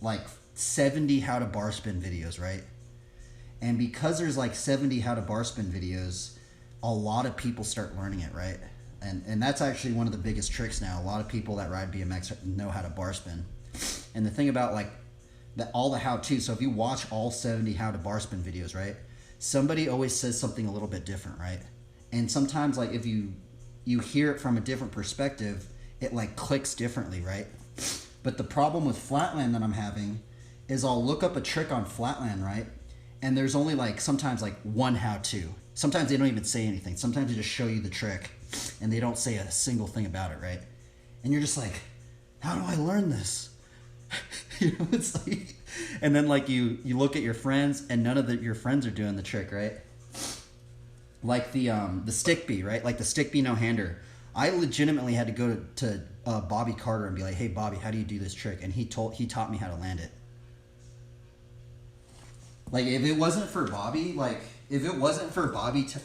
like 70 how to bar spin videos, right? And because there's like 70 how to bar spin videos, a lot of people start learning it, right? And that's actually one of the biggest tricks now. A lot of people that ride BMX know how to bar spin. And the thing about like all the how-to, so if you watch all 70 how to bar spin videos, right? Somebody always says something a little bit different, right? And sometimes like if you hear it from a different perspective, it like clicks differently, right? But the problem with flatland that I'm having is I'll look up a trick on flatland, right? And there's only like sometimes like one how-to. Sometimes they don't even say anything. Sometimes they just show you the trick and they don't say a single thing about it, right? And you're just like, how do I learn this? You know, it's like, and then like you look at your friends and none of your friends are doing the trick, right? Like the stick bee, right? Like the stick bee no-hander. I legitimately had to go to Bobby Carter and be like, hey Bobby, how do you do this trick? And he taught me how to land it. Like if it wasn't for Bobby,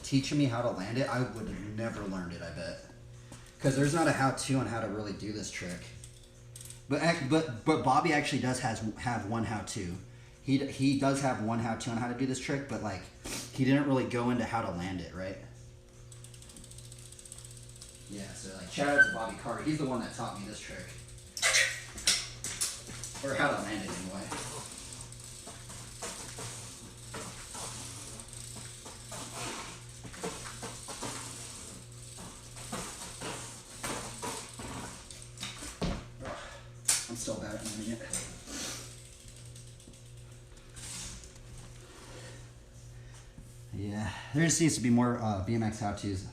teaching me how to land it, I would have never learned it, I bet. Because there's not a how-to on how to really do this trick. But Bobby actually does have one how-to. He does have one how-to on how to do this trick, but like he didn't really go into how to land it, right? Yeah, so like shout out to Bobby Carter. He's the one that taught me this trick. Or how to land it anyway. I'm still bad at landing it. Yeah, there just needs to be more BMX how-tos.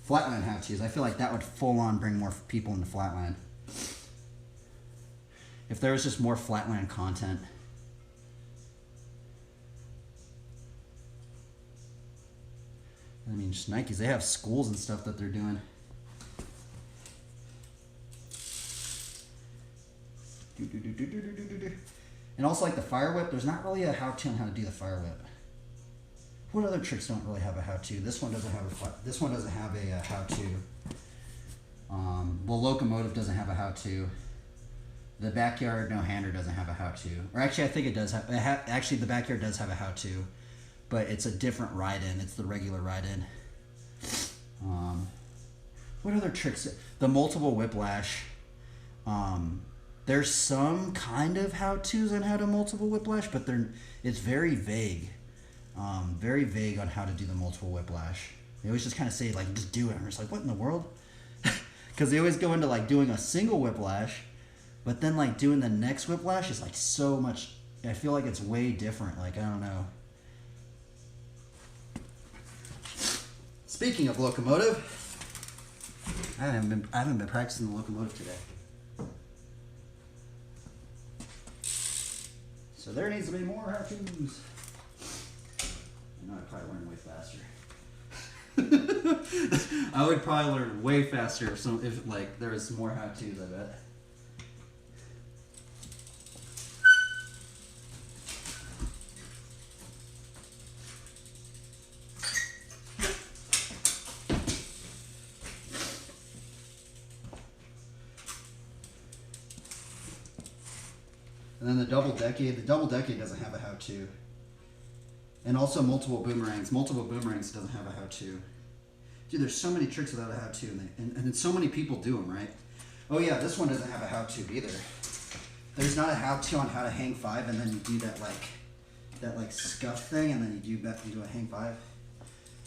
Flatland how-tos. I feel like that would full-on bring more people into flatland. If there was just more flatland content. I mean, just Nikes, they have schools and stuff that they're doing. And also like the fire whip, there's not really a how-to on how to do the fire whip. What other tricks don't really have a how-to? This one doesn't have a how-to. Well, locomotive doesn't have a how-to. The backyard no-hander doesn't have a how-to. Or actually, I think it does have. Actually, the backyard does have a how-to, but it's a different ride-in. It's the regular ride-in. What other tricks? The multiple whiplash. There's some kind of how-tos on how to multiple whiplash, but it's very vague. Very vague on how to do the multiple whiplash. They always just kind of say like, just do it. And I'm just like, what in the world? because they always go into like doing a single whiplash, but then like doing the next whiplash is like so much. I feel like it's way different. Like I don't know. Speaking of locomotive, I haven't been practicing the locomotive today. So there needs to be more how-tos. I know I'd probably learn way faster. I would probably learn way faster if like there was more how-tos, I bet. And then the double decade doesn't have a how-to. And also multiple boomerangs. Multiple boomerangs doesn't have a how-to. Dude, there's so many tricks without a how-to, and so many people do them, right? Oh yeah, this one doesn't have a how-to either. There's not a how-to on how to hang five, and then you do that like scuff thing, and then you do a hang five.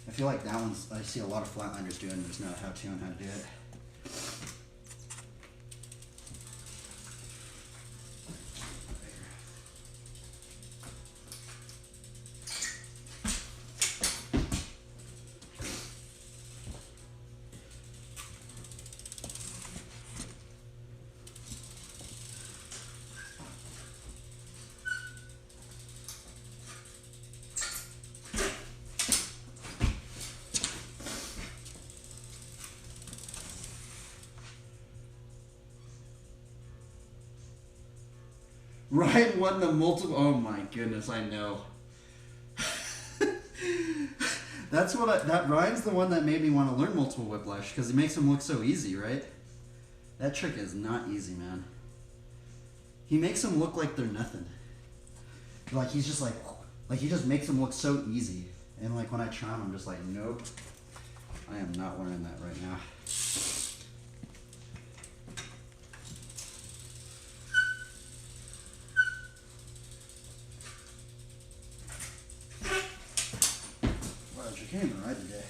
I feel like that one's, I see a lot of flatlanders doing, there's not a how-to on how to do it. Ryan won the multiple. Oh my goodness, I know. That Ryan's the one that made me want to learn multiple whiplash because he makes them look so easy, right? That trick is not easy, man. He makes them look like they're nothing. Like he's just like he just makes them look so easy. And like when I try them, I'm just like, nope, I am not learning that right now. Camera right today.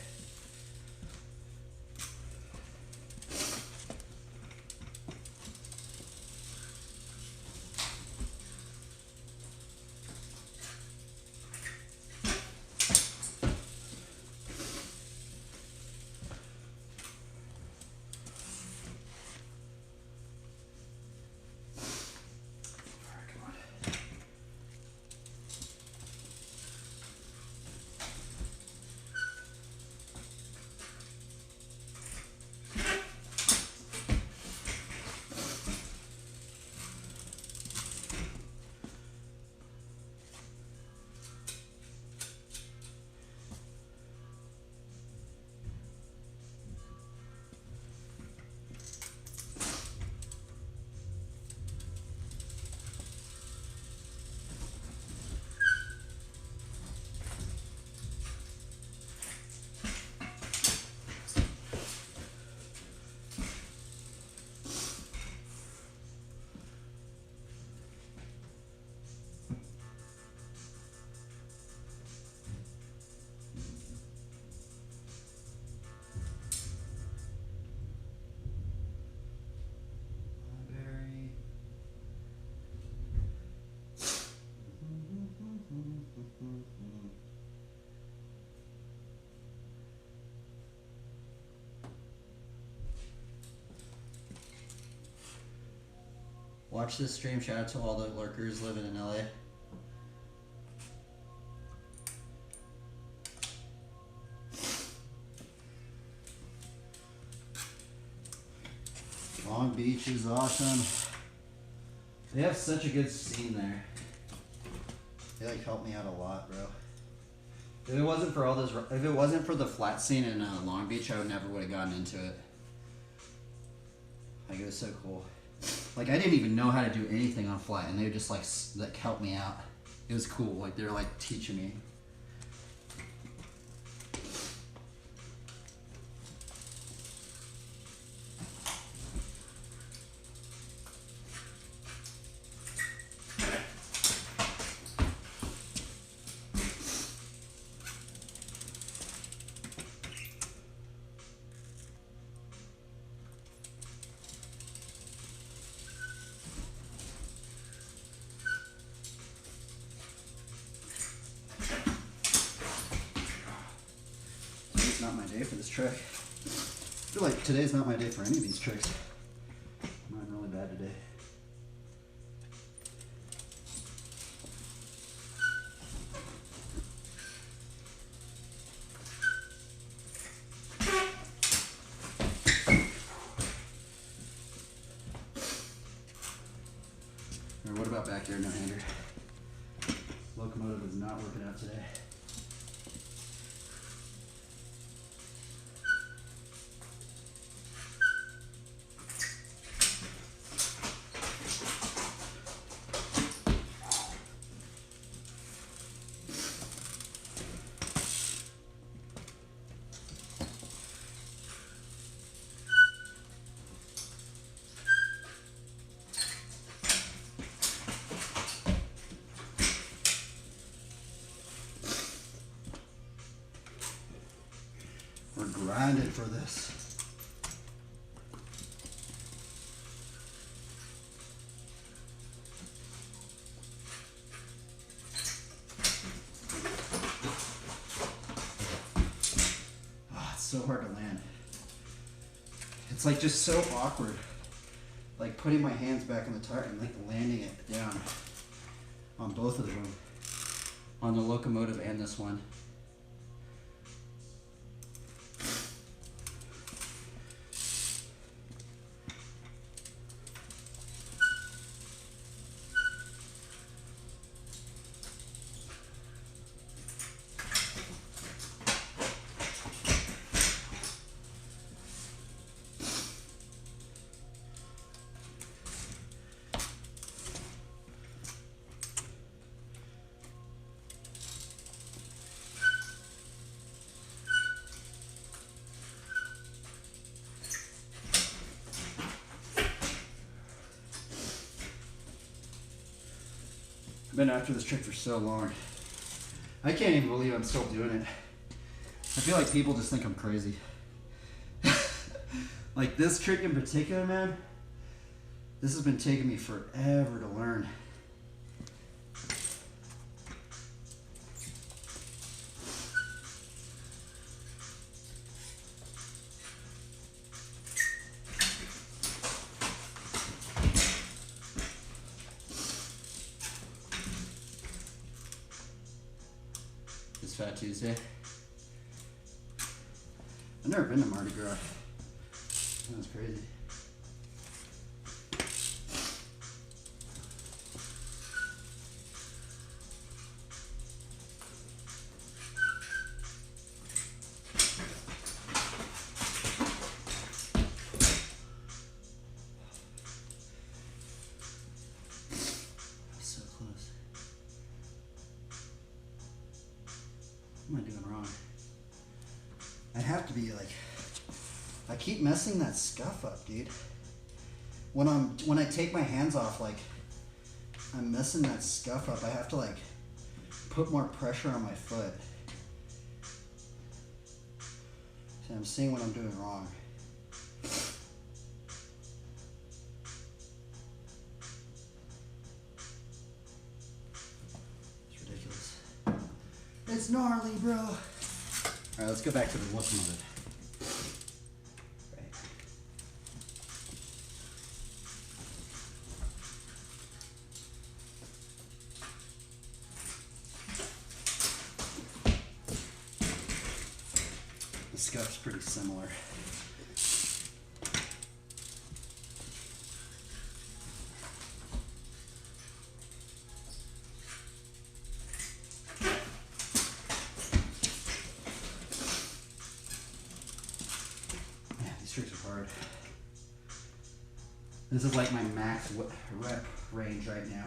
Watch this stream. Shout out to all the lurkers living in LA. Long Beach is awesome. They have such a good scene there. They like helped me out a lot, bro. If it wasn't for all this, if it wasn't for the flat scene in Long Beach, I would never would have gotten into it. Like it was so cool. Like I didn't even know how to do anything on flat, and they would just like help me out. It was cool. Like they were like teaching me. not my day for this trick. I feel like today's not my day for any of these tricks. I'm not really bad today. Or what about backyard no-hander? Locomotive is not working out today. We're grinding for this. Oh, it's so hard to land. It's like just so awkward. Like putting my hands back on the tire and like landing it down on both of them. On the locomotive and this one. I've been after this trick for so long. I can't even believe I'm still doing it. I feel like people just think I'm crazy. Like this trick in particular, man, this has been taking me forever to learn. It's Fat Tuesday. I've never been to Mardi Gras. That's crazy. So close. What am I doing wrong? I have to be like, I keep messing that scuff up, dude. When I take my hands off, like, I'm messing that scuff up. I have to like put more pressure on my foot. So I'm seeing what I'm doing wrong. It's ridiculous. It's gnarly, bro. All right, let's go back to the locomotive. Right. The scuff's pretty similar. Tricks are hard. This is like my max rep range right now.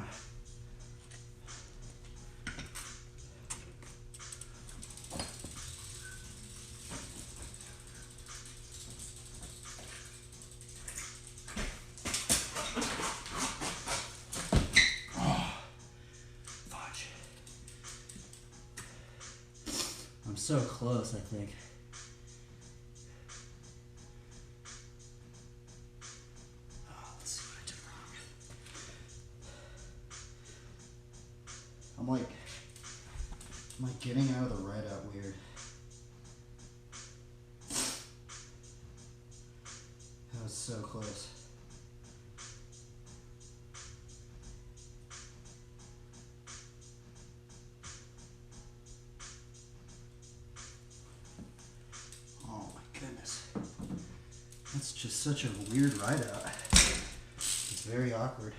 Oh, fudge. I'm so close, I think. I'm like getting out of the ride out weird. was so close. Oh my goodness. That's just such a weird ride out. It's very awkward.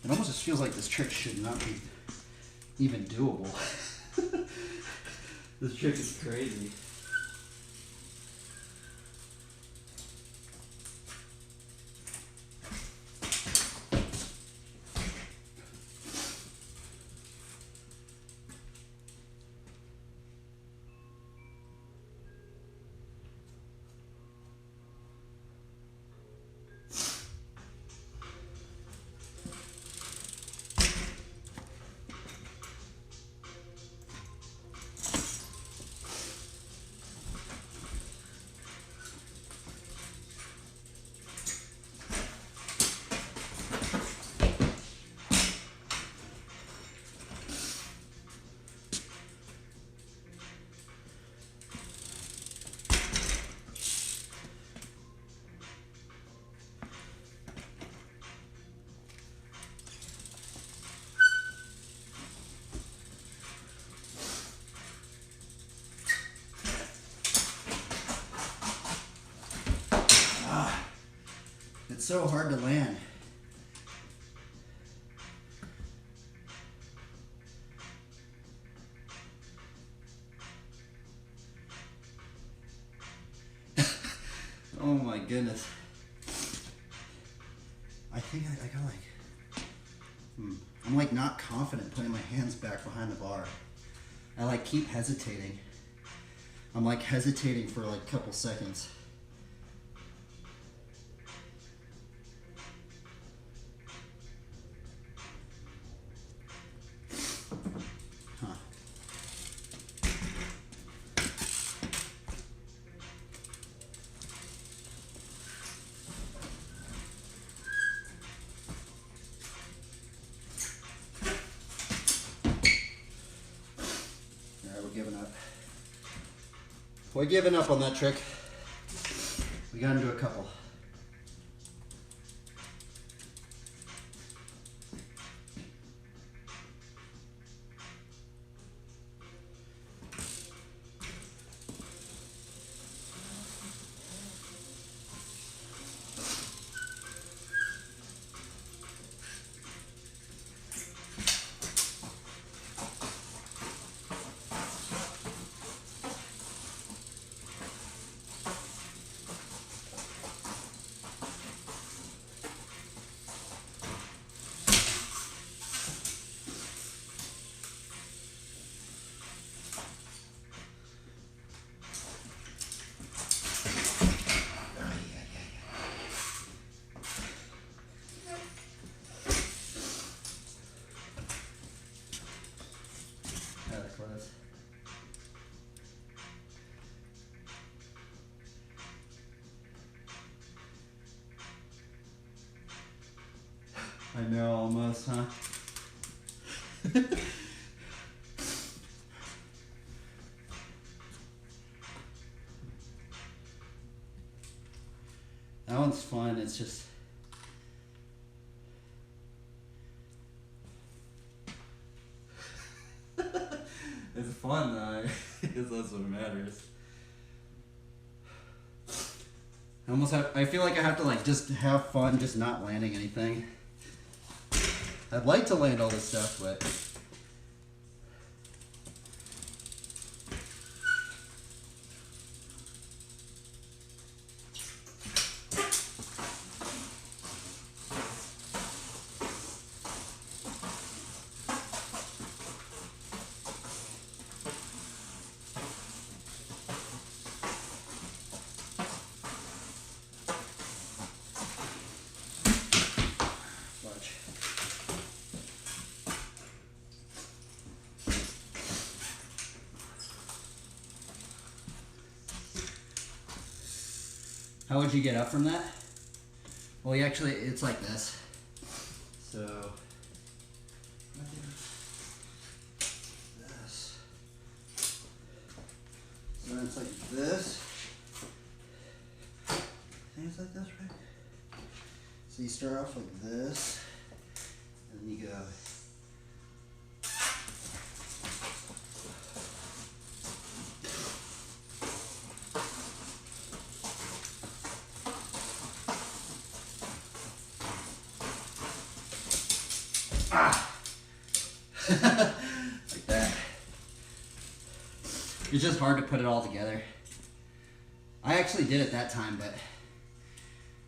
It almost just feels like this trick should not be even doable. This trick is crazy. It's so hard to land. Oh my goodness. I think I gotta I'm like not confident putting my hands back behind the bar. I like keep hesitating. I'm like hesitating for like a couple seconds. We're giving up on that trick. We got into a couple. I know, almost, huh? That one's fun. It's just it's fun though, because that's what matters. I feel like I have to like just have fun, just not landing anything. I'd like to land all this stuff, but how would you get up from that? Well, actually, it's like this. So, this. So then it's like this. I think it's like this, right? So you start off like this, and then you go. Like that. It's just hard to put it all together. I actually did it that time, but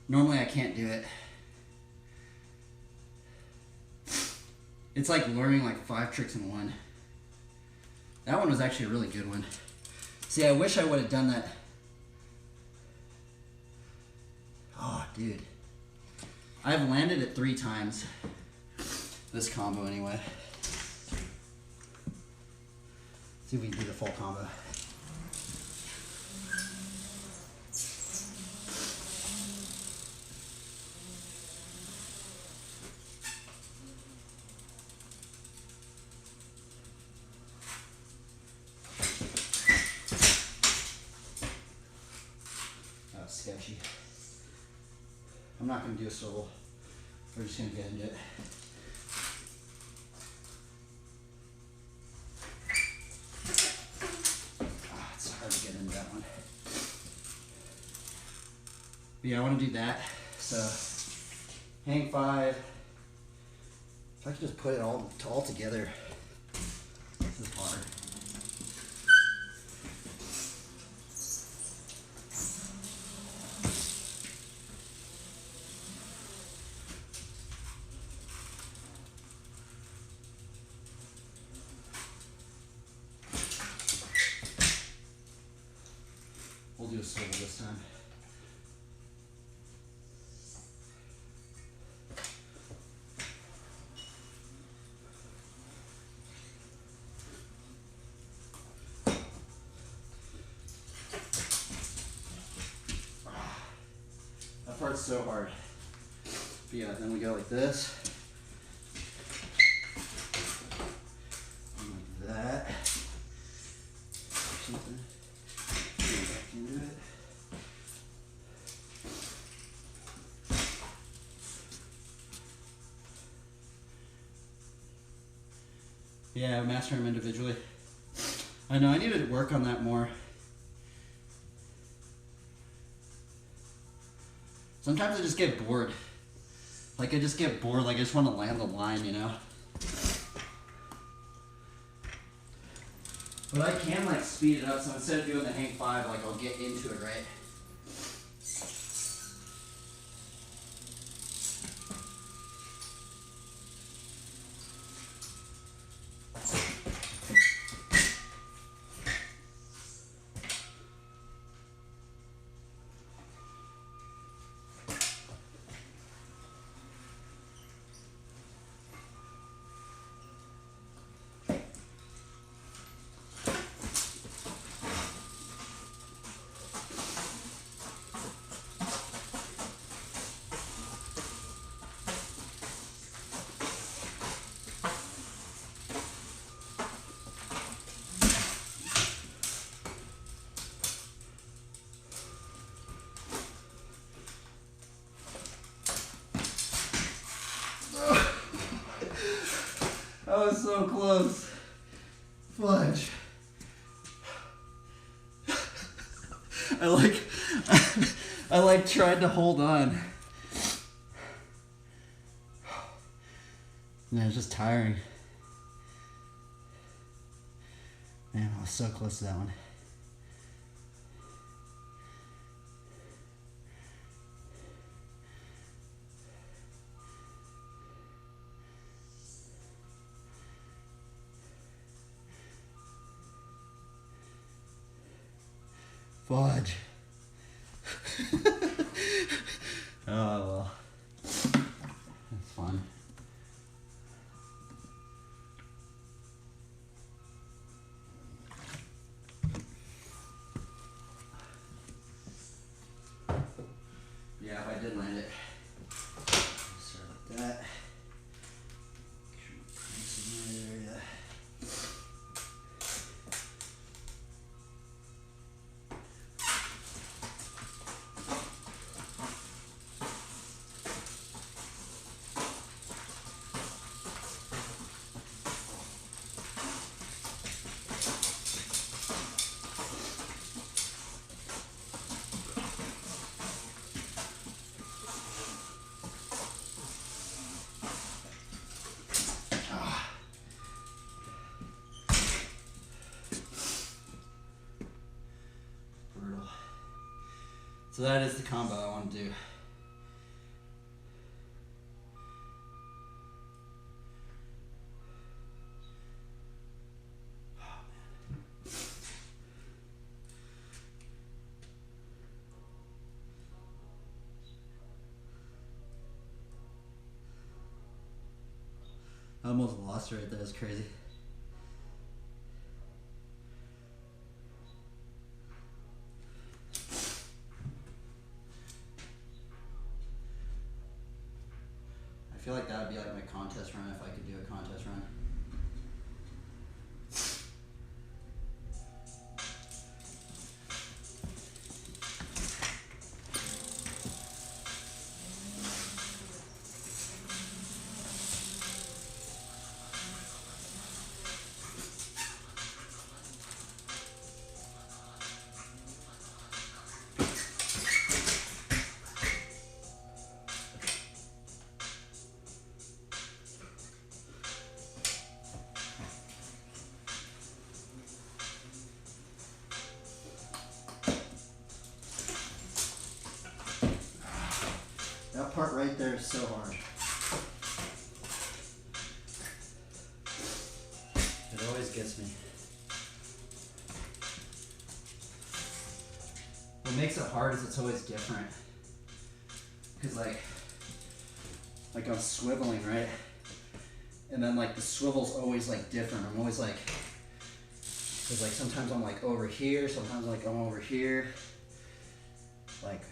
normally I can't do it. It's like learning like 5 tricks in one. That one was actually a really good one. See, I wish I would have done that. Oh, dude. I've landed it 3 times. This combo anyway. See if we can do the full combo. That was sketchy. I'm not going to do a swivel. We're just going to get into it. It's hard to get into that one. But yeah, I want to do that. So, hang 5. If I could just put it all together. This is hard. We'll do a swivel this time. That part's so hard. But yeah, then we go like this. And like that. Something. Get back into it. Yeah, master them individually. I know, I need to work on that more. Sometimes I just get bored. Like, I just get bored, like I just want to land the line, you know? But I can, like, speed it up, so instead of doing the hang 5, like, I'll get into it, right? That was so close. Fudge. I like tried to hold on. Man, it's just tiring. Man, I was so close to that one. Fudge. Oh well. That's fun. Yeah, if I did land it. So that is the combo I want to do. I almost lost her right there. That's crazy. I feel like that would be like my contest run if I could do a contest run. That part right there is so hard. It always gets me. What makes it hard is it's always different. Because like I'm swiveling, right? And then like the swivel's always like different. I'm always like, because like sometimes I'm like over here, sometimes like I'm over here. Like,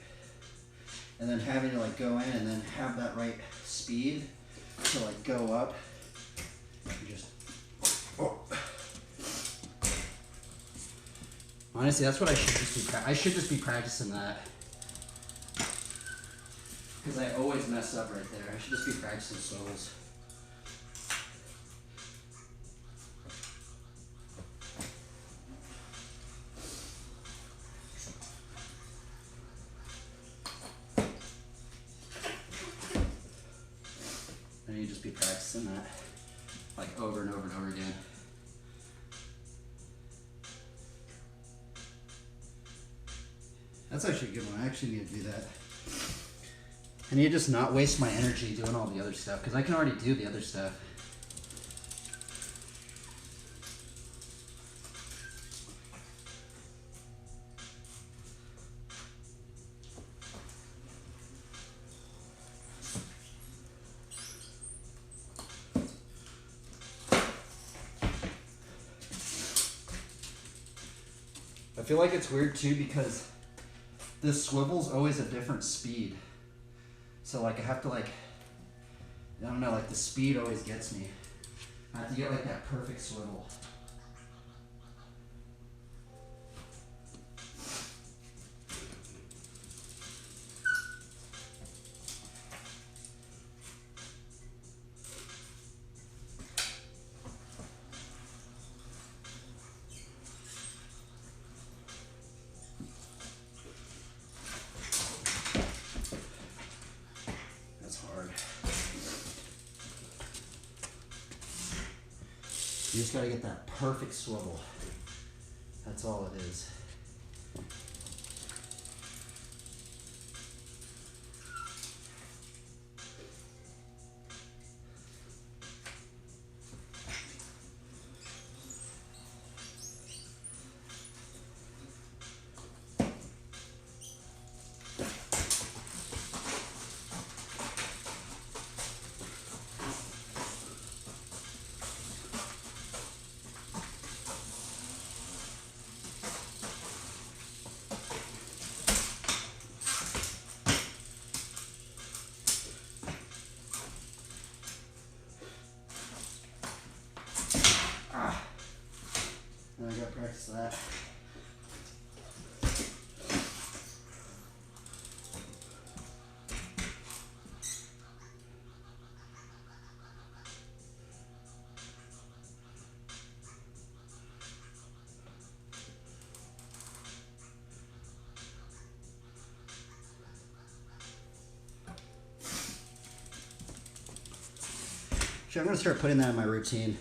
and then having to like go in and then have that right speed to like go up. You just, oh. Honestly, that's what I should just be. I should just be practicing that. Because I always mess up right there. I should just be practicing swivels. And you just be practicing that like over and over and over again. That's actually a good one. I actually need to do that. I need to just not waste my energy doing all the other stuff because I can already do the other stuff. I feel like it's weird too because this swivel's always a different speed. So like I have to like, I don't know, like the speed always gets me. I have to get like that perfect swivel. You just gotta get that perfect swivel. That's all it is. Now I gotta practice that. Sure, I'm gonna start putting that in my routine.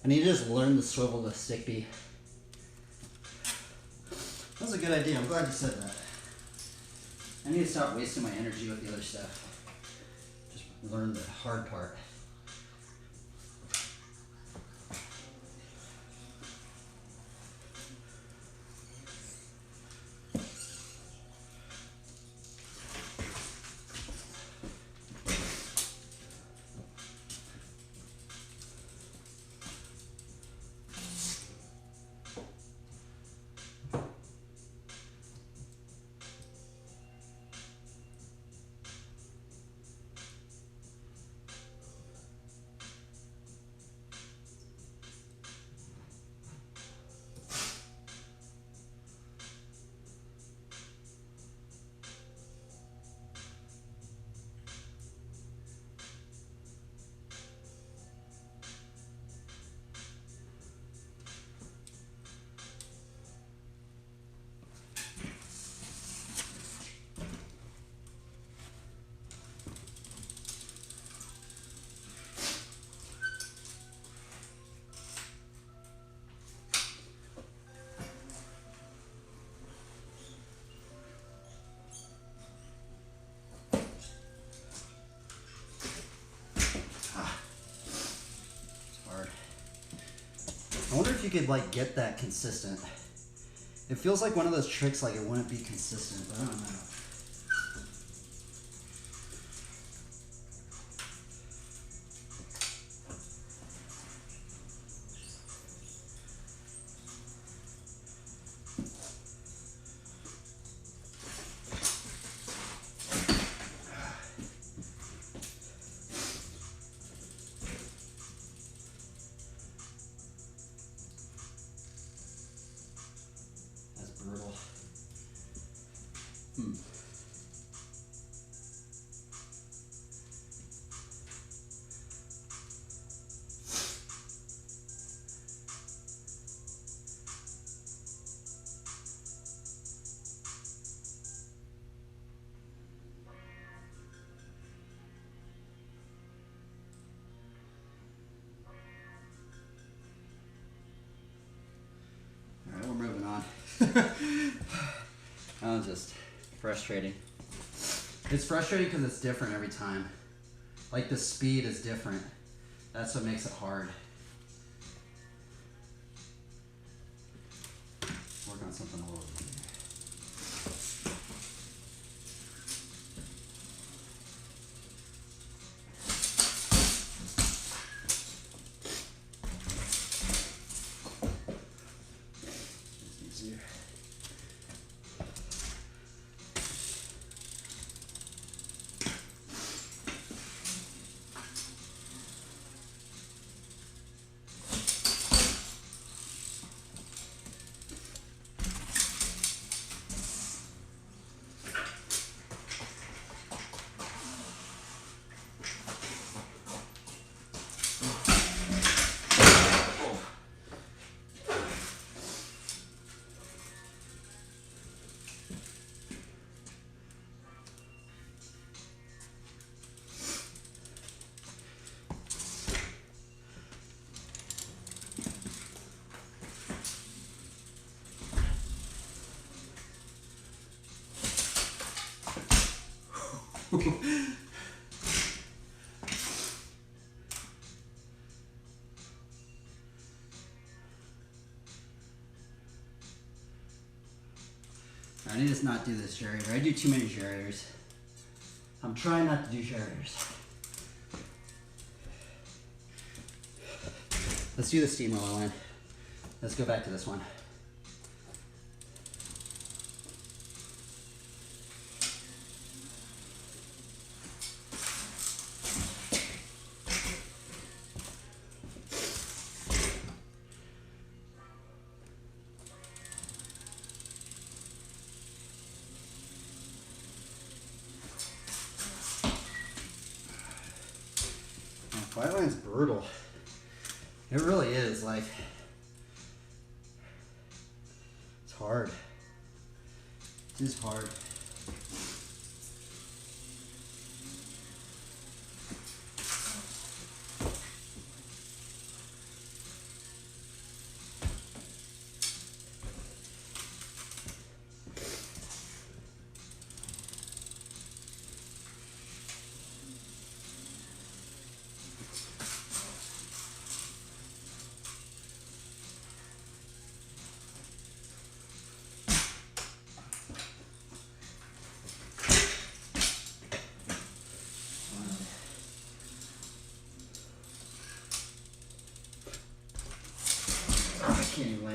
I need to just learn the swivel to stick beat. That was a good idea. I'm glad you said that. I need to stop wasting my energy with the other stuff. Just learn the hard part. I wonder if you could like get that consistent. It feels like one of those tricks like it wouldn't be consistent, but I don't know. That's brutal. All right, we're moving on. That was just frustrating. It's frustrating because it's different every time. Like the speed is different. That's what makes it hard. Work on something a little easier. It's easier. I need to not do this generator. I do too many generators. I'm trying not to do generators. Let's do the steamroller one. Let's go back to this one. Flatland's brutal. It really is. Like, it's hard. It is hard.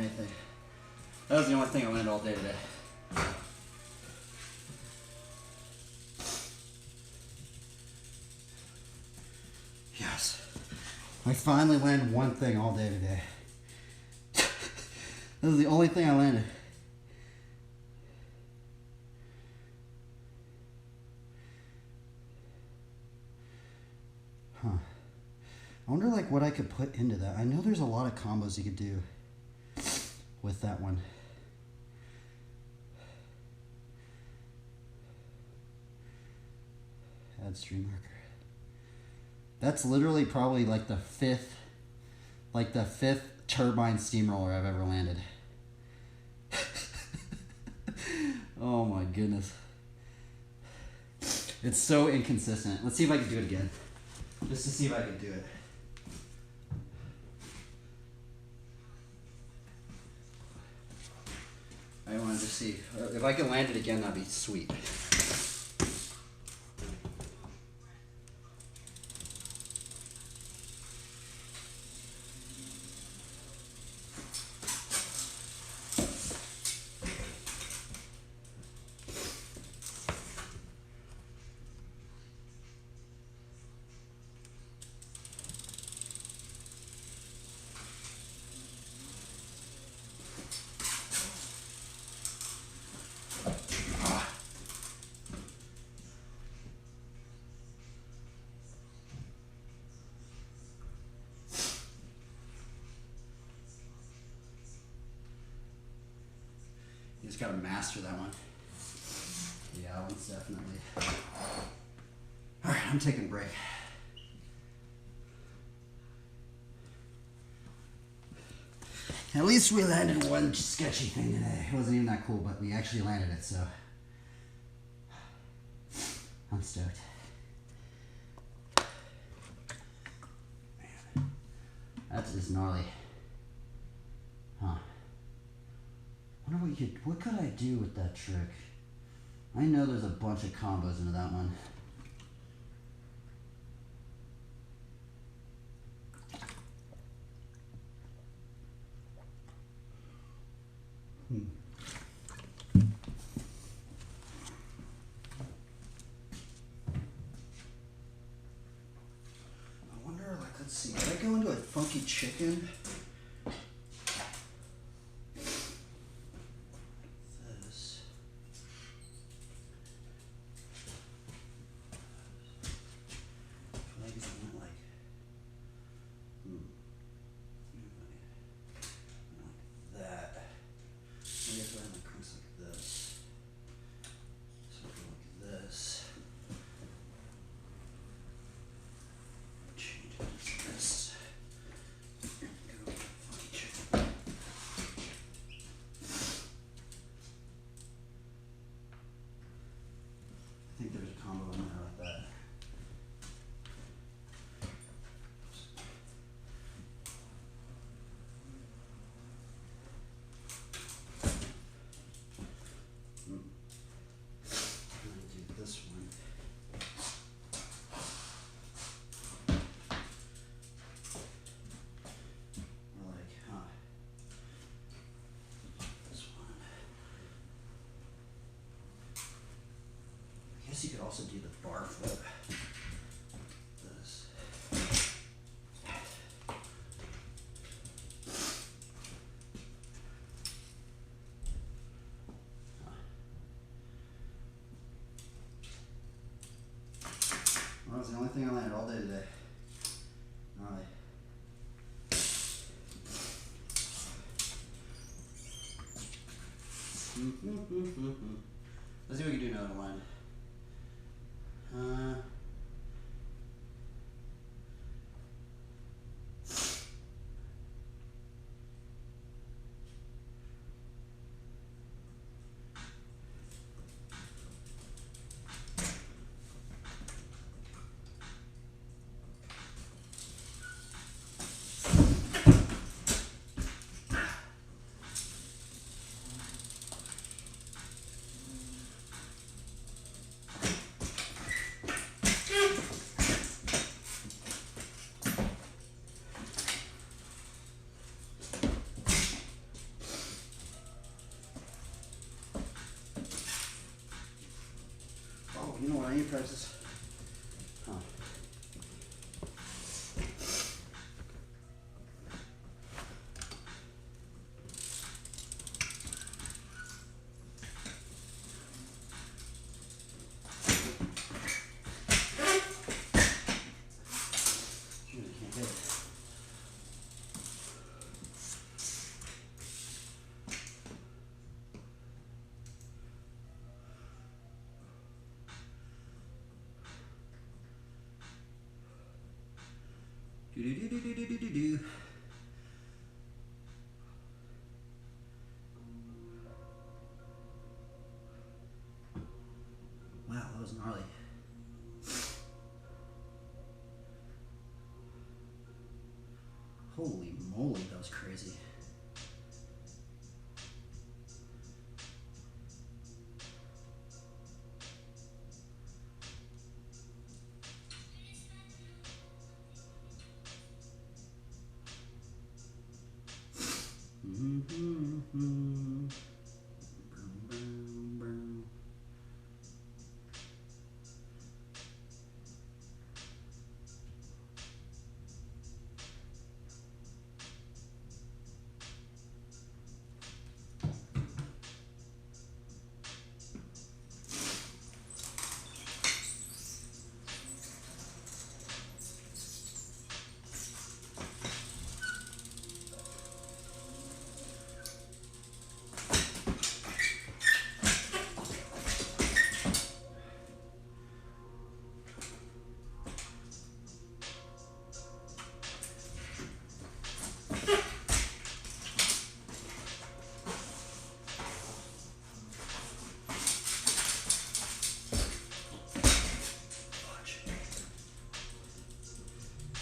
anything. That was the only thing I landed all day today. Yes. I finally landed one thing all day today. That was the only thing I landed. Huh. I wonder like what I could put into that. I know there's a lot of combos you could do with that one. Add stream marker. That's literally probably like the fifth turbine steamroller I've ever landed. Oh my goodness. It's so inconsistent. Let's see if I can do it again. Just to see if I can do it. I wanted to see. If I can land it again, that'd be sweet. You just gotta master that one. Yeah, that one's definitely. Alright, I'm taking a break. At least we landed one sketchy thing today. It wasn't even that cool, but we actually landed it, so I'm stoked. Man, that is gnarly. Huh. Wonder what could I do with that trick? I know there's a bunch of combos into that one. I wonder, like, let's see, did I go into a funky chicken? This. I feel like it went like, like that. I guess I have my cranks like this. So I go like this. Change it to this. Go funky chicken. I think there's a combo in there like that. I'm gonna do this one. Or like, this one. I guess you could also do the bar flip. This. Well, that's the only thing I landed all day today. Alright. Let's see what we can do another one. know what I need to practice? Huh. Shoot, I can't hit it. Do do do do do do do do. Wow, that was gnarly. Holy moly, that was crazy. Mm-hmm.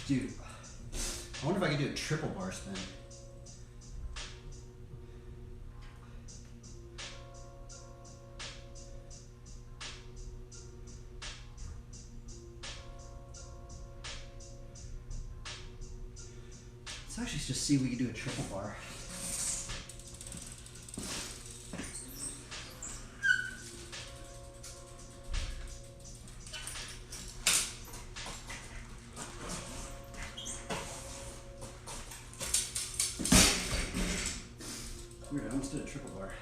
Dude, I wonder if I could do a triple bar spin. Let's actually just see if we can do a triple bar. Weird, I almost did a triple bar.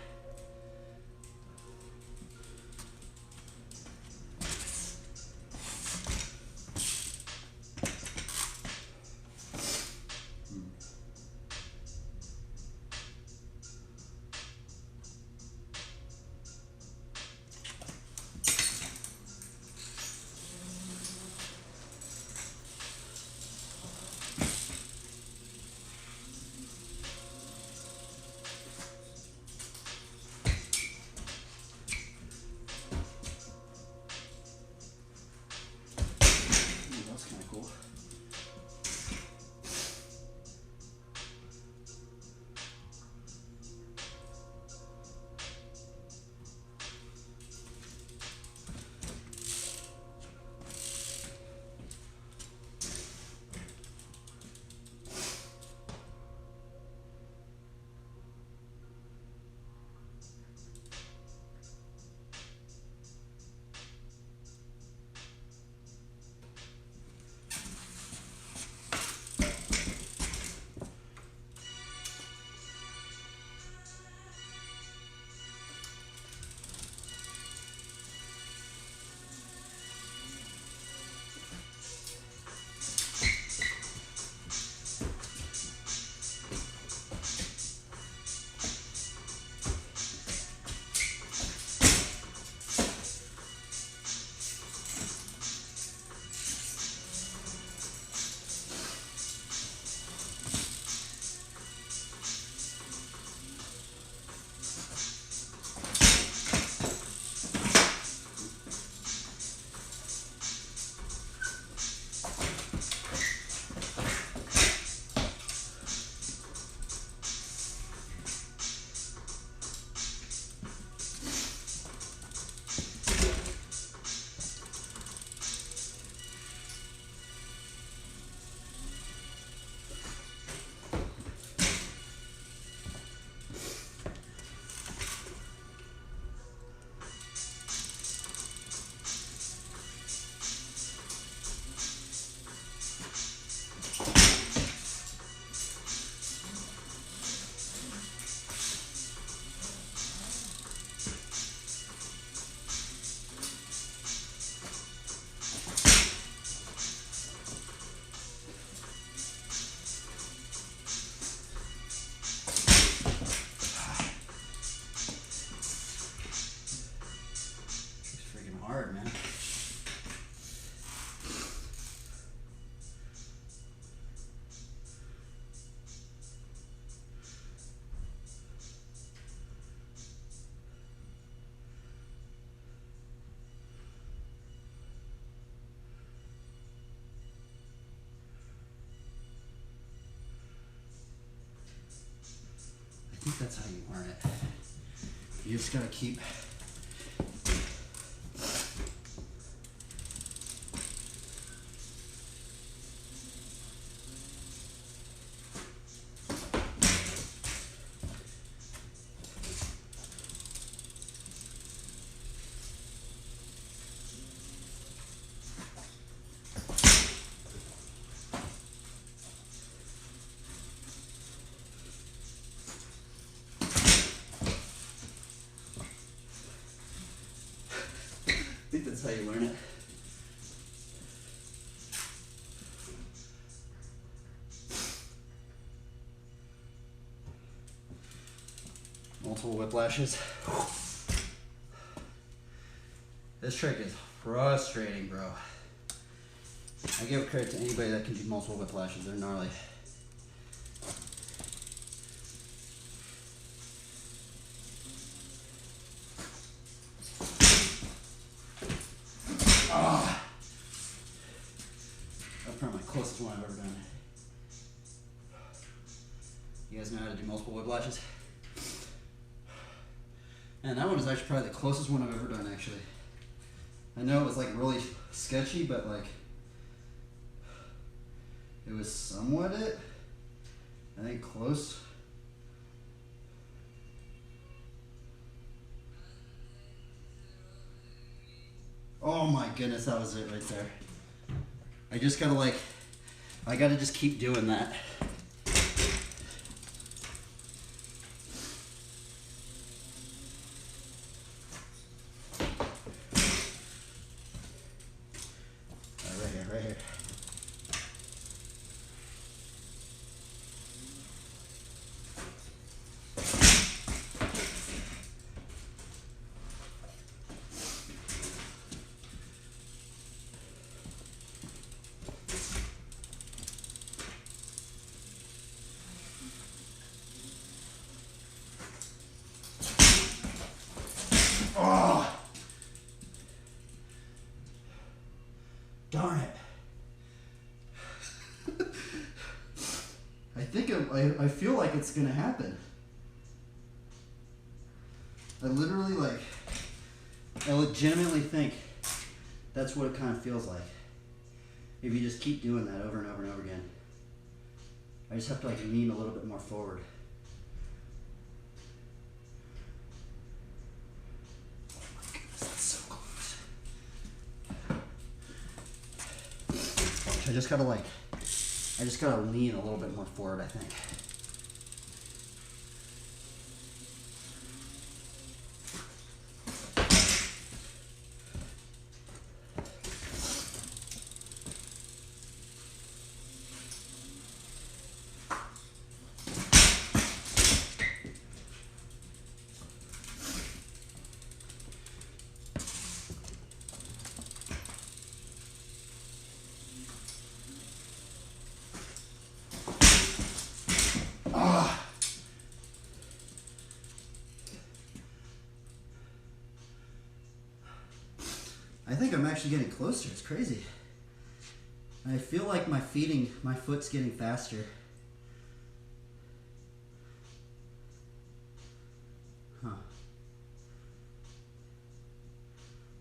think that's how you learn it. You just gotta keep. I think that's how you learn it. Multiple whiplashes. This trick is frustrating, bro. I give credit to anybody that can do multiple whiplashes. They're gnarly. That's probably my closest one I've ever done. You guys know how to do multiple whiplashes? And that one is actually probably the closest one I've ever done, actually. I know it was like really sketchy, but like it was somewhat it. I think close. Oh my goodness, that was it right there. I just gotta like, I gotta just keep doing that. Right here. Oh! Darn it. I feel like it's gonna happen. I legitimately think that's what it kind of feels like. If you just keep doing that over and over and over again. I just have to like lean a little bit more forward. Oh my goodness, that's so close. I just gotta lean a little bit more forward, I think. I think I'm actually getting closer. It's crazy. I feel like my foot's getting faster. Huh.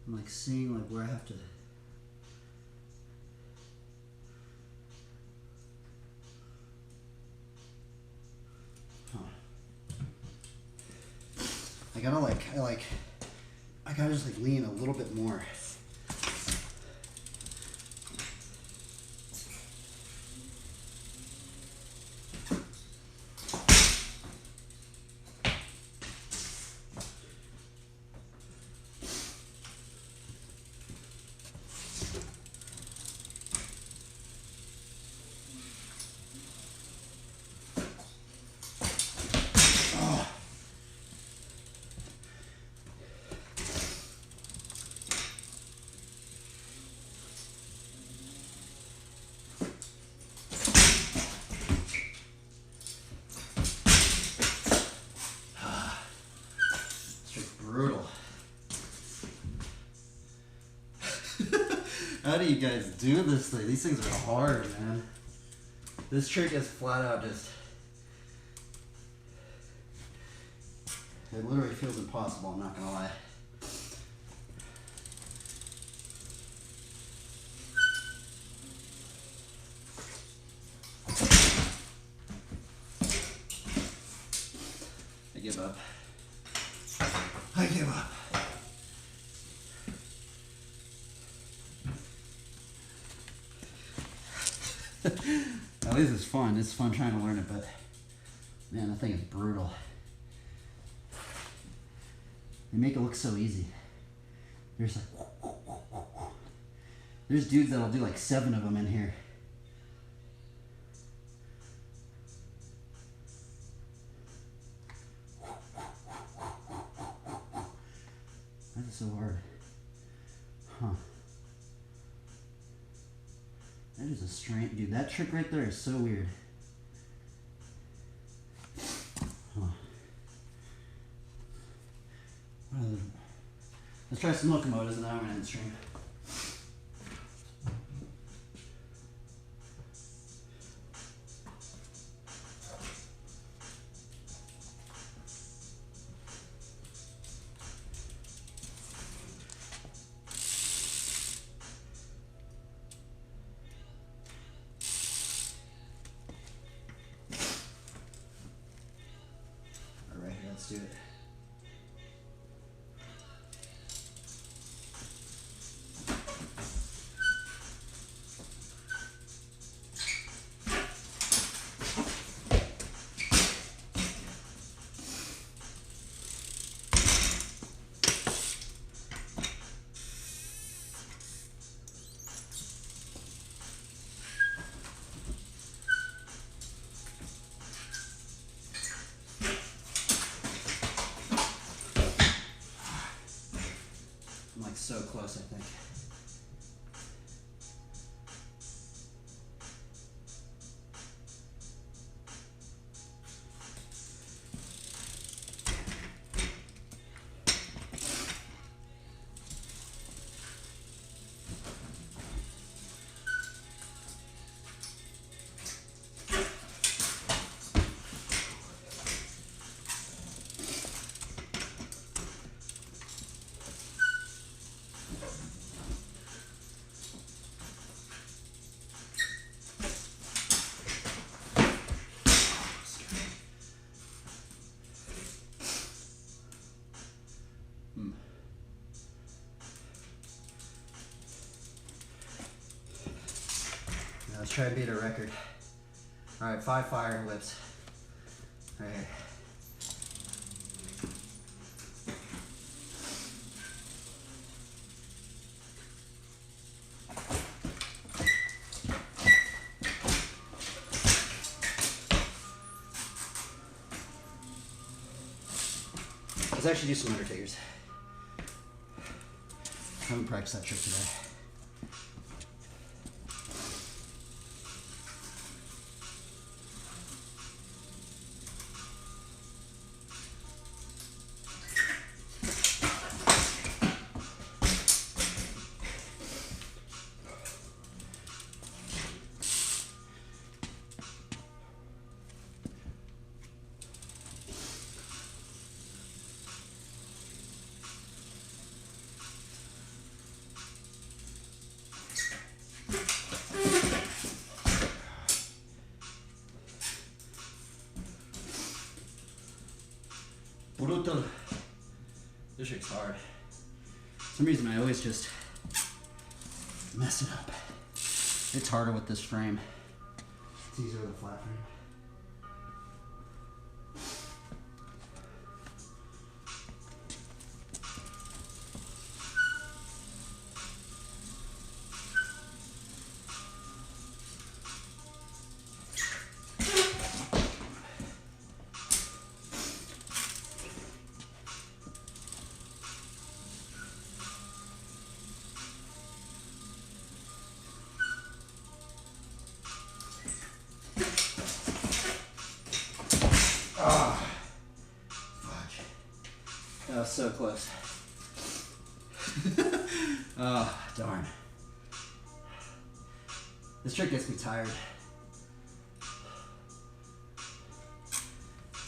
I'm like seeing like where I have to. Huh. I gotta just like lean a little bit more. Brutal. How do you guys do this thing? These things are hard, man. This trick is flat out just It literally feels impossible, I'm not gonna lie. I give up. I give up. At least it's fun. It's fun trying to learn it, but man, that thing is brutal. They make it look so easy. There's like, there's dudes that'll do like 7 of them in here. That is so hard. Huh. That is a strange, dude, that trick right there is so weird. Huh. Let's try some locomotives and then I'm gonna end stream. Alright, let's do it. I'm like so close, I think. Now let's try to beat a record. Alright, 5 fire whips. Right here. Let's actually do some Undertakers. I haven't practiced that trick today. Brutal. This trick's hard. For some reason I always just mess it up. It's harder with this frame. It's easier with a flat frame. That was so close. Oh, darn. This trick gets me tired.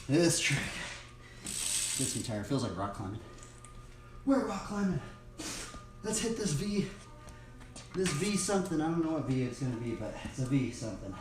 This trick Gets me tired. Feels like rock climbing. We're rock climbing. Let's hit this V. This V something. I don't know what V it's gonna be, but it's a V something.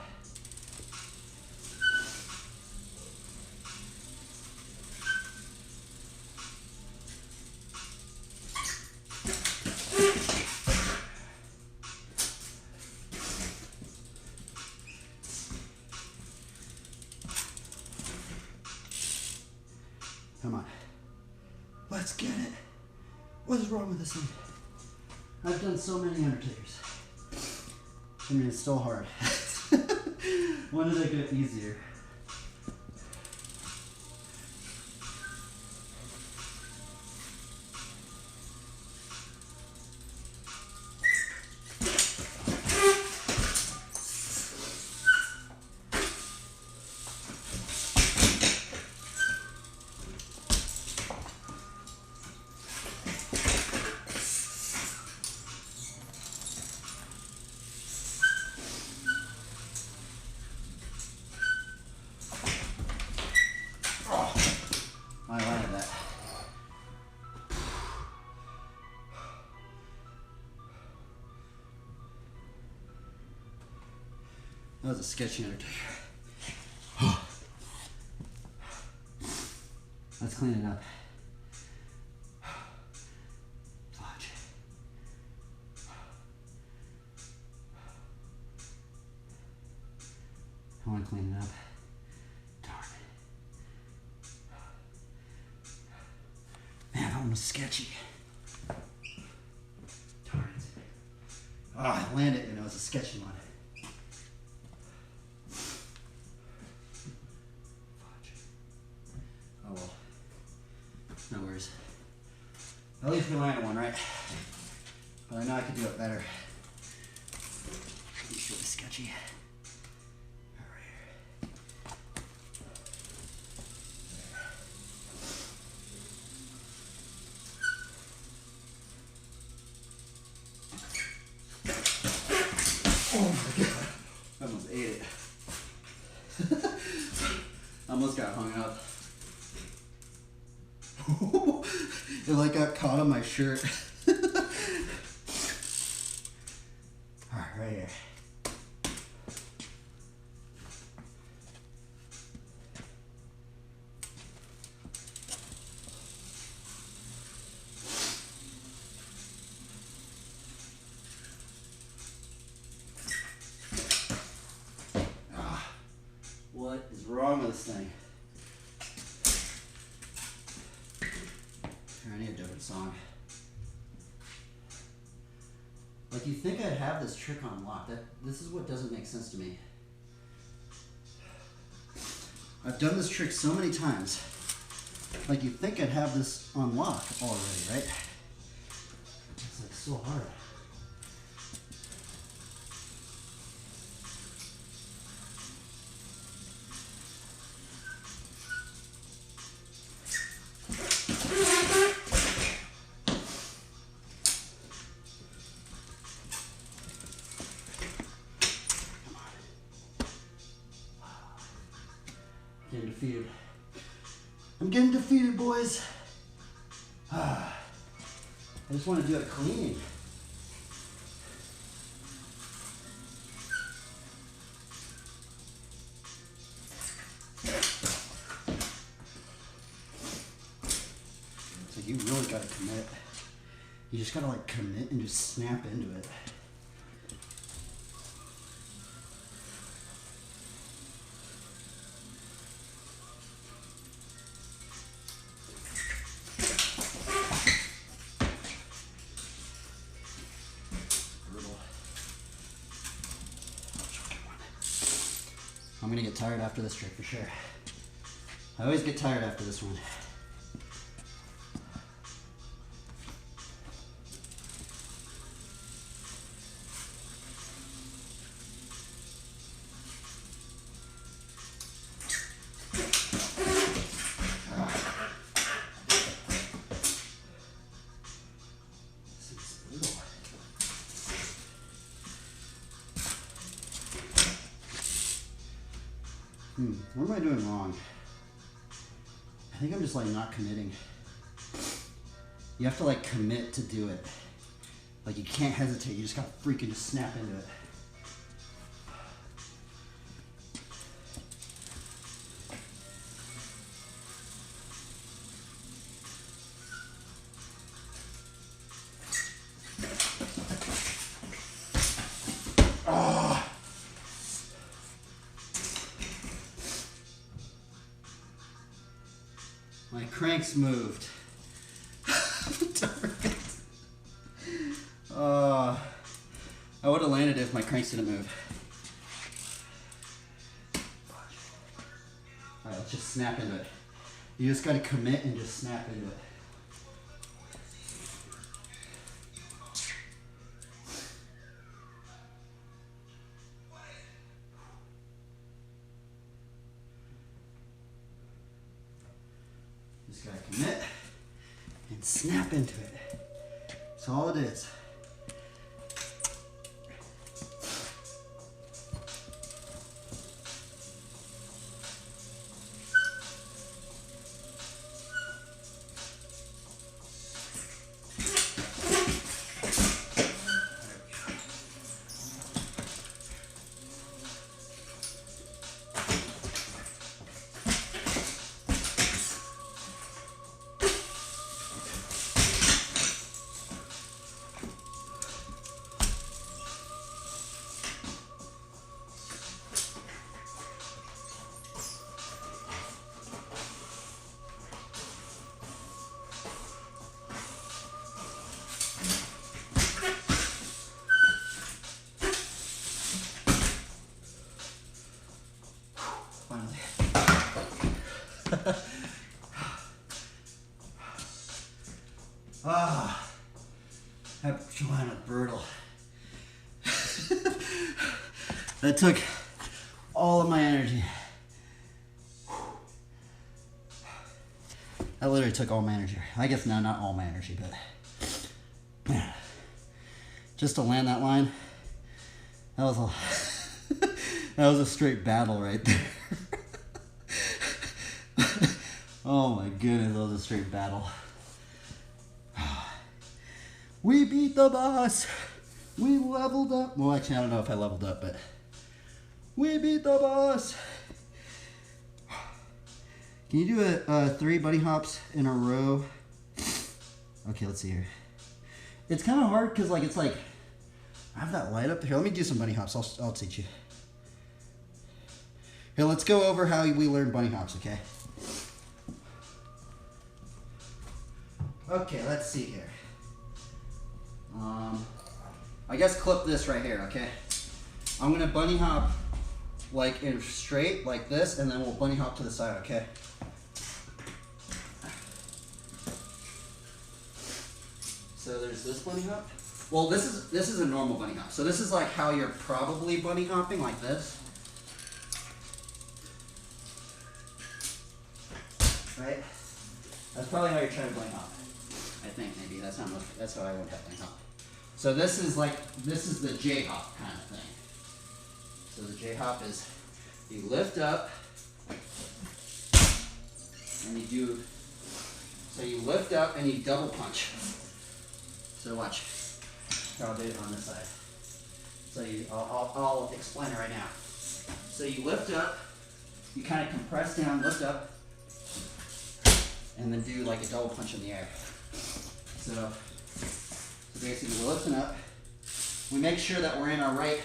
Come on. Let's get it. What is wrong with this thing? I've done so many Undertakers. I mean, it's still hard. When did it get easier? I landed that. That was a sketchy Undertaker. Let's clean it up. Fudge. I want to clean it up. Darn. Man, that one was sketchy. Darn it. Ah, I landed and it was a sketchy one. Fudge. Oh well. No worries. At least we landed one, right? But I know I could do it better. It's really sketchy. Right here. Oh my god. I almost ate it. Almost got hung up. It like got caught on my shirt. Alright, right here. What is wrong with this thing? Here, I need a different song. Like, you think I'd have this trick on lock. This is what doesn't make sense to me. I've done this trick so many times. Like, you think I'd have this on lock already, right? It's like so hard. Getting defeated. I'm getting defeated, boys. I just want to do it clean. So you really got to commit. You just got to like commit and just snap into it. I'm gonna get tired after this trick for sure. I always get tired after this one. What am I doing wrong? I think I'm just like not committing. You have to like commit to do it. Like you can't hesitate. You just gotta freaking just snap into it. My cranks moved. I would have landed if my cranks didn't move. Alright, let's just snap into it. You just gotta commit and just snap into it. Just gotta commit and snap into it. That's all it is. That went brutal. That took all of my energy. That literally took all my energy. I guess no, not all my energy, but man, just to land that line, that was a that was a straight battle right there. Oh my goodness, that was a straight battle. We beat the boss. We leveled up. Well, actually, I don't know if I leveled up, but we beat the boss. Can you do a 3 bunny hops in a row? Okay, let's see here. It's kind of hard because it's like I have that light up here. Let me do some bunny hops. I'll teach you. Here, let's go over how we learn bunny hops. Okay. Okay, let's see here. I guess clip this right here, okay? I'm gonna bunny hop like in straight, like this, and then we'll bunny hop to the side, okay? So there's this bunny hop. Well, this is a normal bunny hop. So this is like how you're probably bunny hopping, like this. Right? That's probably how you're trying to bunny hop. I think maybe that's how I would have bunny hop. So this is the J hop kind of thing. So the J hop is you lift up and you lift up and you double punch. So watch how I'll do it on this side. So I'll explain it right now. So you lift up, you kind of compress down, lift up, and then do like a double punch in the air. So basically we're lifting up. We make sure that we're in our right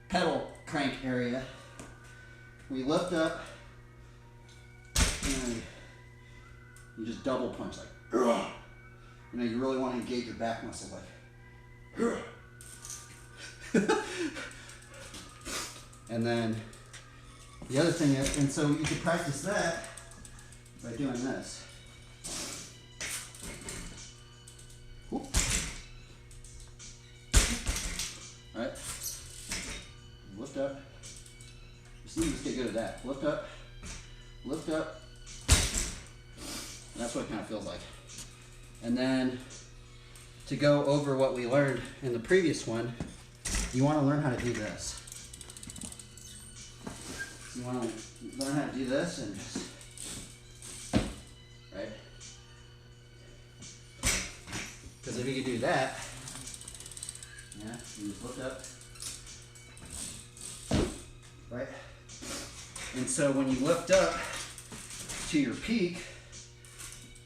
pedal crank area. We lift up and you just double punch like, ugh. You know, you really want to engage your back muscle like, ugh. And then the other thing is, and so you can practice that by doing this. Cool. All right. Lift up. Just need to get good at that. Lift up. Lift up. And that's what it kind of feels like. And then to go over what we learned in the previous one, you want to learn how to do this. You want to learn how to do this and just Because if you could do that, yeah, you just look up, right? And so when you lift up to your peak,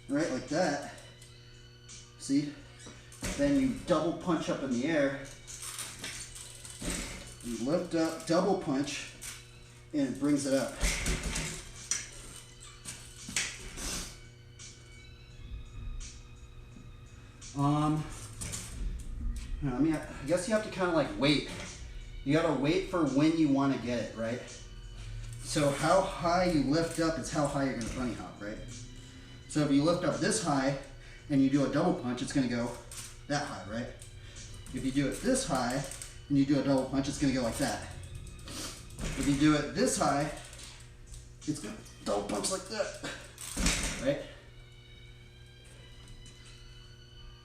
right, like that, see? Then you double punch up in the air, you lift up, double punch, and it brings it up. I guess you have to kind of like wait. You gotta wait for when you want to get it, right? So how high you lift up is how high you're gonna bunny hop, right? So if you lift up this high and you do a double punch, it's gonna go that high, right? If you do it this high and you do a double punch, it's gonna go like that. If you do it this high, it's gonna double punch like that, right?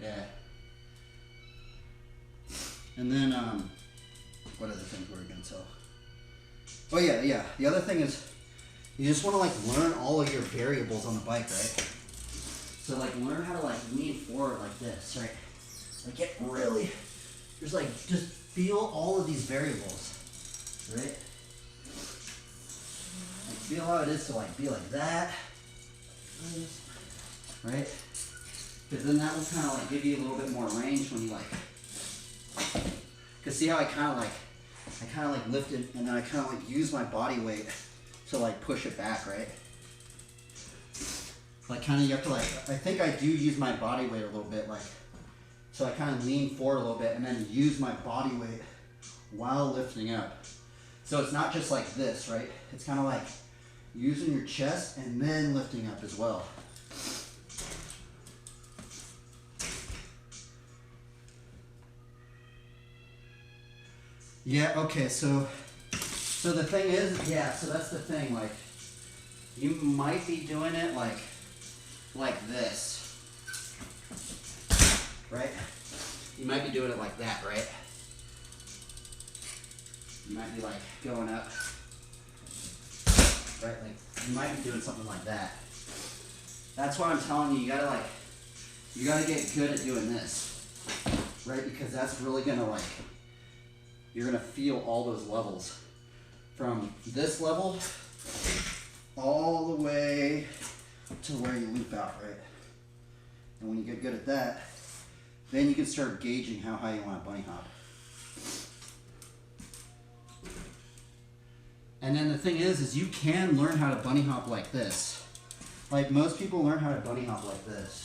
Yeah. And then, what other things were we gonna tell? Oh yeah. The other thing is, you just want to like learn all of your variables on the bike, right? So like learn how to like lean forward like this, right? Like get really, just feel all of these variables, right? Like feel how it is to like be like that, right? Because then that will kind of like give you a little bit more range when you like. Cause see how I kind of like lifted and then I kind of like use my body weight to like push it back, right? Like kind of you have to like, I think I do use my body weight a little bit, like, so I kind of lean forward a little bit and then use my body weight while lifting up. So it's not just like this, right? It's kind of like using your chest and then lifting up as well. Yeah, okay, so the thing is, yeah, so that's the thing, like, you might be doing it like this, right? You might be doing it like that, right? You might be like going up, right? Like, you might be doing something like that. That's why I'm telling you, you gotta get good at doing this, right? Because that's really gonna like, you're gonna feel all those levels from this level all the way to where you loop out, right? And when you get good at that, then you can start gauging how high you want to bunny hop. And then the thing is you can learn how to bunny hop like this. Like most people learn how to bunny hop like this.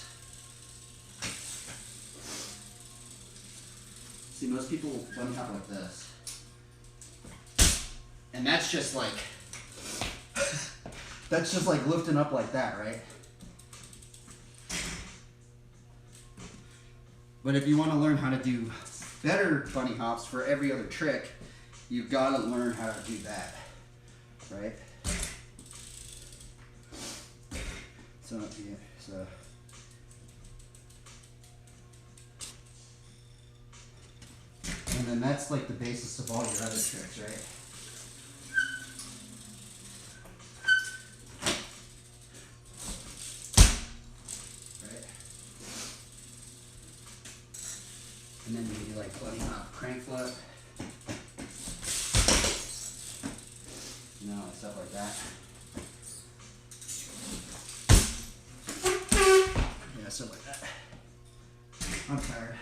See, most people bunny hop like this. And that's just like, lifting up like that, right? But if you want to learn how to do better bunny hops for every other trick, you've got to learn how to do that, right? So. And then that's like the basis of all your other tricks, right? And then you can do like bunny hop, crank flip, and stuff like that. Yeah, stuff like that. I'm tired.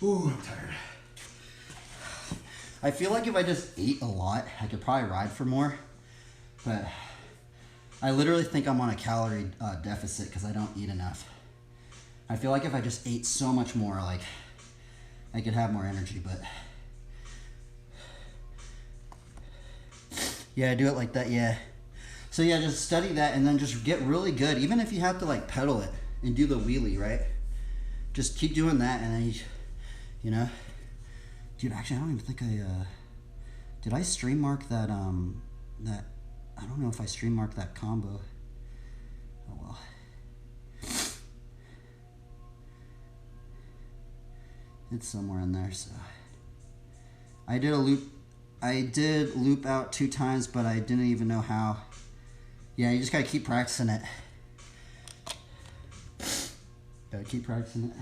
Ooh, I'm tired. I feel like if I just ate a lot, I could probably ride for more, but I literally think I'm on a calorie deficit because I don't eat enough. I feel like if I just ate so much more, like, I could have more energy, but yeah, do it like that, yeah. So yeah, just study that and then just get really good, even if you have to like pedal it and do the wheelie, right? Just keep doing that and then you know. Dude, actually, I don't even think did I stream mark that, I don't know if I stream marked that combo. Oh well. It's somewhere in there, so. I did loop out 2 times, but I didn't even know how. Yeah, you just gotta keep practicing it. Gotta keep practicing it.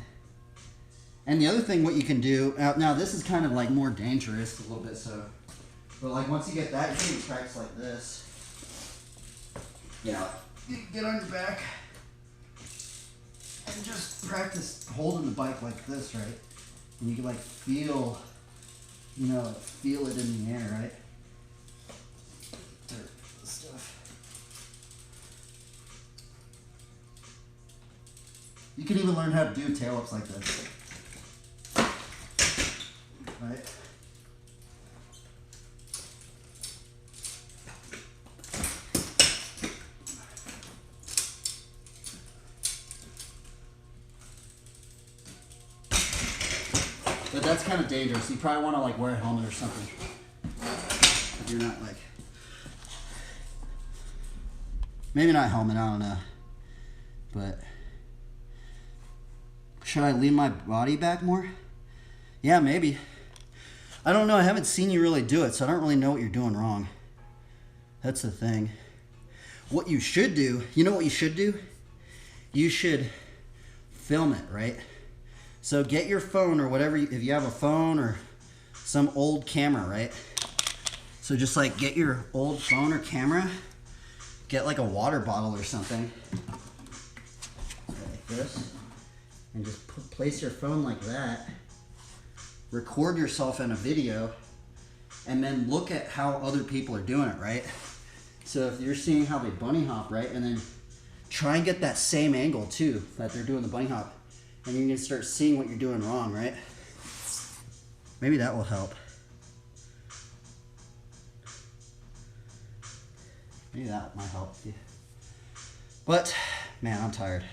And the other thing, what you can do now, this is kind of like more dangerous a little bit. So, but like once you get that, you can practice like this. You know, you get on your back and just practice holding the bike like this, right? And you can like feel, feel it in the air, right? Stuff. You can even learn how to do tail ups like this. Right? But that's kind of dangerous. You probably want to like wear a helmet or something. If you're not like, maybe not a helmet, I don't know. But should I lean my body back more? Yeah, maybe. I don't know. I haven't seen you really do it, so I don't really know what you're doing wrong. That's the thing. What you should do, you know what you should do? You should film it, right? So get your phone or whatever, if you have a phone or some old camera, right? So just like get your old phone or camera, get like a water bottle or something, like this, and just place your phone like that. Record yourself in a video, and then look at how other people are doing it, right? So if you're seeing how they bunny hop, right, and then try and get that same angle too that they're doing the bunny hop, and you're gonna start seeing what you're doing wrong, right? Maybe that will help. Maybe that might help you. But man, I'm tired.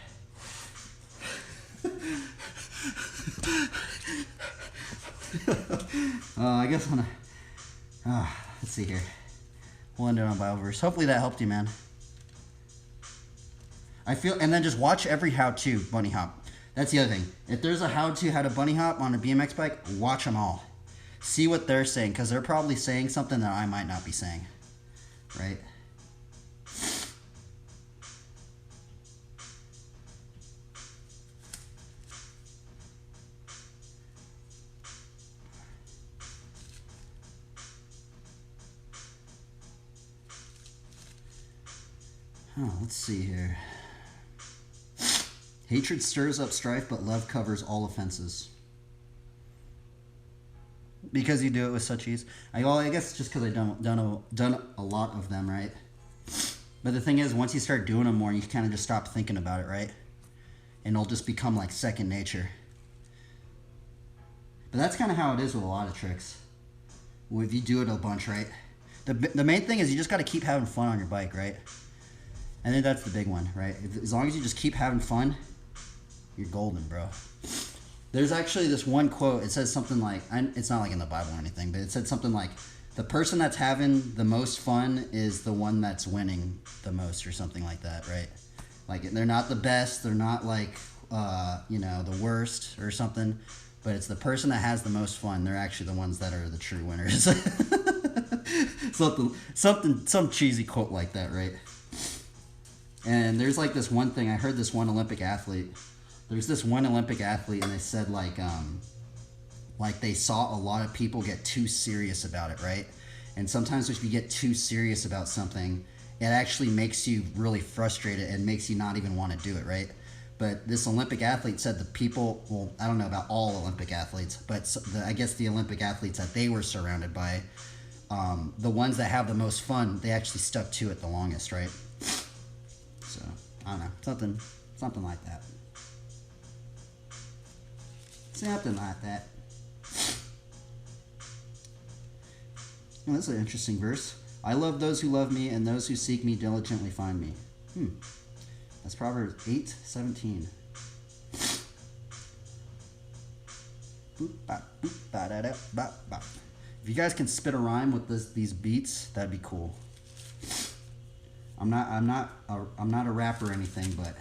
I guess I'm gonna, let's see here. We'll end it on Bible verse. Hopefully that helped you, man. And then just watch every how-to bunny hop. That's the other thing. If there's a how-to how to bunny hop on a BMX bike, watch them all. See what they're saying, because they're probably saying something that I might not be saying, right? Oh, let's see here. Hatred stirs up strife, but love covers all offenses. Because you do it with such ease. I guess just because I've done a lot of them, right? But the thing is, once you start doing them more, you kind of just stop thinking about it, right? And it'll just become like second nature. But that's kind of how it is with a lot of tricks. If you do it a bunch, right? The main thing is you just got to keep having fun on your bike, right? And then that's the big one, right? As long as you just keep having fun, you're golden, bro. There's actually this one quote. It says something like, it's not like in the Bible or anything, but it said something like, the person that's having the most fun is the one that's winning the most, or something like that, right? Like, they're not the best, they're not like, the worst or something, but it's the person that has the most fun. They're actually the ones that are the true winners. Some cheesy quote like that, right? And there's like this one thing, I heard this one Olympic athlete. There's this one Olympic athlete, and they said like they saw a lot of people get too serious about it, right? And sometimes if you get too serious about something, it actually makes you really frustrated and makes you not even want to do it, right? But this Olympic athlete said the people, well, I don't know about all Olympic athletes, but I guess the Olympic athletes that they were surrounded by, the ones that have the most fun, they actually stuck to it the longest, right? So, I don't know, something like that. Something like that. Oh, that's an interesting verse. I love those who love me, and those who seek me diligently find me. That's Proverbs 8:17. If you guys can spit a rhyme with these beats, that'd be cool. I'm not a rapper or anything, but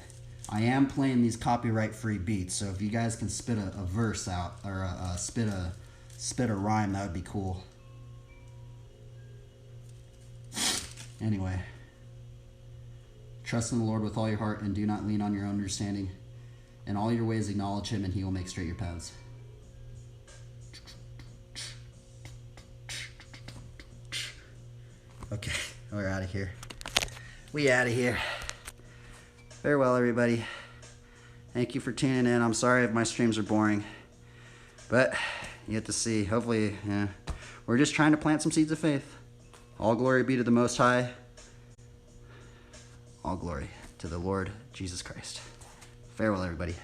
I am playing these copyright-free beats. So if you guys can spit a verse out, or spit a rhyme, that would be cool. Anyway, Trust in the Lord with all your heart and do not lean on your own understanding. In all your ways acknowledge him and he will make straight your paths. Okay, we're out of here. We out of here. Farewell, everybody. Thank you for tuning in. I'm sorry if my streams are boring, but you get to see. Hopefully, yeah, we're just trying to plant some seeds of faith. All glory be to the Most High. All glory to the Lord Jesus Christ. Farewell, everybody.